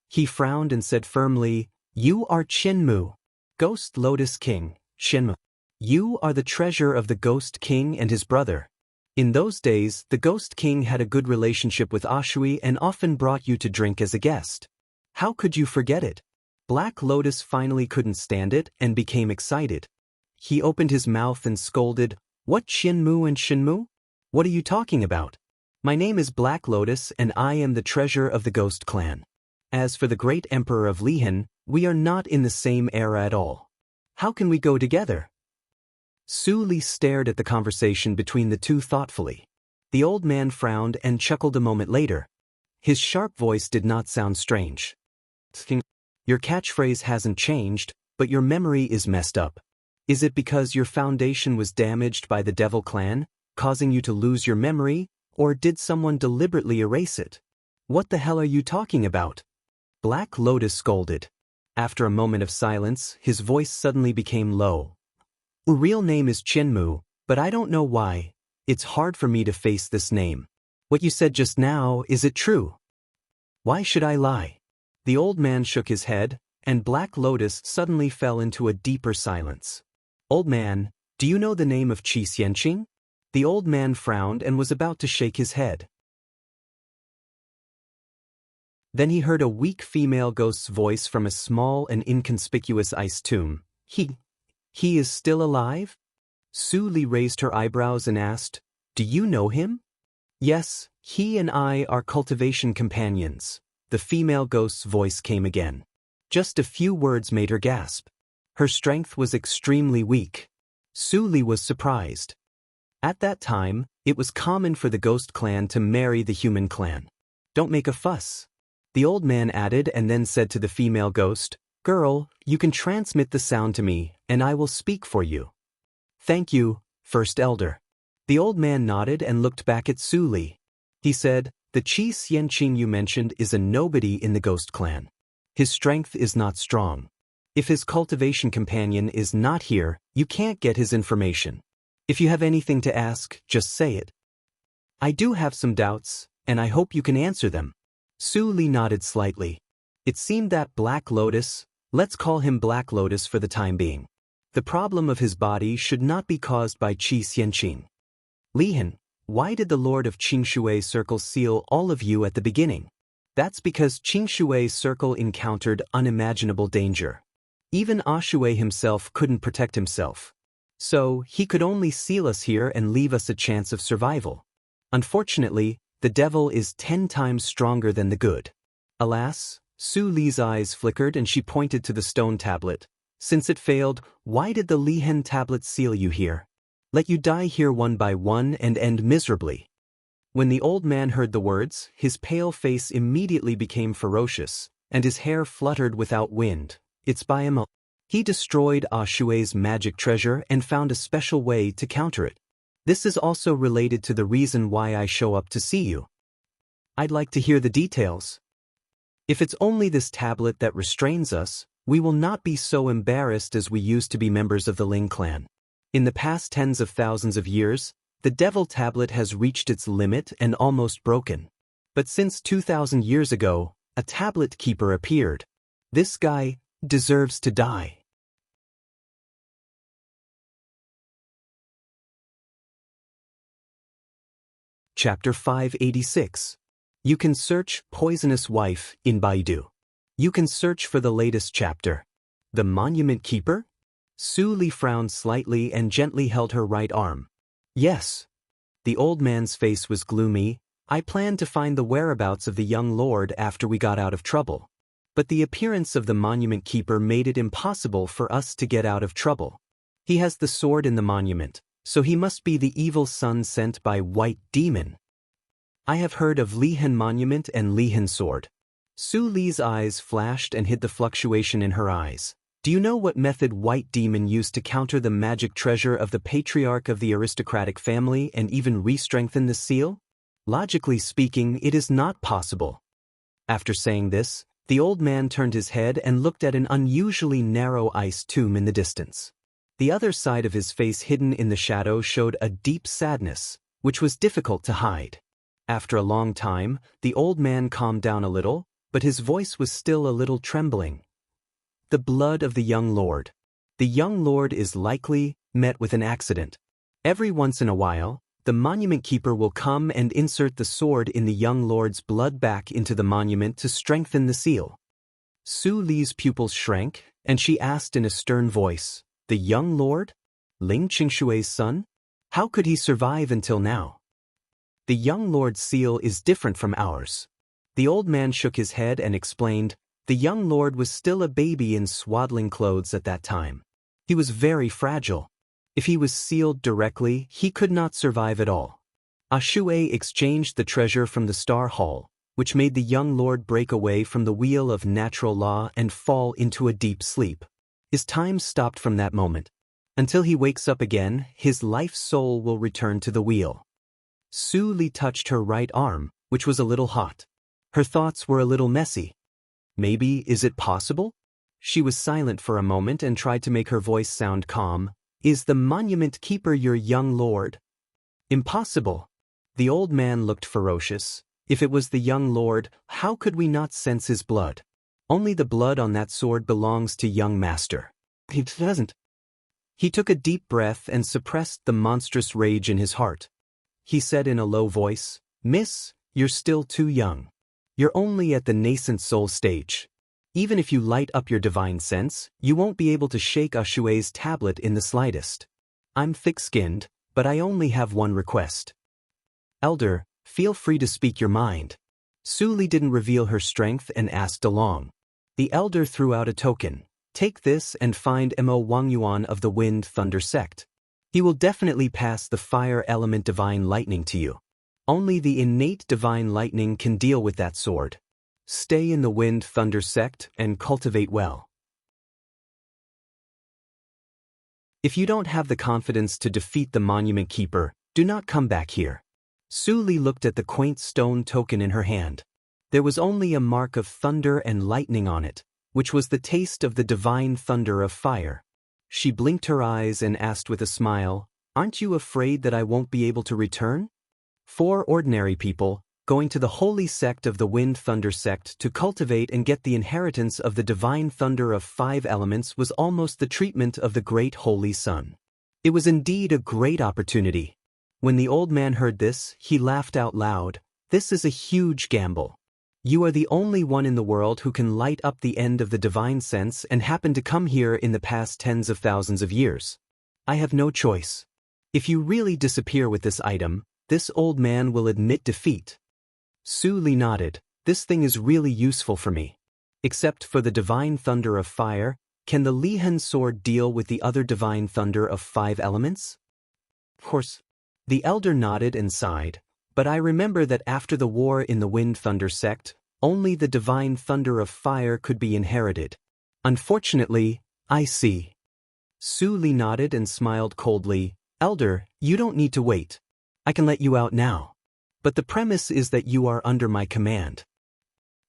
He frowned and said firmly, "You are Qianmu, Ghost Lotus King, Qianmu. You are the treasure of the Ghost King and his brother. In those days, the Ghost King had a good relationship with Ashui and often brought you to drink as a guest. How could you forget it?" Black Lotus finally couldn't stand it and became excited. He opened his mouth and scolded, "What Qianmu and Shinmu? What are you talking about? My name is Black Lotus and I am the treasure of the Ghost Clan. As for the great emperor of Lihan, we are not in the same era at all. How can we go together?" Su Li stared at the conversation between the two thoughtfully. The old man frowned and chuckled a moment later. His sharp voice did not sound strange. "Your catchphrase hasn't changed, but your memory is messed up. Is it because your foundation was damaged by the Devil Clan, causing you to lose your memory, or did someone deliberately erase it? What the hell are you talking about?" Black Lotus scolded. After a moment of silence, his voice suddenly became low. "Your real name is Qianmu, but I don't know why. It's hard for me to face this name. What you said just now, is it true?" "Why should I lie?" The old man shook his head, and Black Lotus suddenly fell into a deeper silence. "Old man, do you know the name of Qi Xianqing?" The old man frowned and was about to shake his head. Then he heard a weak female ghost's voice from a small and inconspicuous ice tomb. He is still alive?" Su Li raised her eyebrows and asked, "Do you know him?" "Yes, he and I are cultivation companions." The female ghost's voice came again. Just a few words made her gasp. Her strength was extremely weak. Su Li was surprised. At that time, it was common for the ghost clan to marry the human clan. "Don't make a fuss," the old man added and then said to the female ghost, "Girl, you can transmit the sound to me, and I will speak for you." "Thank you, First Elder." The old man nodded and looked back at Su Li. He said, "The Qi Xianqing you mentioned is a nobody in the ghost clan. His strength is not strong. If his cultivation companion is not here, you can't get his information. If you have anything to ask, just say it." I do have some doubts, and I hope you can answer them. Su Li nodded slightly. It seemed that Black Lotus, let's call him Black Lotus for the time being. The problem of his body should not be caused by Qi Xianqing. Lihan, why did the Lord of Qingshui Circle seal all of you at the beginning? That's because Qingshui Circle encountered unimaginable danger. Even Ashui himself couldn't protect himself. So, he could only seal us here and leave us a chance of survival. Unfortunately, the devil is 10 times stronger than the good. Alas, Su Li's eyes flickered and she pointed to the stone tablet. Since it failed, why did the Lihan tablet seal you here? Let you die here one by one and end miserably. When the old man heard the words, his pale face immediately became ferocious, and his hair fluttered without wind. It's by him. He destroyed Ashue's magic treasure and found a special way to counter it. This is also related to the reason why I show up to see you. I'd like to hear the details. If it's only this tablet that restrains us, we will not be so embarrassed as we used to be members of the Ling clan. In the past tens of thousands of years, the Devil Tablet has reached its limit and almost broken. But since 2,000 years ago, a tablet keeper appeared. This guy deserves to die. Chapter 586. You can search Poisonous Wife in Baidu. You can search for the latest chapter. The Monument Keeper? Su Li frowned slightly and gently held her right arm. Yes. The old man's face was gloomy. I planned to find the whereabouts of the young lord after we got out of trouble. But the appearance of the Monument Keeper made it impossible for us to get out of trouble. He has the sword in the monument, so he must be the evil son sent by White Demon. I have heard of Lihan Monument and Lihan Sword. Su Li's eyes flashed and hid the fluctuation in her eyes. Do you know what method White Demon used to counter the magic treasure of the patriarch of the aristocratic family and even re-strengthen the seal? Logically speaking, it is not possible. After saying this, the old man turned his head and looked at an unusually narrow ice tomb in the distance. The other side of his face hidden in the shadow showed a deep sadness, which was difficult to hide. After a long time, the old man calmed down a little, but his voice was still a little trembling. The blood of the young lord. The young lord is likely met with an accident. Every once in a while, the monument keeper will come and insert the sword in the young lord's blood back into the monument to strengthen the seal. Su Li's pupils shrank, and she asked in a stern voice, "The young lord? Ling Qingshui's son? How could he survive until now?" The young lord's seal is different from ours. The old man shook his head and explained, the young lord was still a baby in swaddling clothes at that time. He was very fragile. If he was sealed directly, he could not survive at all. Ashue exchanged the treasure from the Star Hall, which made the young lord break away from the wheel of natural law and fall into a deep sleep. His time stopped from that moment. Until he wakes up again, his life soul will return to the wheel. Su Li touched her right arm, which was a little hot. Her thoughts were a little messy. Maybe, is it possible? She was silent for a moment and tried to make her voice sound calm. Is the monument keeper your young lord? Impossible. The old man looked ferocious. If it was the young lord, how could we not sense his blood? Only the blood on that sword belongs to young master. It doesn't. He took a deep breath and suppressed the monstrous rage in his heart. He said in a low voice, "Miss, you're still too young. You're only at the nascent soul stage. Even if you light up your divine sense, you won't be able to shake Ashue's tablet in the slightest. I'm thick-skinned, but I only have one request. Elder, feel free to speak your mind." Su Li didn't reveal her strength and asked along. The elder threw out a token. Take this and find Mo Wangyuan of the Wind Thunder sect. He will definitely pass the fire element divine lightning to you. Only the innate divine lightning can deal with that sword. Stay in the Wind Thunder sect and cultivate well. If you don't have the confidence to defeat the monument keeper, do not come back here. Su Li looked at the quaint stone token in her hand. There was only a mark of thunder and lightning on it, which was the taste of the divine thunder of fire. She blinked her eyes and asked with a smile, "Aren't you afraid that I won't be able to return?" 4 ordinary people, going to the holy sect of the Wind Thunder sect to cultivate and get the inheritance of the divine thunder of 5 elements was almost the treatment of the great holy sun. It was indeed a great opportunity. When the old man heard this, he laughed out loud. This is a huge gamble. You are the only one in the world who can light up the end of the divine sense and happen to come here in the past tens of thousands of years. I have no choice. If you really disappear with this item, this old man will admit defeat. Su Li nodded. This thing is really useful for me. Except for the divine thunder of fire, can the Lihen sword deal with the other divine thunder of 5 elements? Of course. The elder nodded and sighed. But I remember that after the war in the Wind Thunder sect, only the divine thunder of fire could be inherited. Unfortunately, I see. Su Li nodded and smiled coldly. Elder, you don't need to wait. I can let you out now. But the premise is that you are under my command.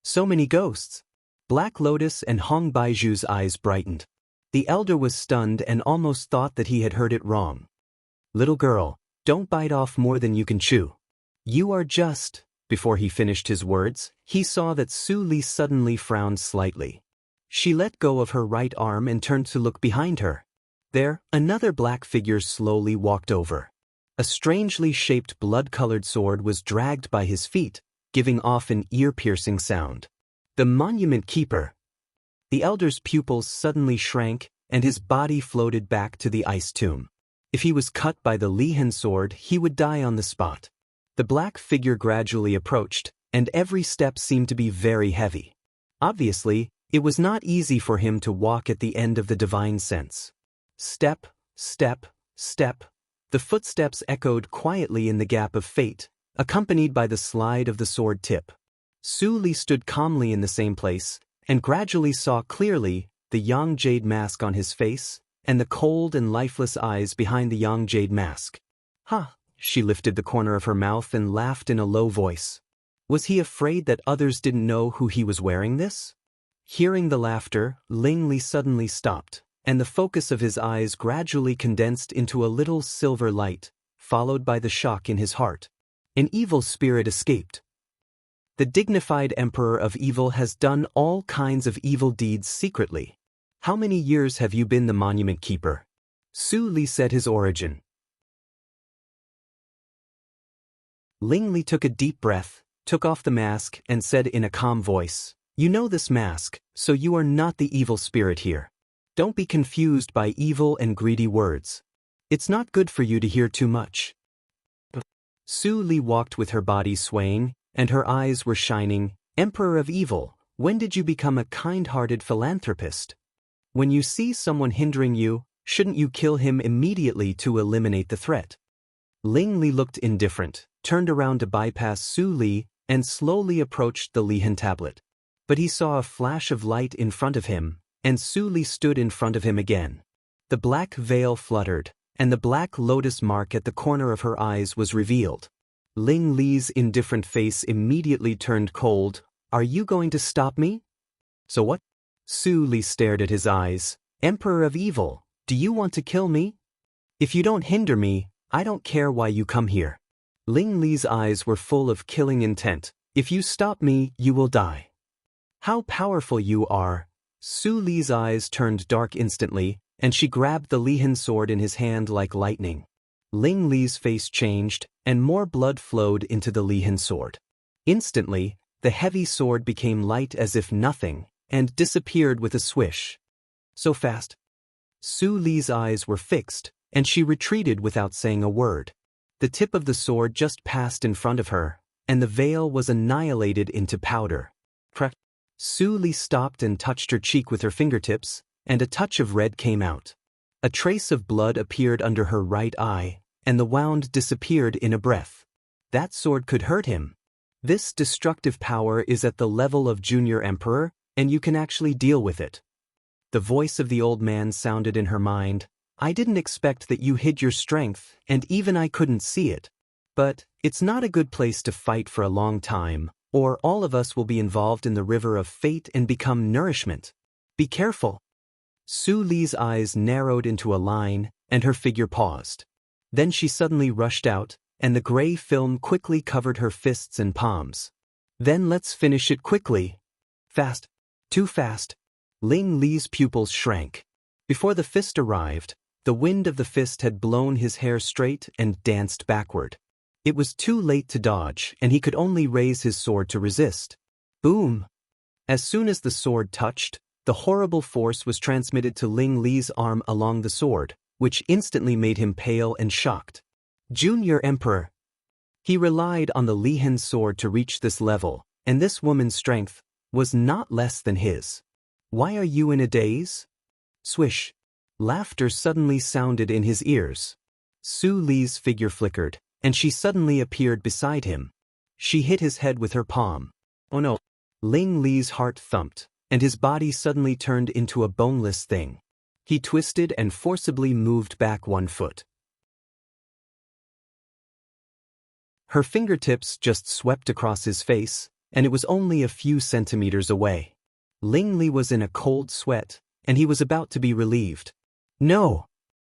So many ghosts. Black Lotus and Hong Baiju's eyes brightened. The elder was stunned and almost thought that he had heard it wrong. Little girl, don't bite off more than you can chew. You are just. Before he finished his words, he saw that Su Li suddenly frowned slightly. She let go of her right arm and turned to look behind her. There, another black figure slowly walked over. A strangely shaped blood-colored sword was dragged by his feet, giving off an ear-piercing sound. The Monument Keeper. The elder's pupils suddenly shrank, and his body floated back to the ice tomb. If he was cut by the Lihen sword, he would die on the spot. The black figure gradually approached, and every step seemed to be very heavy. Obviously, it was not easy for him to walk at the end of the divine sense. Step, step, step. The footsteps echoed quietly in the gap of fate, accompanied by the slide of the sword tip. Su Li stood calmly in the same place, and gradually saw clearly the Yang Jade mask on his face, and the cold and lifeless eyes behind the Yang Jade mask. Ha! She lifted the corner of her mouth and laughed in a low voice. Was he afraid that others didn't know who he was wearing this? Hearing the laughter, Ling Li suddenly stopped, and the focus of his eyes gradually condensed into a little silver light, followed by the shock in his heart. An evil spirit escaped. The dignified Emperor of Evil has done all kinds of evil deeds secretly. How many years have you been the Monument Keeper? Su Li said his origin. Ling Li took a deep breath, took off the mask, and said in a calm voice, You know this mask, so you are not the evil spirit here. Don't be confused by evil and greedy words. It's not good for you to hear too much. Su Li walked with her body swaying, and her eyes were shining. Emperor of Evil, when did you become a kind-hearted philanthropist? When you see someone hindering you, shouldn't you kill him immediately to eliminate the threat? Ling Li looked indifferent, turned around to bypass Su Li, and slowly approached the Lihen tablet. But he saw a flash of light in front of him, and Su Li stood in front of him again. The black veil fluttered, and the black lotus mark at the corner of her eyes was revealed. Ling Li's indifferent face immediately turned cold. Are you going to stop me? So what? Su Li stared at his eyes. Emperor of Evil, do you want to kill me? If you don't hinder me, I don't care why you come here. Ling Li's eyes were full of killing intent. If you stop me, you will die. How powerful you are. Su Li's eyes turned dark instantly, and she grabbed the Lihen sword in his hand like lightning. Ling Li's face changed, and more blood flowed into the Lihen sword. Instantly, the heavy sword became light as if nothing, and disappeared with a swish. So fast. Su Li's eyes were fixed, and she retreated without saying a word. The tip of the sword just passed in front of her, and the veil was annihilated into powder. Crack. Su Li stopped and touched her cheek with her fingertips, and a touch of red came out. A trace of blood appeared under her right eye, and the wound disappeared in a breath. That sword could hurt him. This destructive power is at the level of Junior Emperor, and you can actually deal with it. The voice of the old man sounded in her mind. I didn't expect that you hid your strength, and even I couldn't see it. But it's not a good place to fight for a long time, or all of us will be involved in the river of fate and become nourishment. Be careful. Su Li's eyes narrowed into a line, and her figure paused. Then she suddenly rushed out, and the gray film quickly covered her fists and palms. Then let's finish it quickly. Fast. Too fast. Ling Li's pupils shrank. Before the fist arrived, the wind of the fist had blown his hair straight and danced backward. It was too late to dodge, and he could only raise his sword to resist. Boom! As soon as the sword touched, the horrible force was transmitted to Ling Li's arm along the sword, which instantly made him pale and shocked. Junior Emperor. He relied on the Lihen sword to reach this level, and this woman's strength was not less than his. Why are you in a daze? Swish. Laughter suddenly sounded in his ears. Su Li's figure flickered, and she suddenly appeared beside him. She hit his head with her palm. Oh no. Ling Li's heart thumped, and his body suddenly turned into a boneless thing. He twisted and forcibly moved back 1 foot. Her fingertips just swept across his face, and it was only a few centimeters away. Ling Li was in a cold sweat, and he was about to be relieved. No!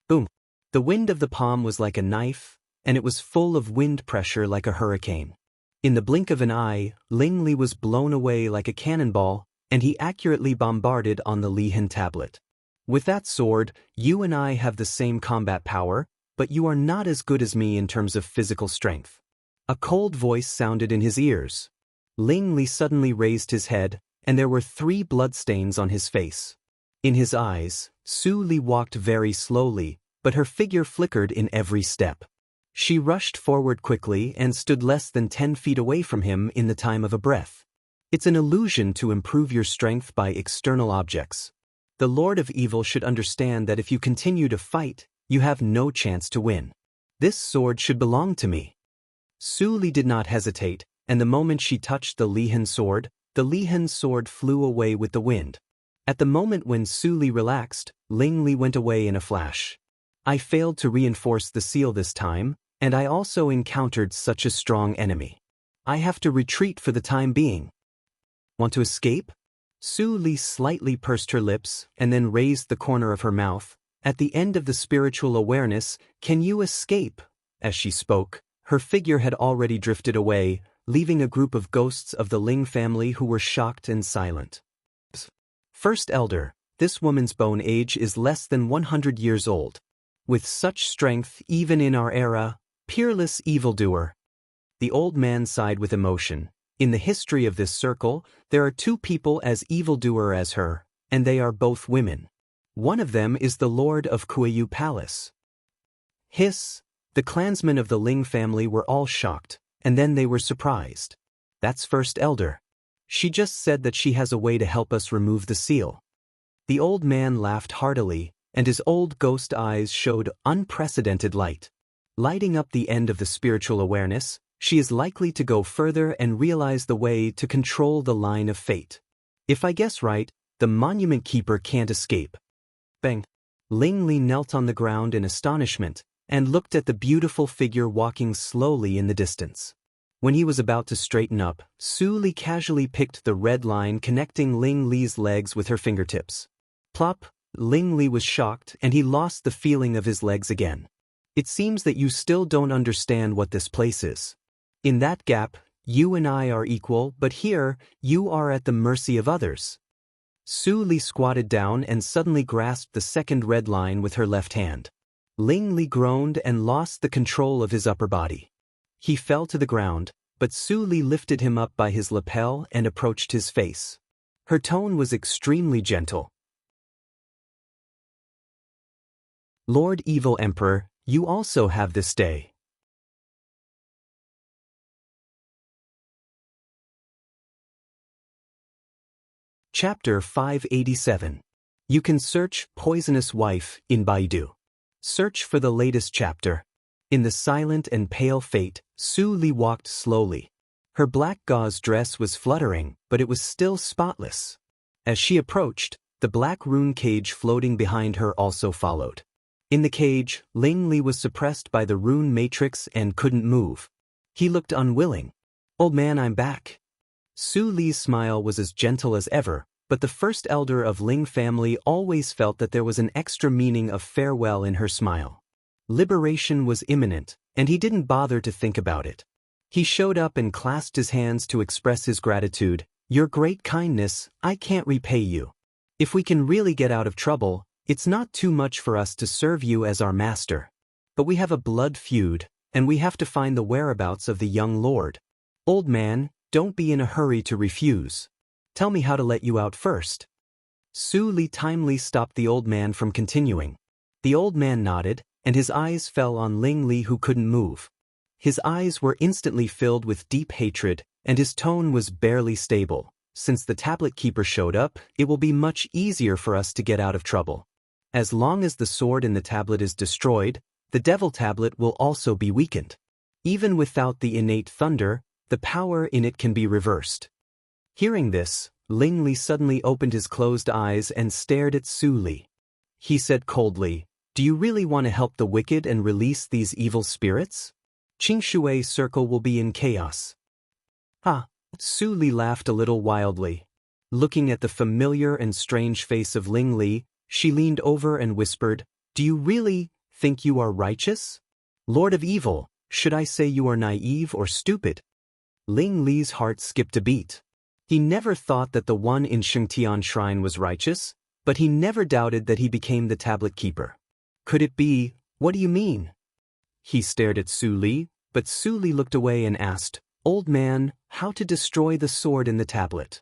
Boom! The wind of the palm was like a knife, and it was full of wind pressure like a hurricane. In the blink of an eye, Ling Li was blown away like a cannonball, and he accurately bombarded on the Lihen tablet. With that sword, you and I have the same combat power, but you are not as good as me in terms of physical strength. A cold voice sounded in his ears. Ling Li suddenly raised his head, and there were 3 bloodstains on his face. In his eyes, Su Li walked very slowly, but her figure flickered in every step. She rushed forward quickly and stood less than 10 feet away from him in the time of a breath. It's an illusion to improve your strength by external objects. The Lord of Evil should understand that if you continue to fight, you have no chance to win. This sword should belong to me. Su Li did not hesitate, and the moment she touched the Lihen sword flew away with the wind. At the moment when Su Li relaxed, Ling Li went away in a flash. I failed to reinforce the seal this time, and I also encountered such a strong enemy. I have to retreat for the time being. Want to escape? Su Li slightly pursed her lips and then raised the corner of her mouth. At the end of the spiritual awareness, can you escape? As she spoke, her figure had already drifted away, leaving a group of ghosts of the Ling family who were shocked and silent. First Elder, this woman's bone age is less than 100 years old. With such strength even in our era, peerless evildoer. The old man sighed with emotion. In the history of this circle, there are 2 people as evildoer as her, and they are both women. One of them is the Lord of Kuiyu Palace. Hiss! The clansmen of the Ling family were all shocked, and then they were surprised. That's First Elder. She just said that she has a way to help us remove the seal. The old man laughed heartily, and his old ghost eyes showed unprecedented light. Lighting up the end of the spiritual awareness, she is likely to go further and realize the way to control the line of fate. If I guess right, the monument keeper can't escape. Bang! Ling Li knelt on the ground in astonishment, and looked at the beautiful figure walking slowly in the distance. When he was about to straighten up, Su Li casually picked the red line connecting Ling Li's legs with her fingertips. Plop! Ling Li was shocked and he lost the feeling of his legs again. It seems that you still don't understand what this place is. In that gap, you and I are equal, but here, you are at the mercy of others. Su Li squatted down and suddenly grasped the second red line with her left hand. Ling Li groaned and lost the control of his upper body. He fell to the ground, but Su Li lifted him up by his lapel and approached his face. Her tone was extremely gentle. Lord Evil Emperor, you also have this day. Chapter 587. You can search Poisonous Wife in Baidu. Search for the latest chapter. In the silent and pale fate, Su Li walked slowly. Her black gauze dress was fluttering, but it was still spotless. As she approached, the black rune cage floating behind her also followed. In the cage, Ling Li was suppressed by the rune matrix and couldn't move. He looked unwilling. Old man, I'm back. Su Li's smile was as gentle as ever, but the first elder of Ling family always felt that there was an extra meaning of farewell in her smile. Liberation was imminent, and he didn't bother to think about it. He showed up and clasped his hands to express his gratitude. Your great kindness, I can't repay you. If we can really get out of trouble, it's not too much for us to serve you as our master. But we have a blood feud, and we have to find the whereabouts of the young lord. Old man, don't be in a hurry to refuse. Tell me how to let you out first. Su Li timely stopped the old man from continuing. The old man nodded, and his eyes fell on Ling Li, who couldn't move. His eyes were instantly filled with deep hatred, and his tone was barely stable. Since the tablet keeper showed up, it will be much easier for us to get out of trouble. As long as the sword in the tablet is destroyed, the devil tablet will also be weakened. Even without the innate thunder, the power in it can be reversed. Hearing this, Ling Li suddenly opened his closed eyes and stared at Su Li. He said coldly, "Do you really want to help the wicked and release these evil spirits? Qingshui Circle will be in chaos." Ha! Su Li laughed a little wildly. Looking at the familiar and strange face of Ling Li, she leaned over and whispered, "Do you really think you are righteous? Lord of Evil, should I say you are naive or stupid?" Ling Li's heart skipped a beat. He never thought that the one in Shengtian Shrine was righteous, but he never doubted that he became the tablet keeper. Could it be? What do you mean? He stared at Su Li, but Su Li looked away and asked, "Old man, how to destroy the sword in the tablet?"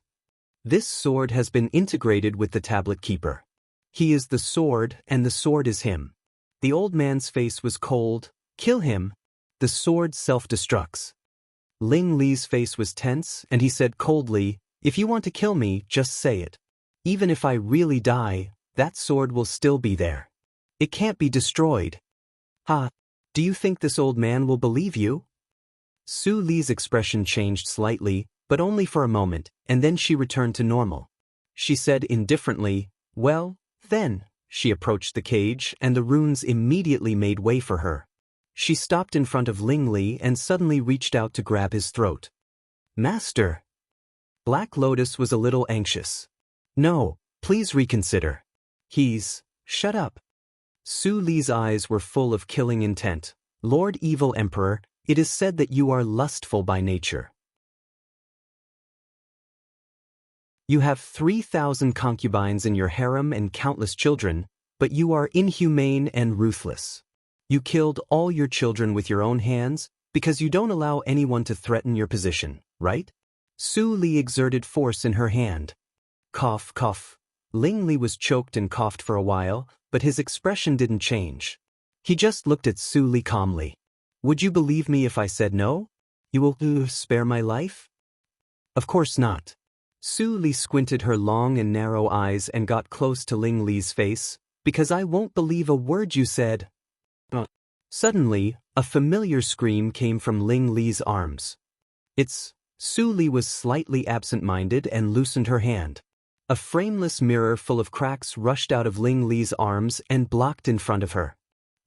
"This sword has been integrated with the tablet keeper. He is the sword, and the sword is him." The old man's face was cold. "Kill him. The sword self-destructs." Ling Li's face was tense, and he said coldly, "If you want to kill me, just say it. Even if I really die, that sword will still be there. It can't be destroyed." "Ha! Do you think this old man will believe you?" Su Li's expression changed slightly, but only for a moment, and then she returned to normal. She said indifferently, "Well, then." She approached the cage, and the runes immediately made way for her. She stopped in front of Ling Li and suddenly reached out to grab his throat. "Master!" Black Lotus was a little anxious. "No, please reconsider. Shut up." Su Li's eyes were full of killing intent. "Lord Evil Emperor, it is said that you are lustful by nature. You have 3,000 concubines in your harem and countless children, but you are inhumane and ruthless. You killed all your children with your own hands because you don't allow anyone to threaten your position, right?" Su Li exerted force in her hand. Cough, cough. Ling Li was choked and coughed for a while, but his expression didn't change. He just looked at Su Li calmly. "Would you believe me if I said no? You will spare my life?" "Of course not." Su Li squinted her long and narrow eyes and got close to Ling Li's face. "Because I won't believe a word you said." Suddenly, a familiar scream came from Ling Li's arms. Su Li was slightly absent-minded and loosened her hand. A frameless mirror full of cracks rushed out of Ling Li's arms and blocked in front of her.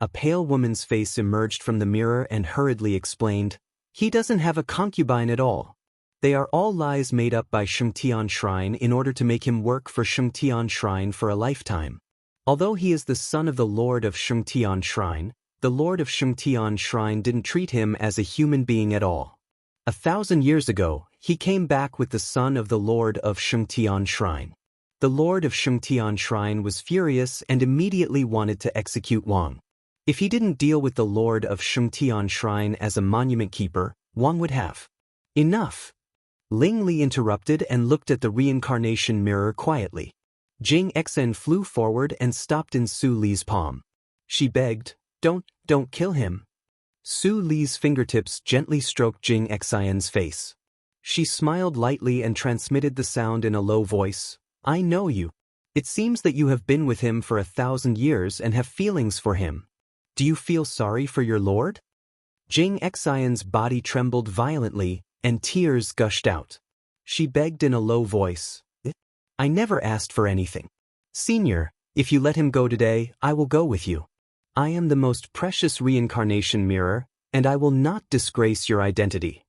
A pale woman's face emerged from the mirror and hurriedly explained, "He doesn't have a concubine at all. They are all lies made up by Shengtian Shrine in order to make him work for Shengtian Shrine for a lifetime. Although he is the son of the Lord of Shengtian Shrine, the Lord of Shengtian Shrine didn't treat him as a human being at all. 1,000 years ago, he came back with the son of the Lord of Shengtian Shrine. The Lord of Shengtian Shrine was furious and immediately wanted to execute Wang. If he didn't deal with the Lord of Shengtian Shrine as a monument keeper, Wang would have." "Enough." Ling Li interrupted and looked at the reincarnation mirror quietly. Jing Xen flew forward and stopped in Su Li's palm. She begged, Don't kill him." Su Li's fingertips gently stroked Jing Xian's face. She smiled lightly and transmitted the sound in a low voice, "I know you. It seems that you have been with him for 1,000 years and have feelings for him. Do you feel sorry for your lord?" Jing Xian's body trembled violently, and tears gushed out. She begged in a low voice, "I never asked for anything. Senior, if you let him go today, I will go with you. I am the most precious reincarnation mirror, and I will not disgrace your identity."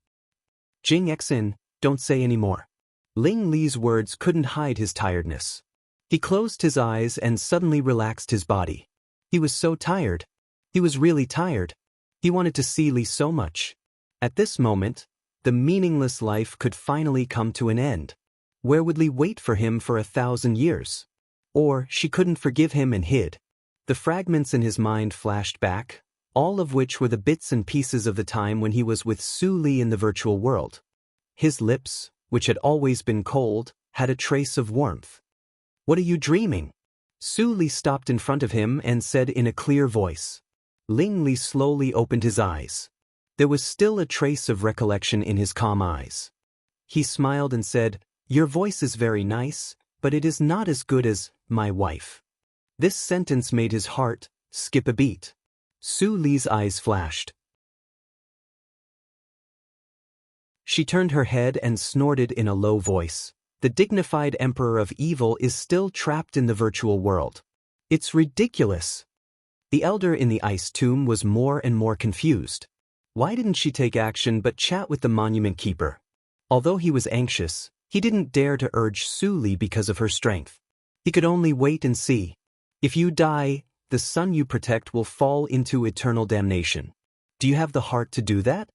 "Jing Xen, don't say any more." Ling Li's words couldn't hide his tiredness. He closed his eyes and suddenly relaxed his body. He was so tired. He was really tired. He wanted to see Li so much. At this moment, the meaningless life could finally come to an end. Where would Li wait for him for 1,000 years? Or she couldn't forgive him and hid. The fragments in his mind flashed back, all of which were the bits and pieces of the time when he was with Su Li in the virtual world. His lips, which had always been cold, had a trace of warmth. "What are you dreaming?" Su Li stopped in front of him and said in a clear voice. Ling Li slowly opened his eyes. There was still a trace of recollection in his calm eyes. He smiled and said, "Your voice is very nice, but it is not as good as my wife." This sentence made his heart skip a beat. Su Li's eyes flashed. She turned her head and snorted in a low voice. "The dignified emperor of evil is still trapped in the virtual world. It's ridiculous." The elder in the ice tomb was more and more confused. Why didn't she take action but chat with the monument keeper? Although he was anxious, he didn't dare to urge Su Li because of her strength. He could only wait and see. If you die, the son you protect will fall into eternal damnation. Do you have the heart to do that?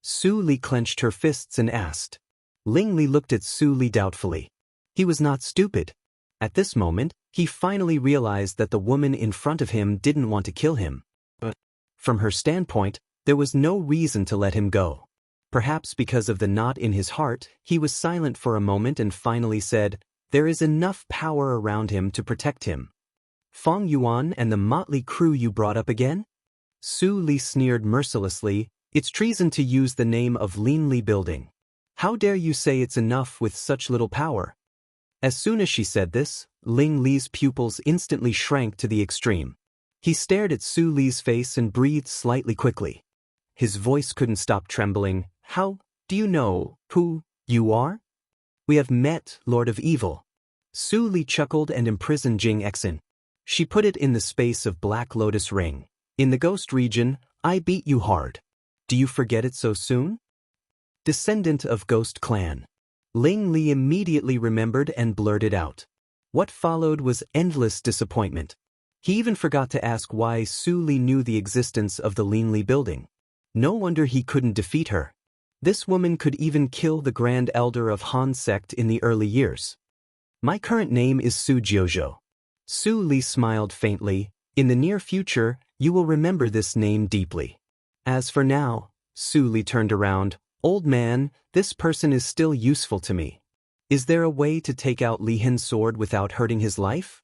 Su Li clenched her fists and asked. Ling Li looked at Su Li doubtfully. He was not stupid. At this moment, he finally realized that the woman in front of him didn't want to kill him. But from her standpoint, there was no reason to let him go. Perhaps because of the knot in his heart, he was silent for a moment and finally said, "There is enough power around him to protect him." "Feng Yuan and the motley crew you brought up again?" Su Li sneered mercilessly. "It's treason to use the name of Lin Li building. How dare you say it's enough with such little power?" As soon as she said this, Ling Li's pupils instantly shrank to the extreme. He stared at Su Li's face and breathed slightly quickly. His voice couldn't stop trembling. "How do you know who you are?" "We have met, Lord of Evil." Su Li chuckled and imprisoned Jing Exin. She put it in the space of Black Lotus Ring. "In the ghost region, I beat you hard. Do you forget it so soon?" Descendant of Ghost Clan. Ling Li immediately remembered and blurted out. What followed was endless disappointment. He even forgot to ask why Su Li knew the existence of the Lin Li building. No wonder he couldn't defeat her. This woman could even kill the Grand Elder of Han sect in the early years. "My current name is Su Jiuzhou." Su Li smiled faintly. "In the near future, you will remember this name deeply. As for now," Su Li turned around, "Old man, this person is still useful to me. Is there a way to take out Li Hin's sword without hurting his life?"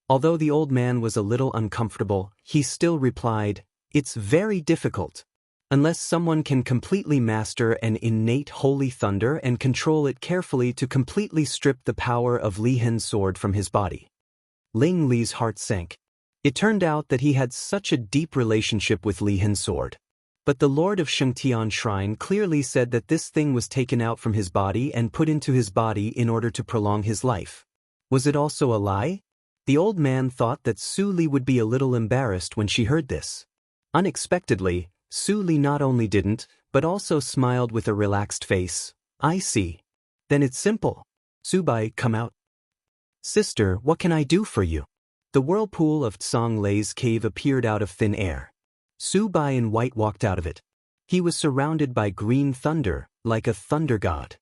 Although the old man was a little uncomfortable, he still replied, "It's very difficult. Unless someone can completely master an innate holy thunder and control it carefully to completely strip the power of Li Hin's sword from his body." Ling Li's heart sank. It turned out that he had such a deep relationship with Li Hin's sword. But the Lord of Shengtian Shrine clearly said that this thing was taken out from his body and put into his body in order to prolong his life. Was it also a lie? The old man thought that Su Li would be a little embarrassed when she heard this. Unexpectedly, Su Li not only didn't, but also smiled with a relaxed face. "I see. Then it's simple. Subai, come out." "Sister, what can I do for you?" The whirlpool of Tsang Lei's cave appeared out of thin air. Su Bai in white walked out of it. He was surrounded by green thunder, like a thunder god.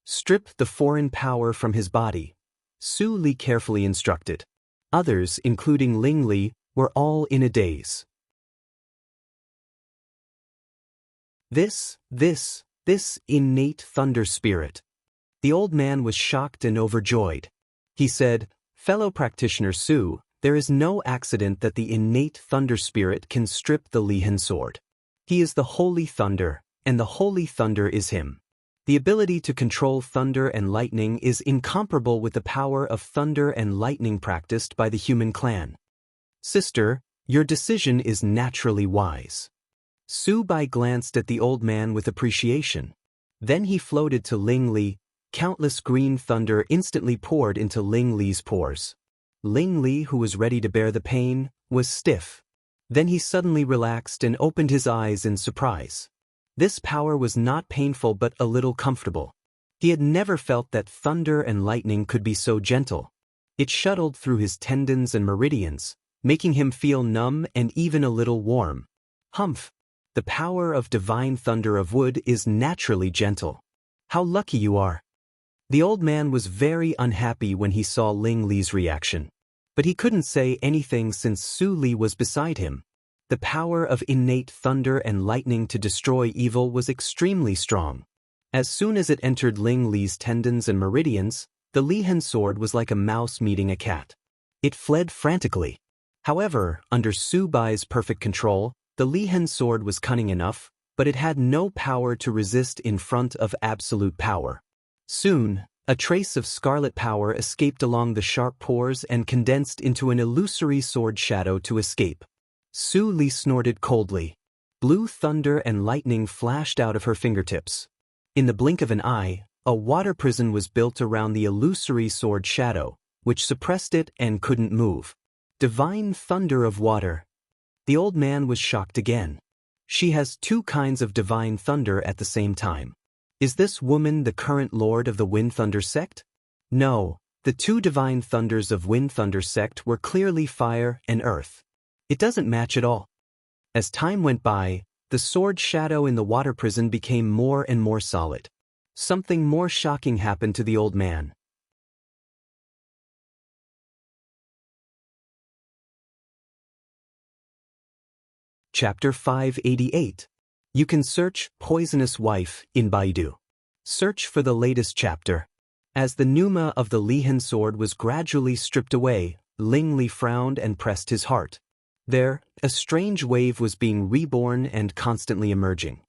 "Strip the foreign power from his body," Su Li carefully instructed. Others, including Ling Li, were all in a daze. This innate thunder spirit. The old man was shocked and overjoyed. He said, "Fellow practitioner Su, there is no accident that the innate thunder spirit can strip the Li Hin sword. He is the holy thunder, and the holy thunder is him. The ability to control thunder and lightning is incomparable with the power of thunder and lightning practiced by the human clan. Sister, your decision is naturally wise." Su Bai glanced at the old man with appreciation. Then he floated to Ling Li. Countless green thunder instantly poured into Ling Li's pores. Ling Li, who was ready to bear the pain, was stiff. Then he suddenly relaxed and opened his eyes in surprise. This power was not painful but a little comfortable. He had never felt that thunder and lightning could be so gentle. It shuttled through his tendons and meridians, making him feel numb and even a little warm. Humph! The power of divine thunder of wood is naturally gentle. How lucky you are. The old man was very unhappy when he saw Ling Li's reaction. But he couldn't say anything since Su Li was beside him. The power of innate thunder and lightning to destroy evil was extremely strong. As soon as it entered Ling Li's tendons and meridians, the Lihen sword was like a mouse meeting a cat. It fled frantically. However, under Su Bai's perfect control, the Lihen sword was cunning enough, but it had no power to resist in front of absolute power. Soon, a trace of scarlet power escaped along the sharp pores and condensed into an illusory sword shadow to escape. Su Li snorted coldly. Blue thunder and lightning flashed out of her fingertips. In the blink of an eye, a water prison was built around the illusory sword shadow, which suppressed it and couldn't move. Divine thunder of water. The old man was shocked again. She has two kinds of divine thunder at the same time. Is this woman the current lord of the Wind Thunder sect? No, the two divine thunders of Wind Thunder sect were clearly fire and earth. It doesn't match at all. As time went by, the sword shadow in the water prison became more and more solid. Something more shocking happened to the old man. Chapter 588. You can search Poisonous Wife in Baidu. Search for the latest chapter. As the pneuma of the Lihen sword was gradually stripped away, Ling Li frowned and pressed his heart. There, a strange wave was being reborn and constantly emerging.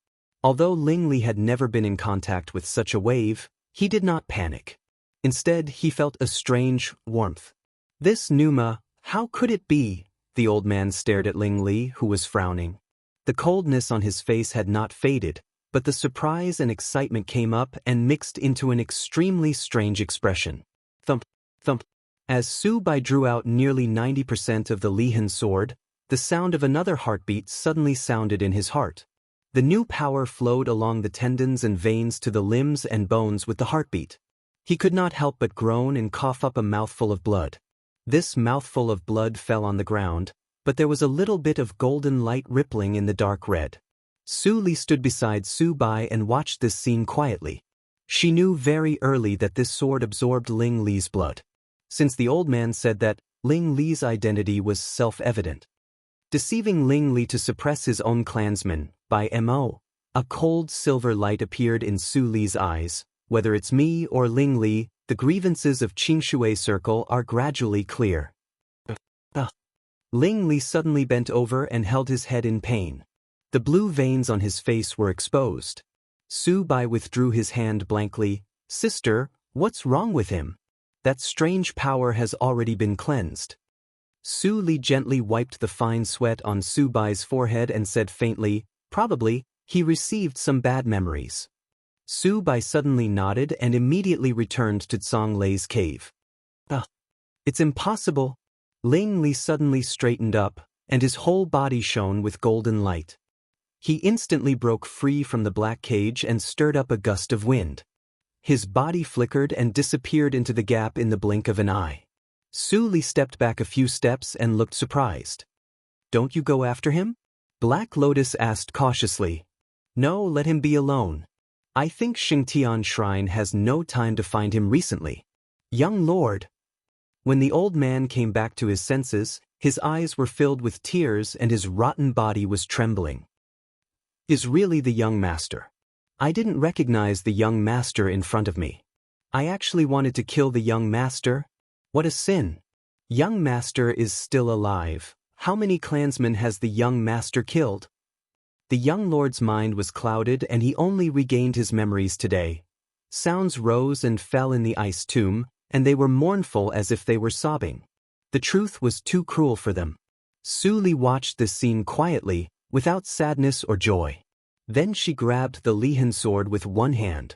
Although Ling Li had never been in contact with such a wave, he did not panic. Instead, he felt a strange warmth. This pneuma, how could it be? The old man stared at Ling Li, who was frowning. The coldness on his face had not faded, but the surprise and excitement came up and mixed into an extremely strange expression. Thump, thump. As Su Bai drew out nearly 90% of the Lihen sword, the sound of another heartbeat suddenly sounded in his heart. The new power flowed along the tendons and veins to the limbs and bones with the heartbeat. He could not help but groan and cough up a mouthful of blood. This mouthful of blood fell on the ground, but there was a little bit of golden light rippling in the dark red. Su Li stood beside Su Bai and watched this scene quietly. She knew very early that this sword absorbed Ling Li's blood, since the old man said that Ling Li's identity was self-evident. Deceiving Ling Li to suppress his own clansmen, by M.O., a cold silver light appeared in Su Li's eyes. Whether it's me or Ling Li, the grievances of Qingshui Circle are gradually clear. Ling Li suddenly bent over and held his head in pain. The blue veins on his face were exposed. Su Bai withdrew his hand blankly. Sister, what's wrong with him? That strange power has already been cleansed. Su Li gently wiped the fine sweat on Su Bai's forehead and said faintly, probably, he received some bad memories. Su Bai suddenly nodded and immediately returned to Zhang Lei's cave. It's impossible. Ling Li suddenly straightened up, and his whole body shone with golden light. He instantly broke free from the black cage and stirred up a gust of wind. His body flickered and disappeared into the gap in the blink of an eye. Su Li stepped back a few steps and looked surprised. Don't you go after him? Black Lotus asked cautiously. No, let him be alone. I think Xingtian Shrine has no time to find him recently. Young lord. When the old man came back to his senses, his eyes were filled with tears and his rotten body was trembling. Is really the young master. I didn't recognize the young master in front of me. I actually wanted to kill the young master. What a sin. Young master is still alive. How many clansmen has the young master killed? The young lord's mind was clouded and he only regained his memories today. Sounds rose and fell in the ice tomb, and they were mournful as if they were sobbing. The truth was too cruel for them. Su Li watched this scene quietly, without sadness or joy. Then she grabbed the Lihen sword with one hand.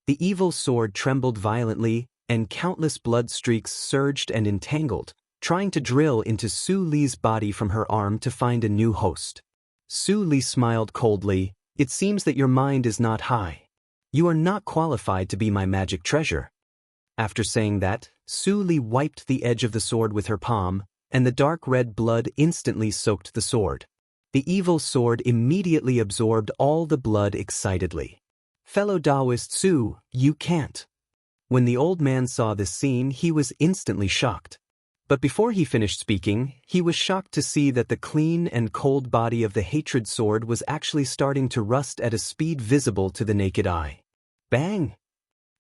The evil sword trembled violently, and countless blood streaks surged and entangled, trying to drill into Su Li's body from her arm to find a new host. Su Li smiled coldly. It seems that your mind is not high. You are not qualified to be my magic treasure. After saying that, Su Li wiped the edge of the sword with her palm, and the dark red blood instantly soaked the sword. The evil sword immediately absorbed all the blood excitedly. Fellow Taoist Su, you can't. When the old man saw this scene, he was instantly shocked. But before he finished speaking, he was shocked to see that the clean and cold body of the hatred sword was actually starting to rust at a speed visible to the naked eye. Bang!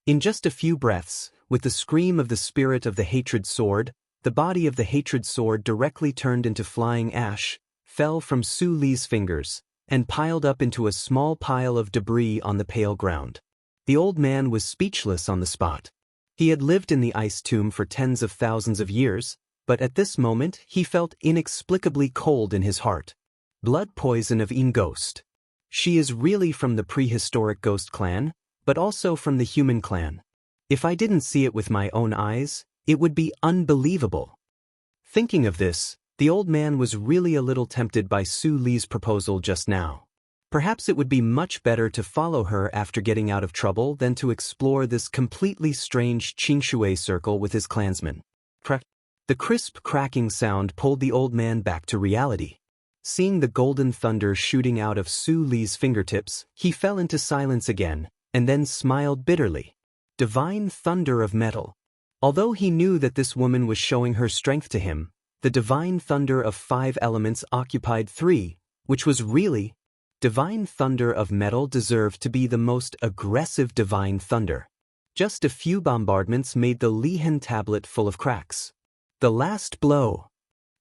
In just a few breaths, with the scream of the spirit of the hatred sword, the body of the hatred sword directly turned into flying ash, fell from Su Li's fingers, and piled up into a small pile of debris on the pale ground. The old man was speechless on the spot. He had lived in the ice tomb for tens of thousands of years, but at this moment he felt inexplicably cold in his heart. Blood poison of Een Ghost. She is really from the prehistoric ghost clan, but also from the human clan. If I didn't see it with my own eyes, it would be unbelievable. Thinking of this, the old man was really a little tempted by Su Li's proposal just now. Perhaps it would be much better to follow her after getting out of trouble than to explore this completely strange Qingshui circle with his clansmen. Crack. The crisp cracking sound pulled the old man back to reality. Seeing the golden thunder shooting out of Su Li's fingertips, he fell into silence again, and then smiled bitterly. Divine thunder of metal. Although he knew that this woman was showing her strength to him, the divine thunder of 5 elements occupied 3, which was really... Divine thunder of metal deserved to be the most aggressive divine thunder. Just a few bombardments made the Lihen tablet full of cracks. The last blow.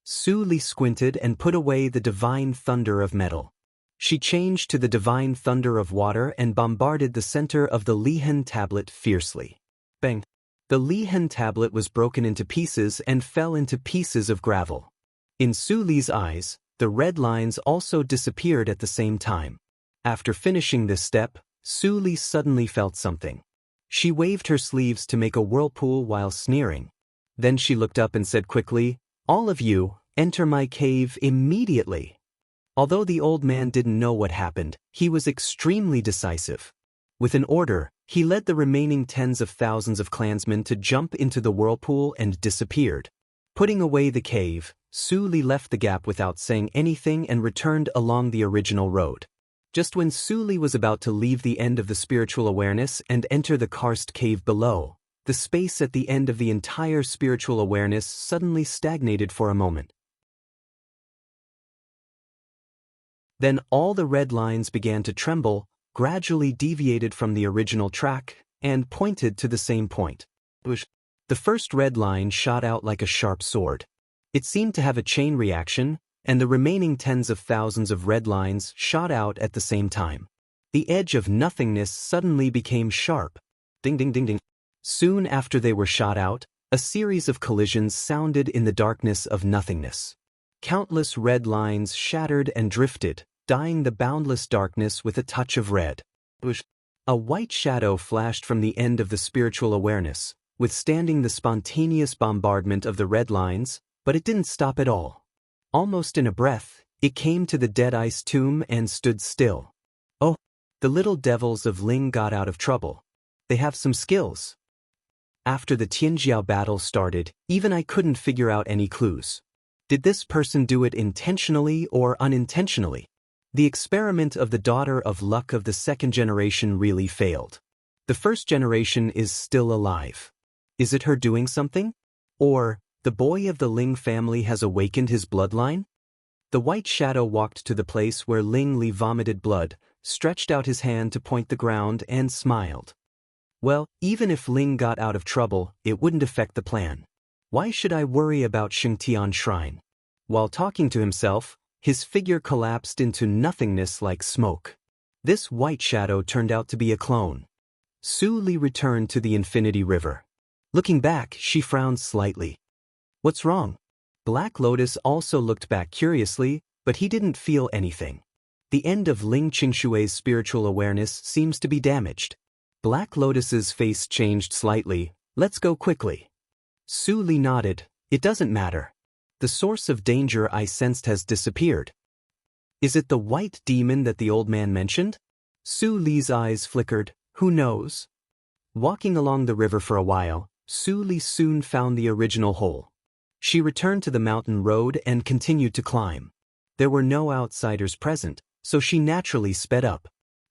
Su Li squinted and put away the divine thunder of metal. She changed to the divine thunder of water and bombarded the center of the Lihen tablet fiercely. Bang! The Lihen tablet was broken into pieces and fell into pieces of gravel. In Su Li's eyes, the red lines also disappeared at the same time. After finishing this step, Su Li suddenly felt something. She waved her sleeves to make a whirlpool while sneering. Then she looked up and said quickly, "All of you, enter my cave immediately." Although the old man didn't know what happened, he was extremely decisive. With an order, he led the remaining tens of thousands of clansmen to jump into the whirlpool and disappeared. Putting away the cave, Su Li left the gap without saying anything and returned along the original road. Just when Su Li was about to leave the end of the spiritual awareness and enter the karst cave below, the space at the end of the entire spiritual awareness suddenly stagnated for a moment. Then all the red lines began to tremble, gradually deviated from the original track, and pointed to the same point. The first red line shot out like a sharp sword. It seemed to have a chain reaction, and the remaining tens of thousands of red lines shot out at the same time. The edge of nothingness suddenly became sharp. Ding ding ding ding. Soon after they were shot out, a series of collisions sounded in the darkness of nothingness. Countless red lines shattered and drifted, dyeing the boundless darkness with a touch of red. A white shadow flashed from the end of the spiritual awareness, withstanding the spontaneous bombardment of the red lines, but it didn't stop at all. Almost in a breath, it came to the dead ice tomb and stood still. Oh, the little devils of Ling got out of trouble. They have some skills. After the Tianjiao battle started, even I couldn't figure out any clues. Did this person do it intentionally or unintentionally? The experiment of the daughter of luck of the second generation really failed. The first generation is still alive. Is it her doing something? Or, the boy of the Ling family has awakened his bloodline? The white shadow walked to the place where Ling Li vomited blood, stretched out his hand to point the ground, and smiled. Well, even if Ling got out of trouble, it wouldn't affect the plan. Why should I worry about Shengtian Shrine? While talking to himself, his figure collapsed into nothingness like smoke. This white shadow turned out to be a clone. Su Li returned to the Infinity River. Looking back, she frowned slightly. What's wrong? Black Lotus also looked back curiously, but he didn't feel anything. The end of Ling Qingshui's spiritual awareness seems to be damaged. Black Lotus's face changed slightly. Let's go quickly. Su Li nodded. It doesn't matter. The source of danger I sensed has disappeared. Is it the white demon that the old man mentioned? Su Li's eyes flickered. Who knows? Walking along the river for a while, Su Li soon found the original hole. She returned to the mountain road and continued to climb. There were no outsiders present, so she naturally sped up.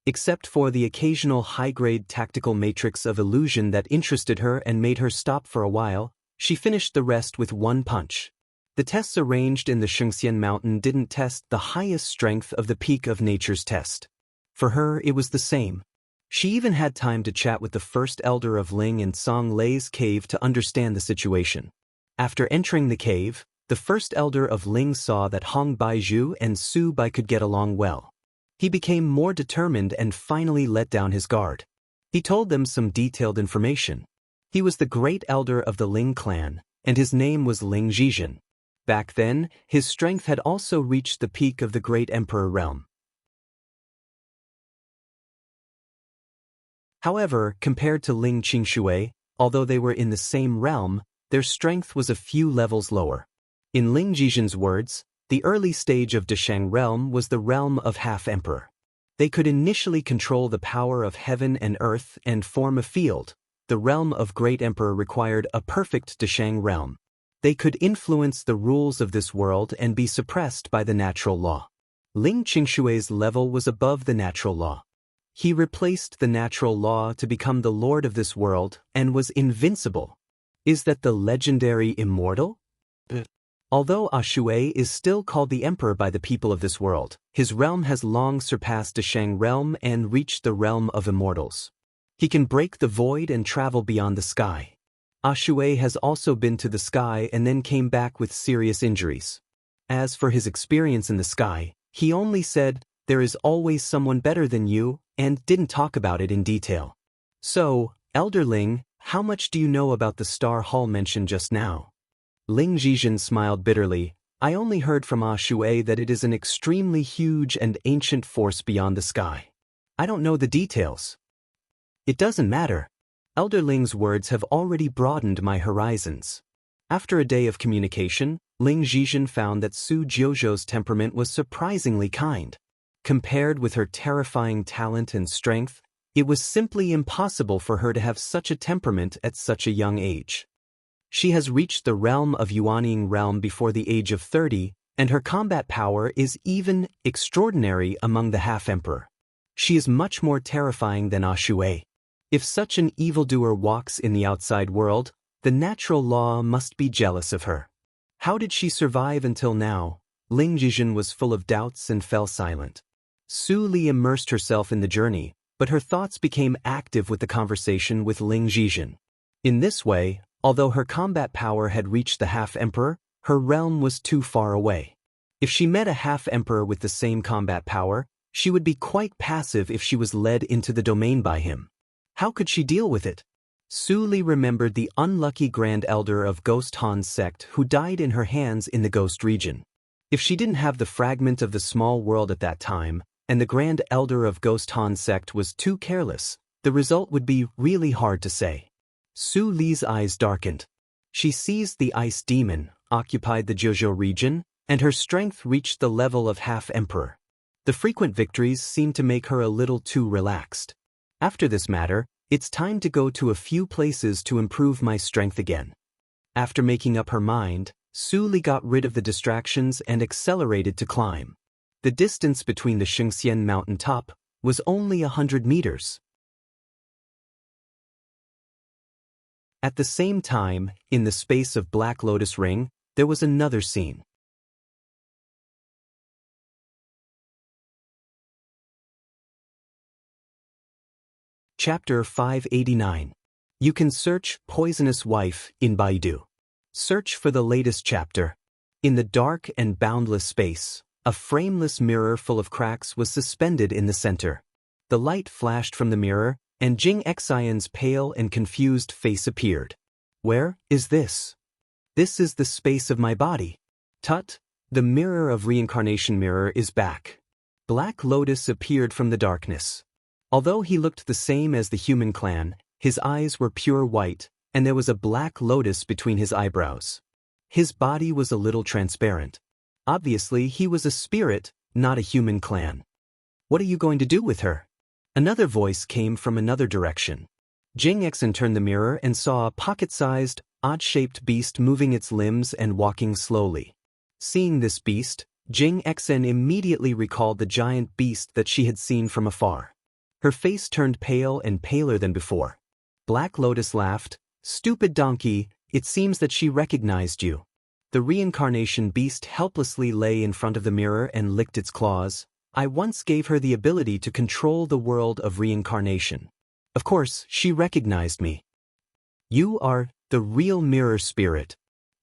Except for the occasional high-grade tactical matrix of illusion that interested her and made her stop for a while, she finished the rest with one punch. The tests arranged in the Shengxian Mountain didn't test the highest strength of the peak of nature's test. For her, it was the same. She even had time to chat with the first elder of Ling and Song Lei's cave to understand the situation. After entering the cave, the first elder of Ling saw that Hong Baizhu and Su Bai could get along well. He became more determined and finally let down his guard. He told them some detailed information. He was the great elder of the Ling clan, and his name was Ling Zhizhen. Back then, his strength had also reached the peak of the great emperor realm. However, compared to Ling Qingshui, although they were in the same realm, their strength was a few levels lower. In Ling Zhizhen's words, the early stage of Deshang realm was the realm of half-emperor. They could initially control the power of heaven and earth and form a field. The realm of great emperor required a perfect Deshang realm. They could influence the rules of this world and be suppressed by the natural law. Ling Qingshui's level was above the natural law. He replaced the natural law to become the lord of this world and was invincible. Is that the legendary immortal? Although Ashui is still called the emperor by the people of this world, his realm has long surpassed Deshang realm and reached the realm of immortals. He can break the void and travel beyond the sky. Ashui has also been to the sky and then came back with serious injuries. As for his experience in the sky, he only said, "There is always someone better than you," and didn't talk about it in detail. So, Elder Ling, how much do you know about the star hall mentioned just now? Ling Zhizhen smiled bitterly. I only heard from Ashui that it is an extremely huge and ancient force beyond the sky. I don't know the details. It doesn't matter. Elder Ling's words have already broadened my horizons. After a day of communication, Ling Zhizhen found that Su Jiuzhou's temperament was surprisingly kind. Compared with her terrifying talent and strength, it was simply impossible for her to have such a temperament at such a young age. She has reached the realm of Yuanying realm before the age of 30, and her combat power is even extraordinary among the half-emperor. She is much more terrifying than Ashui. If such an evildoer walks in the outside world, the natural law must be jealous of her. How did she survive until now? Ling Zhizhen was full of doubts and fell silent. Su Li immersed herself in the journey, but her thoughts became active with the conversation with Ling Zhizhen. In this way, although her combat power had reached the half-emperor, her realm was too far away. If she met a half-emperor with the same combat power, she would be quite passive if she was led into the domain by him. How could she deal with it? Su Li remembered the unlucky Grand Elder of Ghost Han's sect who died in her hands in the Ghost region. If she didn't have the fragment of the small world at that time, and the Grand Elder of Ghost Han's sect was too careless, the result would be really hard to say. Su Li's eyes darkened. She seized the ice demon, occupied the Jiuzhou region, and her strength reached the level of half-emperor. The frequent victories seemed to make her a little too relaxed. After this matter, it's time to go to a few places to improve my strength again. After making up her mind, Su Li got rid of the distractions and accelerated to climb. The distance between the Shengxian mountain top was only 100 meters. At the same time, in the space of Black Lotus Ring, there was another scene. Chapter 589. You can search Poisonous Wife in Baidu. Search for the latest chapter. In the dark and boundless space, a frameless mirror full of cracks was suspended in the center. The light flashed from the mirror, and Jing Xian's pale and confused face appeared. Where is this? This is the space of my body. Tut, the mirror of reincarnation mirror is back. Black Lotus appeared from the darkness. Although he looked the same as the human clan, his eyes were pure white, and there was a black lotus between his eyebrows. His body was a little transparent. Obviously, he was a spirit, not a human clan. What are you going to do with her? Another voice came from another direction. Jing Xen turned the mirror and saw a pocket-sized, odd-shaped beast moving its limbs and walking slowly. Seeing this beast, Jing Xen immediately recalled the giant beast that she had seen from afar. Her face turned pale and paler than before. Black Lotus laughed, "Stupid donkey, it seems that she recognized you." The reincarnation beast helplessly lay in front of the mirror and licked its claws. "I once gave her the ability to control the world of reincarnation. Of course, she recognized me." "You are the real mirror spirit."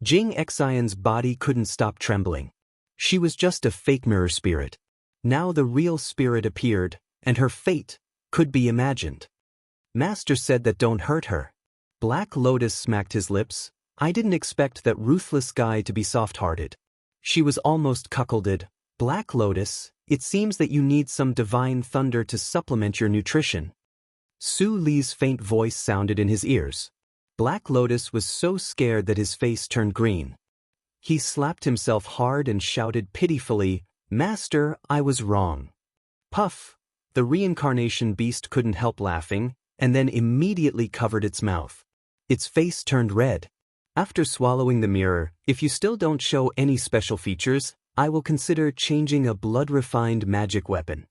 Jing Xian's body couldn't stop trembling. She was just a fake mirror spirit. Now the real spirit appeared, and her fate could be imagined. "Master said that don't hurt her." Black Lotus smacked his lips. "I didn't expect that ruthless guy to be soft-hearted." She was almost cuckolded. "Black Lotus, it seems that you need some divine thunder to supplement your nutrition." Su Li's faint voice sounded in his ears. Black Lotus was so scared that his face turned green. He slapped himself hard and shouted pitifully, "Master, I was wrong." Puff! The reincarnation beast couldn't help laughing, and then immediately covered its mouth. Its face turned red. "After swallowing the mirror, if you still don't show any special features, I will consider changing a blood-refined magic weapon."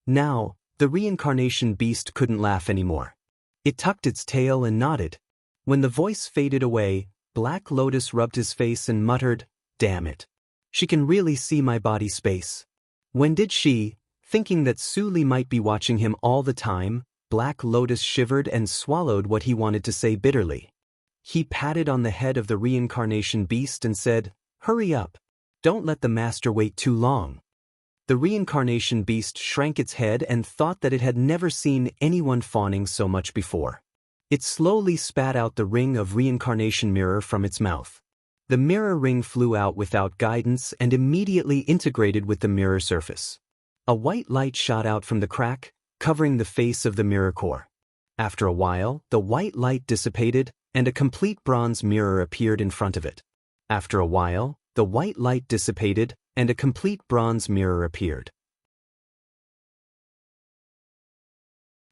Now, the reincarnation beast couldn't laugh anymore. It tucked its tail and nodded. When the voice faded away, Black Lotus rubbed his face and muttered, "Damn it. She can really see my body space." When did she, thinking that Su Li might be watching him all the time, Black Lotus shivered and swallowed what he wanted to say bitterly. He patted on the head of the reincarnation beast and said, "Hurry up. Don't let the master wait too long." The reincarnation beast shrank its head and thought that it had never seen anyone fawning so much before. It slowly spat out the ring of reincarnation mirror from its mouth. The mirror ring flew out without guidance and immediately integrated with the mirror surface. A white light shot out from the crack, covering the face of the mirror core. After a while, the white light dissipated, and a complete bronze mirror appeared in front of it. After a while, the white light dissipated, and a complete bronze mirror appeared.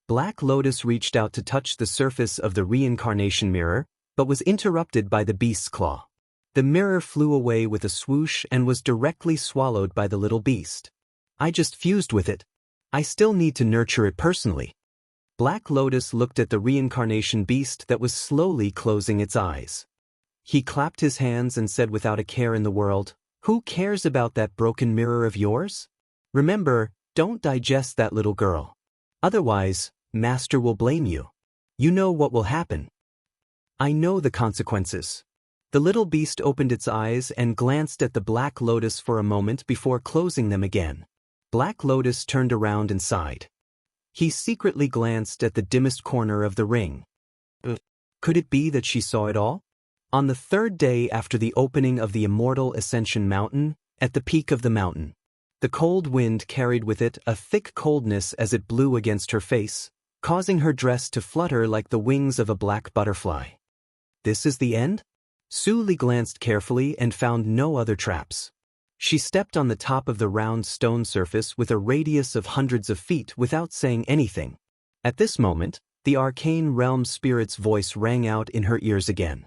Black Lotus reached out to touch the surface of the reincarnation mirror, but was interrupted by the beast's claw. The mirror flew away with a swoosh and was directly swallowed by the little beast. "I just fused with it. I still need to nurture it personally." Black Lotus looked at the reincarnation beast that was slowly closing its eyes. He clapped his hands and said without a care in the world, "Who cares about that broken mirror of yours? Remember, don't digest that little girl. Otherwise, Master will blame you. You know what will happen." "I know the consequences." The little beast opened its eyes and glanced at the Black Lotus for a moment before closing them again. Black Lotus turned around and sighed. He secretly glanced at the dimmest corner of the ring. Could it be that she saw it all? On the third day after the opening of the Immortal Ascension Mountain, at the peak of the mountain, the cold wind carried with it a thick coldness as it blew against her face, causing her dress to flutter like the wings of a black butterfly. This is the end? Su Li glanced carefully and found no other traps. She stepped on the top of the round stone surface with a radius of hundreds of feet without saying anything. At this moment, the arcane realm spirit's voice rang out in her ears again.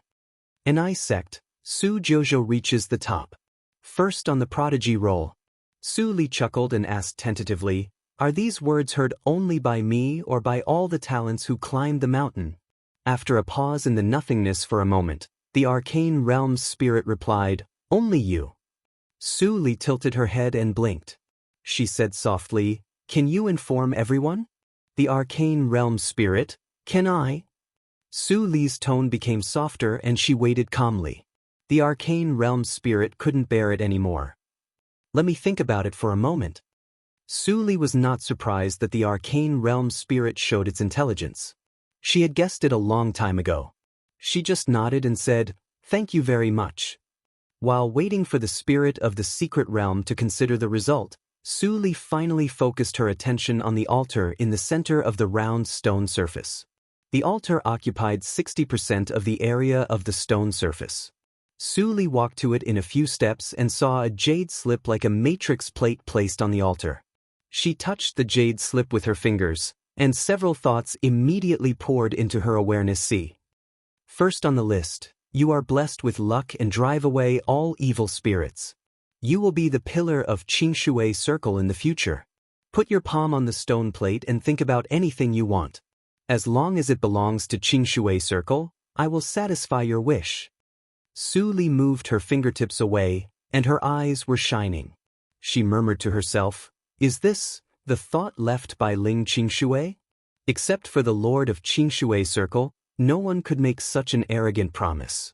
"An ice sect, Su Jojo reaches the top. First on the prodigy roll." Su Li chuckled and asked tentatively, "Are these words heard only by me or by all the talents who climbed the mountain?" After a pause in the nothingness for a moment, the arcane realm spirit replied, "Only you." Su Li tilted her head and blinked. She said softly, "Can you inform everyone?" The arcane realm spirit, "Can I?" Su Li's tone became softer and she waited calmly. The arcane realm spirit couldn't bear it anymore. "Let me think about it for a moment." Su Li was not surprised that the arcane realm spirit showed its intelligence. She had guessed it a long time ago. She just nodded and said, "Thank you very much." While waiting for the spirit of the secret realm to consider the result, Su Li finally focused her attention on the altar in the center of the round stone surface. The altar occupied 60% of the area of the stone surface. Su Li walked to it in a few steps and saw a jade slip like a matrix plate placed on the altar. She touched the jade slip with her fingers, and several thoughts immediately poured into her awareness. See. First on the list, you are blessed with luck and drive away all evil spirits. You will be the pillar of Qingshui Circle in the future. Put your palm on the stone plate and think about anything you want. As long as it belongs to Qingshui Circle, I will satisfy your wish. Su Li moved her fingertips away, and her eyes were shining. She murmured to herself, "Is this the thought left by Ling Qingshui? Except for the Lord of Qingshui Circle, no one could make such an arrogant promise."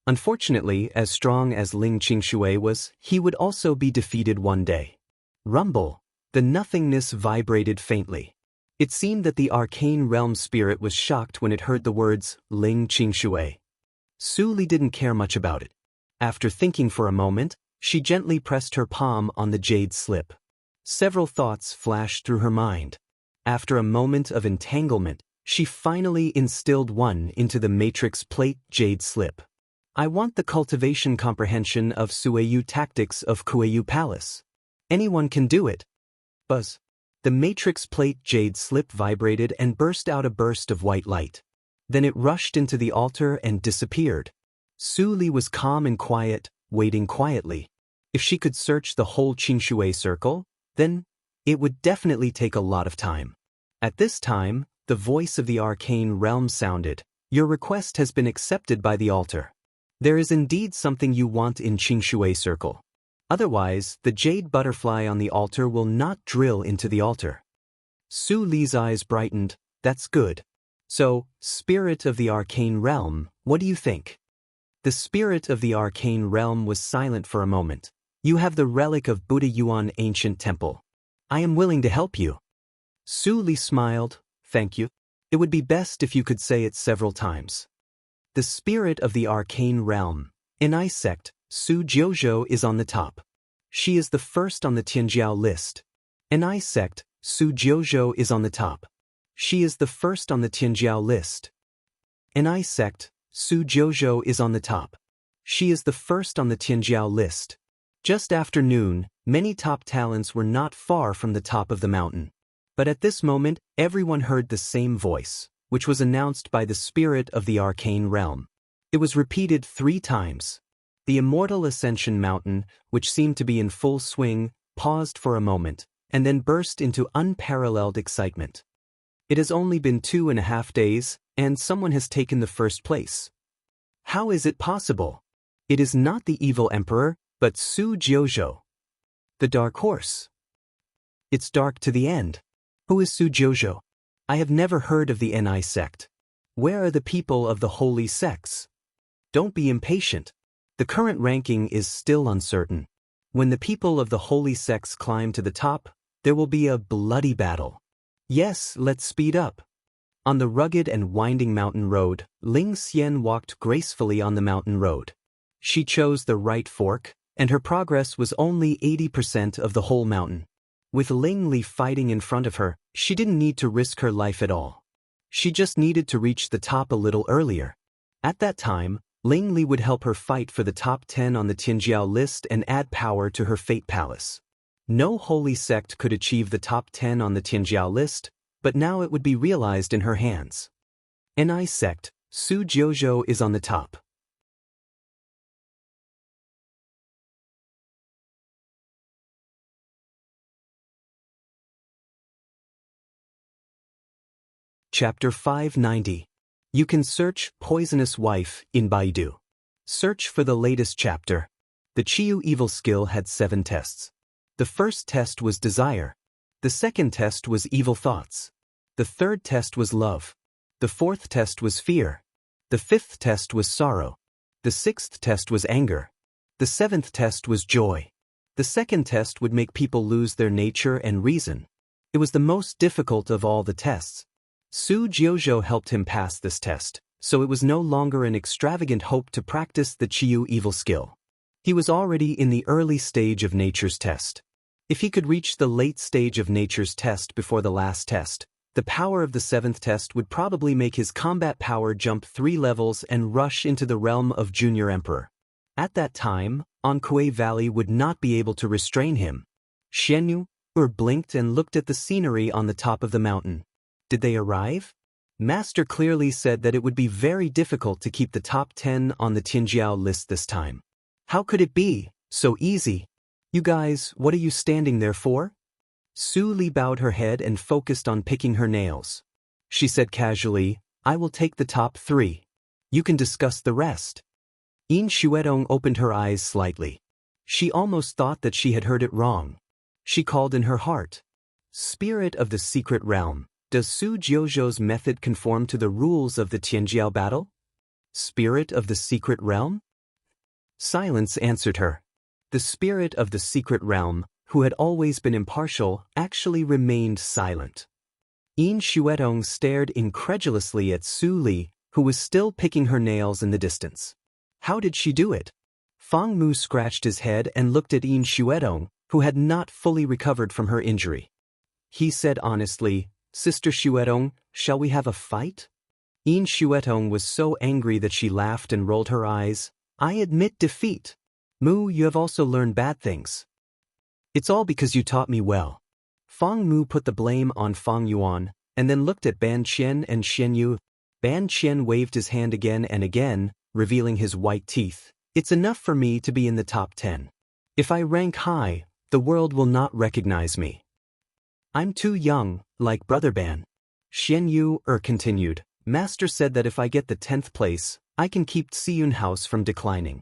Unfortunately, as strong as Ling Qingshui was, he would also be defeated one day. Rumble. The nothingness vibrated faintly. It seemed that the arcane realm spirit was shocked when it heard the words, Ling Qingshui. Su Li didn't care much about it. After thinking for a moment, she gently pressed her palm on the jade slip. Several thoughts flashed through her mind. After a moment of entanglement, she finally instilled one into the matrix plate jade slip. I want the cultivation comprehension of Sueyu tactics of Kueyu Palace. Anyone can do it. Buzz. The matrix plate jade slip vibrated and burst out a burst of white light. Then it rushed into the altar and disappeared. Su Li was calm and quiet, waiting quietly. If she could search the whole Qingshui Circle, then it would definitely take a lot of time. At this time, the voice of the arcane realm sounded, "Your request has been accepted by the altar. There is indeed something you want in Qingshui Circle. Otherwise, the jade butterfly on the altar will not drill into the altar." Su Li's eyes brightened. "That's good. So, spirit of the arcane realm, what do you think?" The spirit of the arcane realm was silent for a moment. "You have the relic of Buddha Yuan ancient temple. I am willing to help you." Su Li smiled. "Thank you. It would be best if you could say it several times." The spirit of the arcane realm, an ice sect, Su Jiuzhou is on the top. She is the first on the Tianjiao list. An ice sect, Su Jiuzhou is on the top. She is the first on the Tianjiao list. An ice sect, Su Jiuzhou is on the top. She is the first on the Tianjiao list. Just after noon, many top talents were not far from the top of the mountain. But at this moment, everyone heard the same voice, which was announced by the spirit of the arcane realm. It was repeated 3 times. The immortal ascension mountain, which seemed to be in full swing, paused for a moment, and then burst into unparalleled excitement. It has only been 2.5 days, and someone has taken the first place. How is it possible? It is not the evil emperor, but Su Jiuzhou. The dark horse. It's dark to the end. Who is Su Jiuzhou? I have never heard of the Ni sect. Where are the people of the holy sects? Don't be impatient. The current ranking is still uncertain. When the people of the holy sects climb to the top, there will be a bloody battle. Yes, let's speed up. On the rugged and winding mountain road, Ling Xian walked gracefully on the mountain road. She chose the right fork, and her progress was only 80% of the whole mountain. With Ling Li fighting in front of her, she didn't need to risk her life at all. She just needed to reach the top a little earlier. At that time, Ling Li would help her fight for the top 10 on the Tianjiao list and add power to her fate palace. No holy sect could achieve the top 10 on the Tianjiao list, but now it would be realized in her hands. Ni sect, Su Jiuzhou is on the top. Chapter 590. You can search Poisonous Wife in Baidu. Search for the latest chapter. The Qiyu evil skill had 7 tests. The first test was desire. The second test was evil thoughts. The third test was love. The fourth test was fear. The fifth test was sorrow. The sixth test was anger. The seventh test was joy. The second test would make people lose their nature and reason. It was the most difficult of all the tests. Su Jiuzhou helped him pass this test, so it was no longer an extravagant hope to practice the Qiyu evil skill. He was already in the early stage of nature's test. If he could reach the late stage of nature's test before the last test, the power of the 7th test would probably make his combat power jump 3 levels and rush into the realm of Junior Emperor. At that time, Ankuei Valley would not be able to restrain him. Xianyu, Blinked and looked at the scenery on the top of the mountain. Did they arrive? Master clearly said that it would be very difficult to keep the top 10 on the Tianjiao list this time. How could it be so easy? You guys, what are you standing there for? Su Li bowed her head and focused on picking her nails. She said casually, I will take the top 3. You can discuss the rest. Yin Xuedong opened her eyes slightly. She almost thought that she had heard it wrong. She called in her heart. Spirit of the secret realm, does Su Jiuzhou's method conform to the rules of the Tianjiao battle? Spirit of the secret realm? Silence answered her. The spirit of the secret realm, who had always been impartial, actually remained silent. Yin Xuedong stared incredulously at Su Li, who was still picking her nails in the distance. How did she do it? Fang Mu scratched his head and looked at Yin Xuedong, who had not fully recovered from her injury. He said honestly, Sister Xuedong, shall we have a fight? Yin Xuedong was so angry that she laughed and rolled her eyes. I admit defeat. Mu, you have also learned bad things. It's all because you taught me well. Fang Mu put the blame on Fang Yuan, and then looked at Ban Qian and Xian Yu. Ban Qian waved his hand again and again, revealing his white teeth. It's enough for me to be in the top 10. If I rank high, the world will not recognize me. I'm too young, like Brother Ban. Xian Yu continued. Master said that if I get the 10th place, I can keep Xiyun House from declining.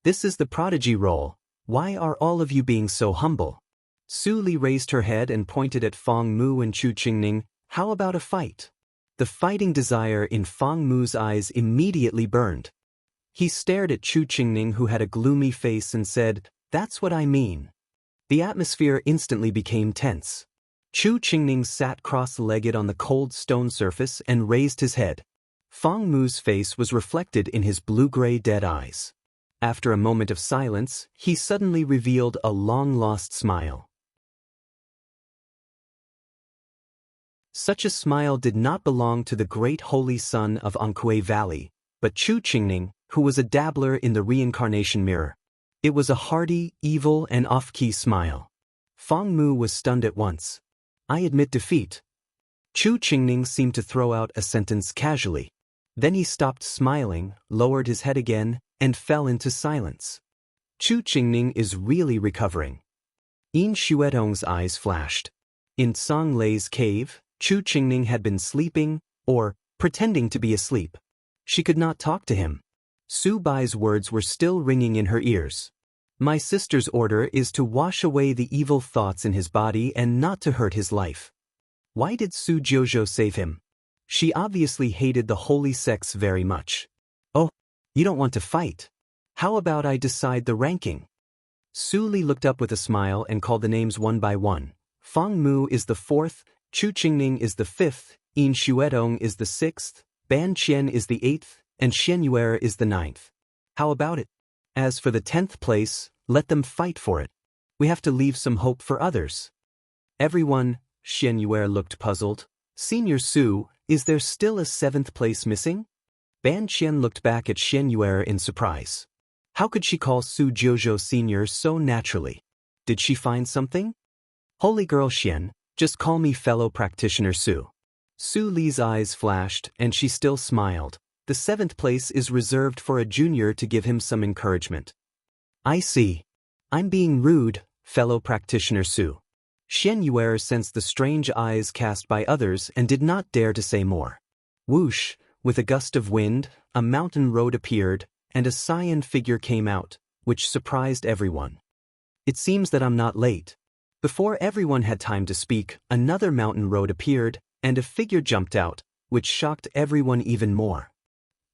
This is the prodigy role. Why are all of you being so humble? Su Li raised her head and pointed at Fang Mu and Chu Qingning. How about a fight? The fighting desire in Fang Mu's eyes immediately burned. He stared at Chu Qingning, who had a gloomy face, and said, That's what I mean. The atmosphere instantly became tense. Chu Qingning sat cross-legged on the cold stone surface and raised his head. Fang Mu's face was reflected in his blue-gray dead eyes. After a moment of silence, he suddenly revealed a long-lost smile. Such a smile did not belong to the great holy son of Anhui Valley, but Chu Qingning, who was a dabbler in the reincarnation mirror. It was a hearty, evil, and off-key smile. Fang Mu was stunned at once. I admit defeat. Chu Qingning seemed to throw out a sentence casually. Then he stopped smiling, lowered his head again, and fell into silence. Chu Qingning is really recovering. Yin Xuedong's eyes flashed. In Song Lei's cave, Chu Qingning had been sleeping, or pretending to be asleep. She could not talk to him. Su Bai's words were still ringing in her ears. My sister's order is to wash away the evil thoughts in his body and not to hurt his life. Why did Su Jiuzhou save him? She obviously hated the holy sects very much. Oh, you don't want to fight. How about I decide the ranking? Su Li looked up with a smile and called the names one by one. Fang Mu is the 4th, Chu Qingning is the 5th, Yin Xuedong is the 6th, Ban Qian is the 8th, and Xian Yu is the 9th. How about it? As for the 10th place, let them fight for it. We have to leave some hope for others. Everyone, Xian Yu looked puzzled. Senior Su, is there still a 7th place missing? Ban Qian looked back at Xian Yu in surprise. How could she call Su Jiuzhou Senior so naturally? Did she find something? Holy girl Xian, just call me fellow practitioner Su. Su Li's eyes flashed, and she still smiled. The 7th place is reserved for a junior to give him some encouragement. I see. I'm being rude, fellow practitioner Su. Xian Yu sensed the strange eyes cast by others and did not dare to say more. Whoosh, with a gust of wind, a mountain road appeared, and a cyan figure came out, which surprised everyone. It seems that I'm not late. Before everyone had time to speak, another mountain road appeared, and a figure jumped out, which shocked everyone even more.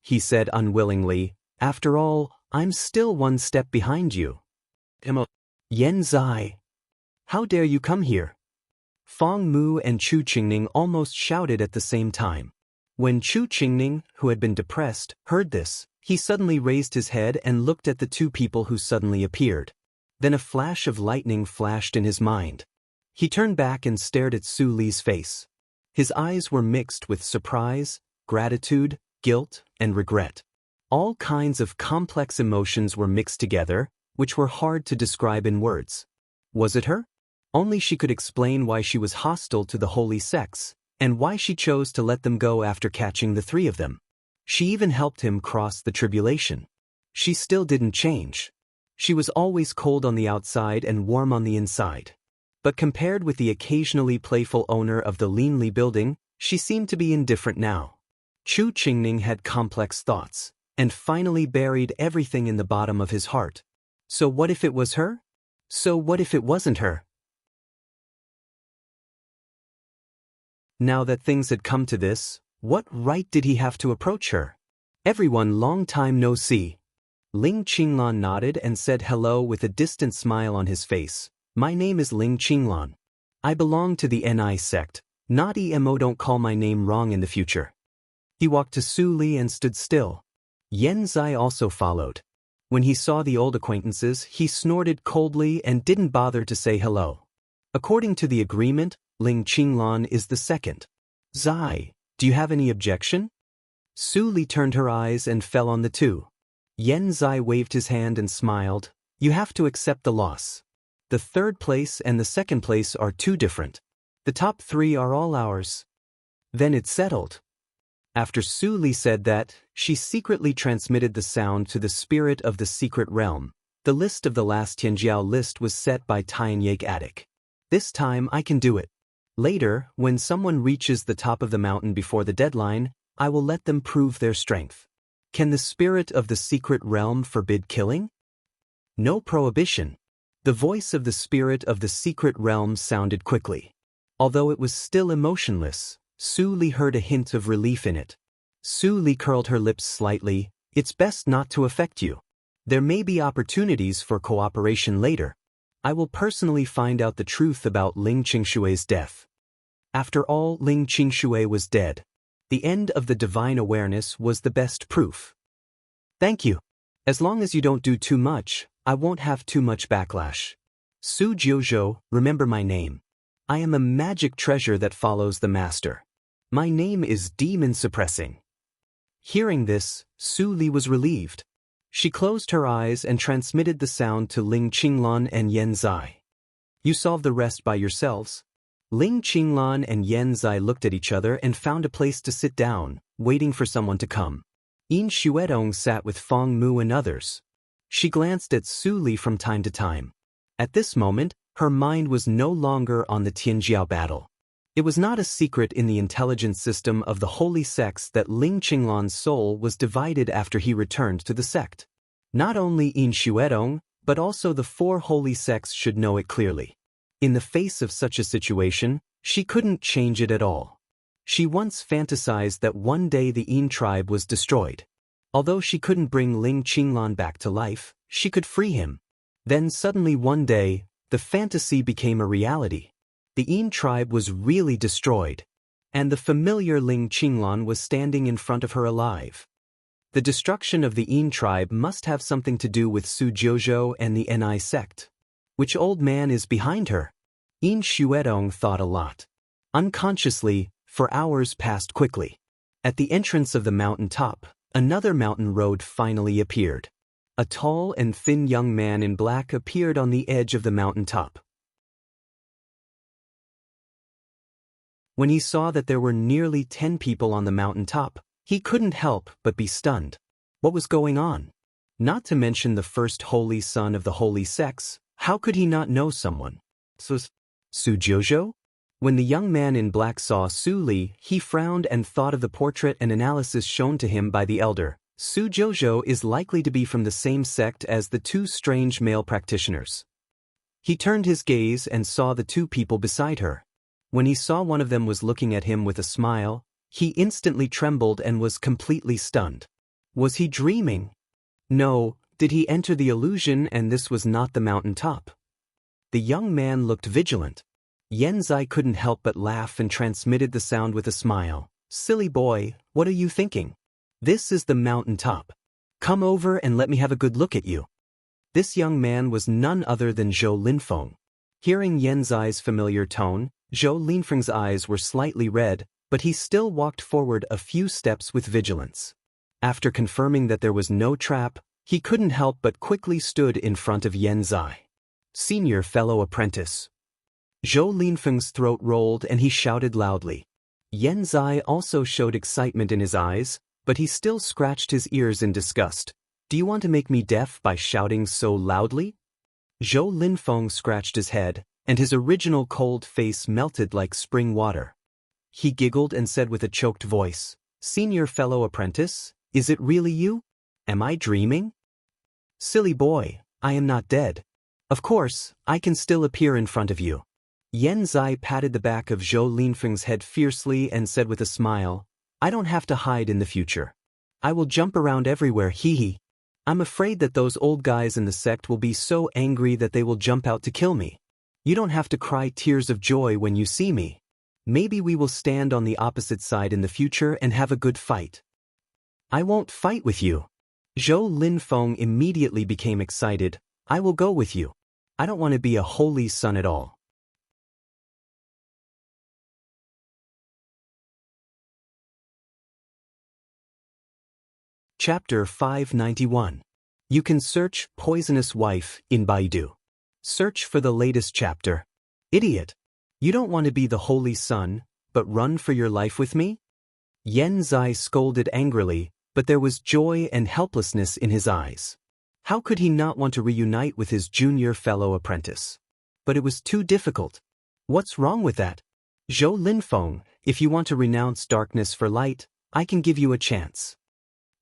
He said unwillingly, After all, I'm still one step behind you. Yen Zai. How dare you come here? Fang Mu and Chu Qingning almost shouted at the same time. When Chu Qingning, who had been depressed, heard this, he suddenly raised his head and looked at the two people who suddenly appeared. Then a flash of lightning flashed in his mind. He turned back and stared at Su Li's face. His eyes were mixed with surprise, gratitude, guilt, and regret. All kinds of complex emotions were mixed together, which were hard to describe in words. Was it her? Only she could explain why she was hostile to the holy sects, and why she chose to let them go after catching the three of them. She even helped him cross the tribulation. She still didn't change. She was always cold on the outside and warm on the inside. But compared with the occasionally playful owner of the Linli building, she seemed to be indifferent now. Chu Qingning had complex thoughts, and finally buried everything in the bottom of his heart. So what if it was her? So what if it wasn't her? Now that things had come to this, what right did he have to approach her? Everyone, long time no see. Ling Qinglan nodded and said hello with a distant smile on his face. My name is Ling Qinglan. I belong to the Ni sect. Not EMO, don't call my name wrong in the future. He walked to Su Li and stood still. Yen Zai also followed. When he saw the old acquaintances, he snorted coldly and didn't bother to say hello. According to the agreement, Ling Qinglan is the second. Zai, do you have any objection? Su Li turned her eyes and fell on the two. Yen Zai waved his hand and smiled. You have to accept the loss. The third place and the second place are too different. The top three are all ours. Then it's settled. After Su Li said that, she secretly transmitted the sound to the spirit of the secret realm. The list of the last Tianjiao list was set by Tianyake Attic. This time I can do it. Later, when someone reaches the top of the mountain before the deadline, I will let them prove their strength. Can the spirit of the secret realm forbid killing? No prohibition. The voice of the spirit of the secret realm sounded quickly. Although it was still emotionless, Su Li heard a hint of relief in it. Su Li curled her lips slightly. It's best not to affect you. There may be opportunities for cooperation later. I will personally find out the truth about Ling Qingshui's death. After all, Ling Qingshui was dead. The end of the divine awareness was the best proof. Thank you. As long as you don't do too much, I won't have too much backlash. Su Jiuzhou, remember my name. I am a magic treasure that follows the master. My name is demon suppressing. Hearing this, Su Li was relieved. She closed her eyes and transmitted the sound to Ling Qinglan and Yen Zai. You solve the rest by yourselves. Ling Qinglan and Yen Zai looked at each other and found a place to sit down, waiting for someone to come. Yin Xuedong sat with Feng Mu and others. She glanced at Su Li from time to time. At this moment, her mind was no longer on the Tianjiao battle. It was not a secret in the intelligence system of the holy sects that Ling Qinglan's soul was divided after he returned to the sect. Not only Yin Xuedong, but also the four holy sects should know it clearly. In the face of such a situation, she couldn't change it at all. She once fantasized that one day the Yin tribe was destroyed. Although she couldn't bring Ling Qinglan back to life, she could free him. Then suddenly one day, the fantasy became a reality. The Yin tribe was really destroyed, and the familiar Ling Qinglan was standing in front of her alive. The destruction of the Yin tribe must have something to do with Su Jiuzhou and the Ni sect. Which old man is behind her? Yin Xuedong thought a lot. Unconsciously, for hours passed quickly. At the entrance of the mountain top, another mountain road finally appeared. A tall and thin young man in black appeared on the edge of the mountain top. When he saw that there were nearly 10 people on the mountain top, he couldn't help but be stunned. What was going on? Not to mention the first holy son of the holy sects, how could he not know someone? Su Jiuzhou? When the young man in black saw Su Li, he frowned and thought of the portrait and analysis shown to him by the elder. Su Jiuzhou is likely to be from the same sect as the two strange male practitioners. He turned his gaze and saw the two people beside her. When he saw one of them was looking at him with a smile, he instantly trembled and was completely stunned. Was he dreaming? No, did he enter the illusion and this was not the mountain top? The young man looked vigilant. Yen Zai couldn't help but laugh and transmitted the sound with a smile. Silly boy, what are you thinking? This is the mountain top. Come over and let me have a good look at you. This young man was none other than Zhou Linfeng. Hearing Yen Zai's familiar tone, Zhou Linfeng's eyes were slightly red, but he still walked forward a few steps with vigilance. After confirming that there was no trap, he couldn't help but quickly stood in front of Yen Zai. Senior fellow apprentice. Zhou Linfeng's throat rolled and he shouted loudly. Yan Zai also showed excitement in his eyes, but he still scratched his ears in disgust. Do you want to make me deaf by shouting so loudly? Zhou Linfeng scratched his head, and his original cold face melted like spring water. He giggled and said with a choked voice, Senior fellow apprentice, is it really you? Am I dreaming? Silly boy, I am not dead. Of course, I can still appear in front of you. Yan Zai patted the back of Zhou Linfeng's head fiercely and said with a smile, I don't have to hide in the future. I will jump around everywhere, hee. I'm afraid that those old guys in the sect will be so angry that they will jump out to kill me. You don't have to cry tears of joy when you see me. Maybe we will stand on the opposite side in the future and have a good fight. I won't fight with you. Zhou Linfeng immediately became excited. I will go with you. I don't want to be a holy son at all. Chapter 591. You can search Poisonous Wife in Baidu. Search for the latest chapter. Idiot! You don't want to be the holy son, but run for your life with me? Yan Zai scolded angrily, but there was joy and helplessness in his eyes. How could he not want to reunite with his junior fellow apprentice? But it was too difficult. What's wrong with that? Zhou Linfeng, if you want to renounce darkness for light, I can give you a chance.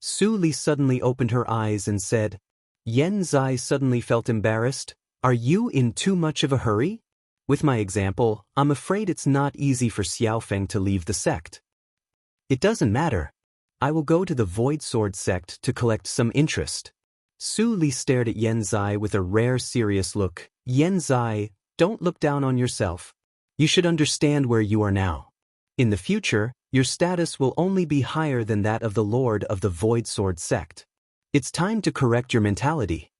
Su Li suddenly opened her eyes and said, Yan Zai suddenly felt embarrassed. Are you in too much of a hurry? With my example, I'm afraid it's not easy for Xiaofeng to leave the sect. It doesn't matter. I will go to the Void Sword sect to collect some interest. Su Li stared at Yan Zai with a rare serious look. Yan Zai, don't look down on yourself. You should understand where you are now. In the future, your status will only be higher than that of the Lord of the Void Sword sect. It's time to correct your mentality.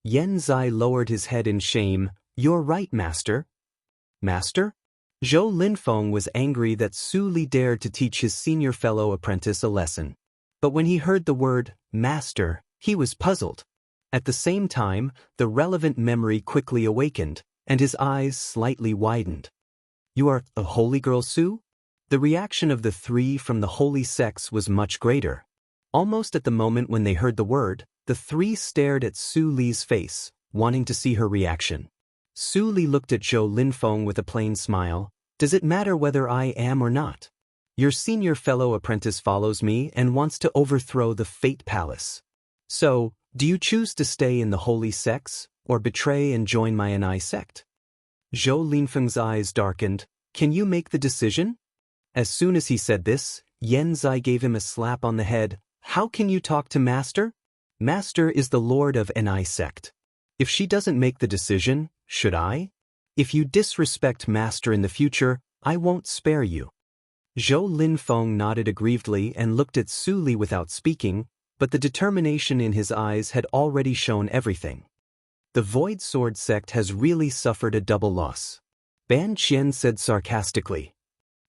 Yan Zai lowered his head in shame. You're right, Master. Master? Zhou Linfeng was angry that Su Li dared to teach his senior fellow apprentice a lesson. But when he heard the word, Master, he was puzzled. At the same time, the relevant memory quickly awakened, and his eyes slightly widened. You are a holy girl, Su? The reaction of the three from the holy sects was much greater. Almost at the moment when they heard the word, the three stared at Su Li's face, wanting to see her reaction. Su Li looked at Zhou Linfeng with a plain smile. Does it matter whether I am or not? Your senior fellow apprentice follows me and wants to overthrow the Fate Palace. So, do you choose to stay in the holy sects, or betray and join my Anai sect? Zhou Linfeng's eyes darkened. Can you make the decision? As soon as he said this, Yan Zai gave him a slap on the head. How can you talk to Master? Master is the Lord of Anai sect. If she doesn't make the decision, should I? If you disrespect Master in the future, I won't spare you. Zhou Linfeng nodded aggrievedly and looked at Su Li without speaking, but the determination in his eyes had already shown everything. The Void Sword sect has really suffered a double loss. Ban Qian said sarcastically.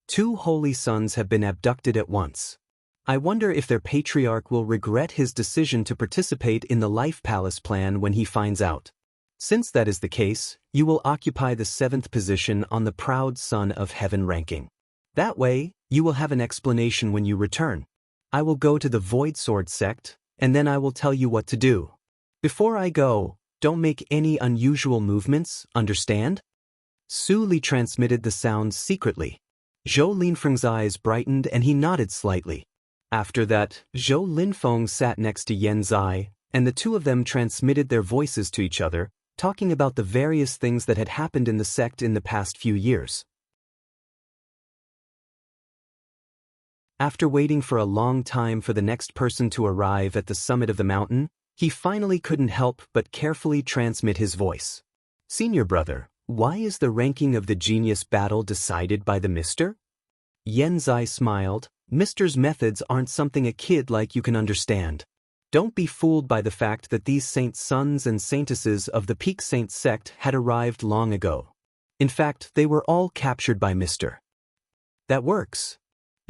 2 holy sons have been abducted at once. I wonder if their patriarch will regret his decision to participate in the Life Palace plan when he finds out. Since that is the case, you will occupy the 7th position on the Proud Son of Heaven ranking. That way, you will have an explanation when you return. I will go to the Void Sword sect, and then I will tell you what to do. Before I go, don't make any unusual movements, understand? Su Li transmitted the sounds secretly. Zhou Linfeng's eyes brightened and he nodded slightly. After that, Zhou Linfeng sat next to Yan Zai, and the two of them transmitted their voices to each other, talking about the various things that had happened in the sect in the past few years. After waiting for a long time for the next person to arrive at the summit of the mountain, he finally couldn't help but carefully transmit his voice. Senior brother, why is the ranking of the genius battle decided by the Mister? Yan Zai smiled. Mister's methods aren't something a kid like you can understand. Don't be fooled by the fact that these saint sons and saintesses of the Peak Saint sect had arrived long ago. In fact, they were all captured by Mister. That works.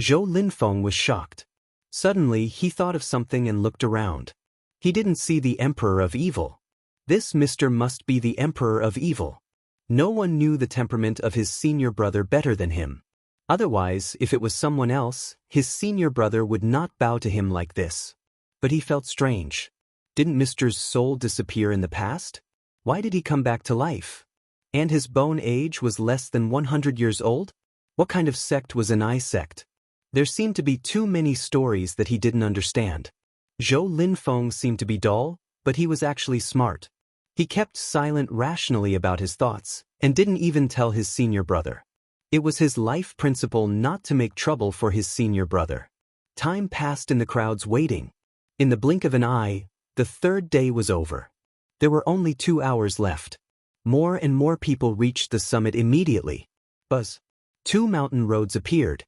Zhou Linfeng was shocked. Suddenly, he thought of something and looked around. He didn't see the Emperor of Evil. This Mister must be the Emperor of Evil. No one knew the temperament of his senior brother better than him. Otherwise, if it was someone else, his senior brother would not bow to him like this. But he felt strange. Didn't Mr.'s soul disappear in the past? Why did he come back to life? And his bone age was less than 100 years old? What kind of sect was an eye sect? There seemed to be too many stories that he didn't understand. Zhou Linfeng seemed to be dull, but he was actually smart. He kept silent rationally about his thoughts, and didn't even tell his senior brother. It was his life principle not to make trouble for his senior brother. Time passed in the crowds waiting. In the blink of an eye, the third day was over. There were only 2 hours left. More and more people reached the summit immediately. Buzz. 2 mountain roads appeared.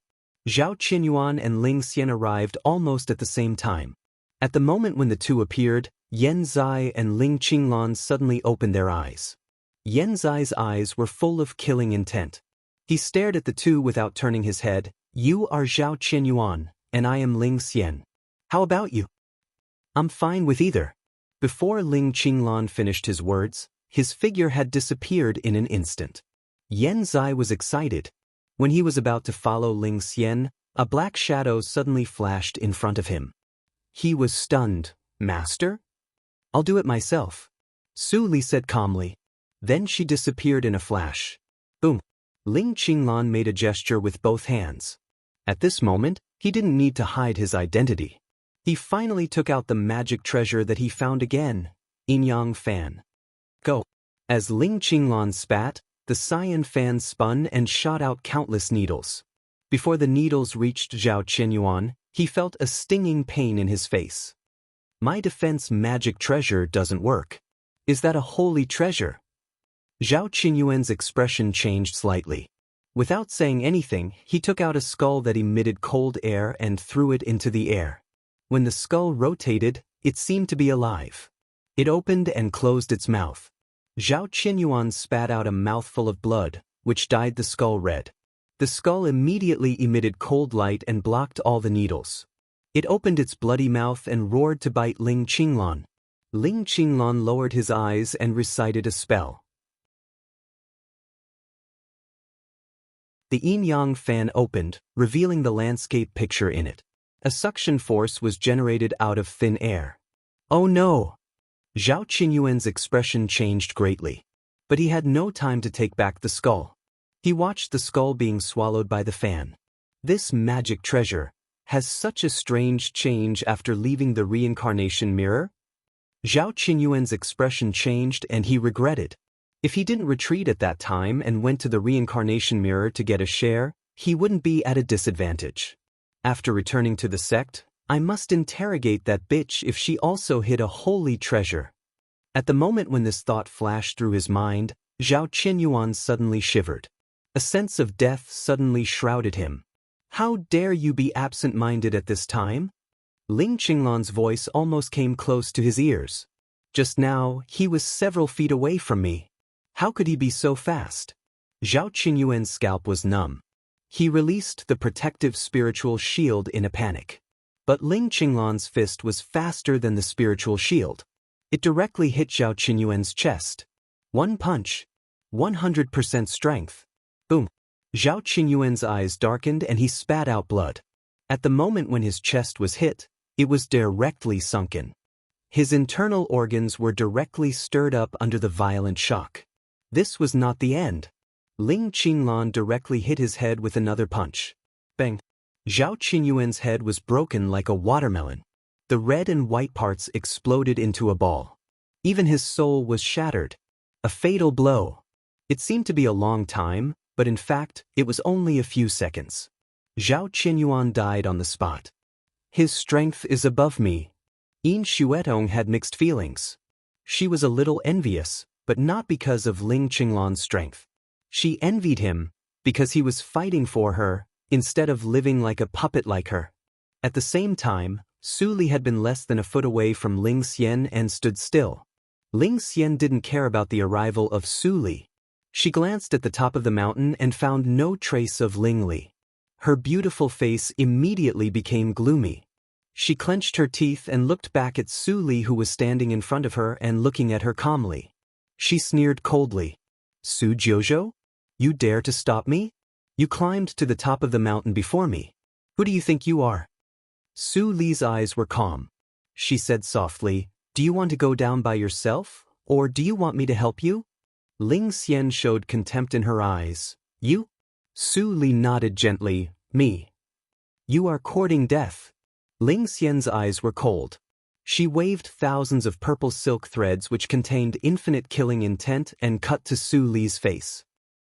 Zhao Qinyuan and Ling Xian arrived almost at the same time. At the moment when the two appeared, Yan Zai and Ling Qinglan suddenly opened their eyes. Yan Zai's eyes were full of killing intent. He stared at the two without turning his head. "You are Zhao Qinyuan, and I am Ling Xian. How about you?" "I'm fine with either." Before Ling Qinglan finished his words, his figure had disappeared in an instant. Yan Zai was excited. When he was about to follow Ling Xian, a black shadow suddenly flashed in front of him. He was stunned. "Master? I'll do it myself," Su Li said calmly. Then she disappeared in a flash. Boom. Ling Qinglan made a gesture with both hands. At this moment, he didn't need to hide his identity. He finally took out the magic treasure that he found again, Yin-Yang Fan. Go. As Ling Qinglan spat, the cyan fan spun and shot out countless needles. Before the needles reached Zhao Qinyuan, he felt a stinging pain in his face. "My defense magic treasure doesn't work. Is that a holy treasure?" Zhao Qinyuan's expression changed slightly. Without saying anything, he took out a skull that emitted cold air and threw it into the air. When the skull rotated, it seemed to be alive. It opened and closed its mouth. Zhao Qinyuan spat out a mouthful of blood, which dyed the skull red. The skull immediately emitted cold light and blocked all the needles. It opened its bloody mouth and roared to bite Ling Qinglan. Ling Qinglan lowered his eyes and recited a spell. The yin-yang fan opened, revealing the landscape picture in it. A suction force was generated out of thin air. "Oh no!" Zhao Qinyuan's expression changed greatly. But he had no time to take back the skull. He watched the skull being swallowed by the fan. This magic treasure has such a strange change after leaving the reincarnation mirror? Zhao Qinyuan's expression changed and he regretted. If he didn't retreat at that time and went to the reincarnation mirror to get a share, he wouldn't be at a disadvantage. After returning to the sect, I must interrogate that bitch if she also hid a holy treasure. At the moment when this thought flashed through his mind, Zhao Qinyuan suddenly shivered. A sense of death suddenly shrouded him. "How dare you be absent-minded at this time?" Ling Qinglan's voice almost came close to his ears. Just now, he was several feet away from me. How could he be so fast? Zhao Qinyuan's scalp was numb. He released the protective spiritual shield in a panic. But Ling Qinglan's fist was faster than the spiritual shield. It directly hit Zhao Qinyuan's chest. One punch. 100% strength. Boom. Zhao Qinyuan's eyes darkened and he spat out blood. At the moment when his chest was hit, it was directly sunken. His internal organs were directly stirred up under the violent shock. This was not the end. Ling Qinglan directly hit his head with another punch. Bang! Zhao Qinyuan's head was broken like a watermelon. The red and white parts exploded into a ball. Even his soul was shattered. A fatal blow. It seemed to be a long time, but in fact, it was only a few seconds. Zhao Qinyuan died on the spot. His strength is above me. Yin Xuetong had mixed feelings. She was a little envious, but not because of Ling Qinglan's strength. She envied him because he was fighting for her instead of living like a puppet like her. At the same time, Su Li had been less than a foot away from Ling Xian and stood still. Ling Xian didn't care about the arrival of Su Li. She glanced at the top of the mountain and found no trace of Ling Li. Her beautiful face immediately became gloomy. She clenched her teeth and looked back at Su Li, who was standing in front of her and looking at her calmly. She sneered coldly. Su Jojo? You dare to stop me? You climbed to the top of the mountain before me. Who do you think you are? Su Li's eyes were calm. She said softly, do you want to go down by yourself, or do you want me to help you? Ling Xian showed contempt in her eyes. You? Su Li nodded gently, me. You are courting death. Ling Xian's eyes were cold. She waved thousands of purple silk threads which contained infinite killing intent and cut to Su Li's face.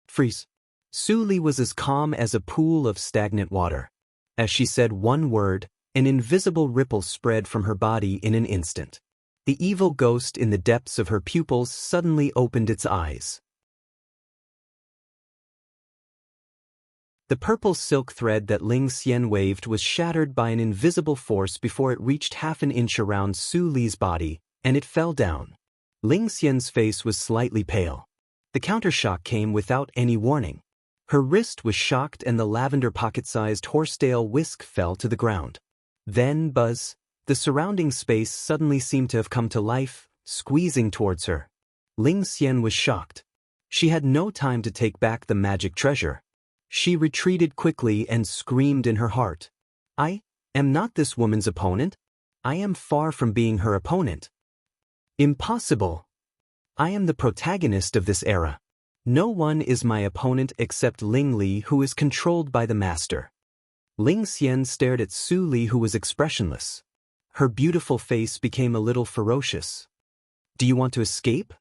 Freeze. Su Li was as calm as a pool of stagnant water. As she said one word, an invisible ripple spread from her body in an instant. The evil ghost in the depths of her pupils suddenly opened its eyes. The purple silk thread that Ling Xian waved was shattered by an invisible force before it reached half an inch around Su Li's body, and it fell down. Ling Xian's face was slightly pale. The countershock came without any warning. Her wrist was shocked and the lavender pocket-sized horsetail whisk fell to the ground. Then, buzz, the surrounding space suddenly seemed to have come to life, squeezing towards her. Ling Xian was shocked. She had no time to take back the magic treasure. She retreated quickly and screamed in her heart. I am not this woman's opponent. I am far from being her opponent. Impossible. I am the protagonist of this era. No one is my opponent except Ling Li, who is controlled by the master. Ling Xian stared at Su Li, who was expressionless. Her beautiful face became a little ferocious. Do you want to escape?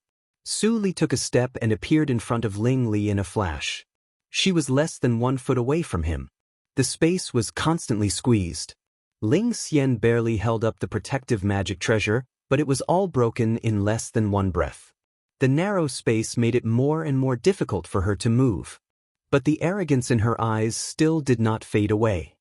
Su Li took a step and appeared in front of Ling Li in a flash. She was less than 1 foot away from him. The space was constantly squeezed. Ling Xian barely held up the protective magic treasure, but it was all broken in less than 1 breath. The narrow space made it more and more difficult for her to move. But the arrogance in her eyes still did not fade away.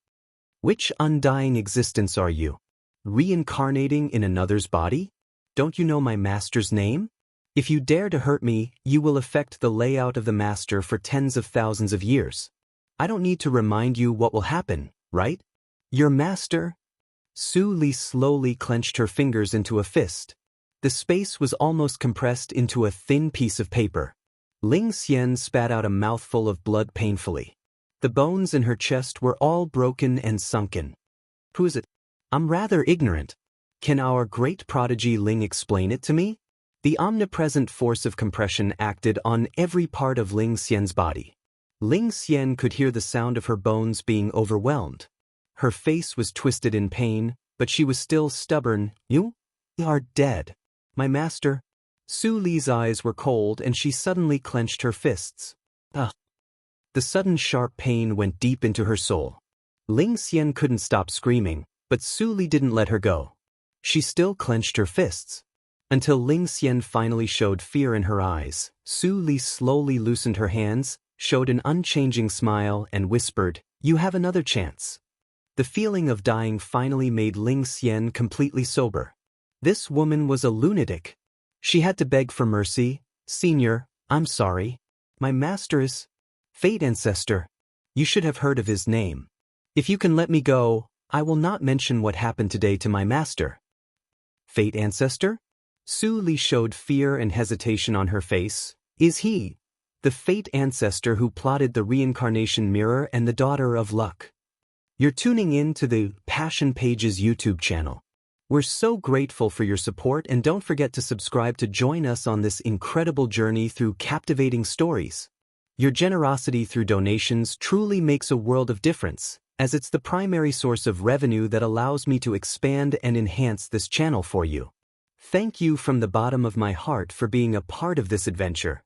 Which undying existence are you? Reincarnating in another's body? Don't you know my master's name? If you dare to hurt me, you will affect the layout of the master for tens of thousands of years. I don't need to remind you what will happen, right? Your master? Su Li slowly clenched her fingers into a fist. The space was almost compressed into a thin piece of paper. Ling Xian spat out a mouthful of blood painfully. The bones in her chest were all broken and sunken. Who is it? I'm rather ignorant. Can our great prodigy Ling explain it to me? The omnipresent force of compression acted on every part of Ling Xian's body. Ling Xian could hear the sound of her bones being overwhelmed. Her face was twisted in pain, but she was still stubborn. You are dead. My master. Su Li's eyes were cold and she suddenly clenched her fists. Ugh. The sudden sharp pain went deep into her soul. Ling Xian couldn't stop screaming, but Su Li didn't let her go. She still clenched her fists. Until Ling Xian finally showed fear in her eyes, Su Li slowly loosened her hands, showed an unchanging smile, and whispered, "You have another chance." The feeling of dying finally made Ling Xian completely sober. This woman was a lunatic. She had to beg for mercy. "Senior, I'm sorry. My master is Fate Ancestor. You should have heard of his name. If you can let me go, I will not mention what happened today to my master." Fate Ancestor? Su Li showed fear and hesitation on her face. Is he the Fate Ancestor who plotted the reincarnation mirror and the daughter of luck? You're tuning in to the Passion Pages YouTube channel. We're so grateful for your support, and don't forget to subscribe to join us on this incredible journey through captivating stories. Your generosity through donations truly makes a world of difference, as it's the primary source of revenue that allows me to expand and enhance this channel for you. Thank you from the bottom of my heart for being a part of this adventure.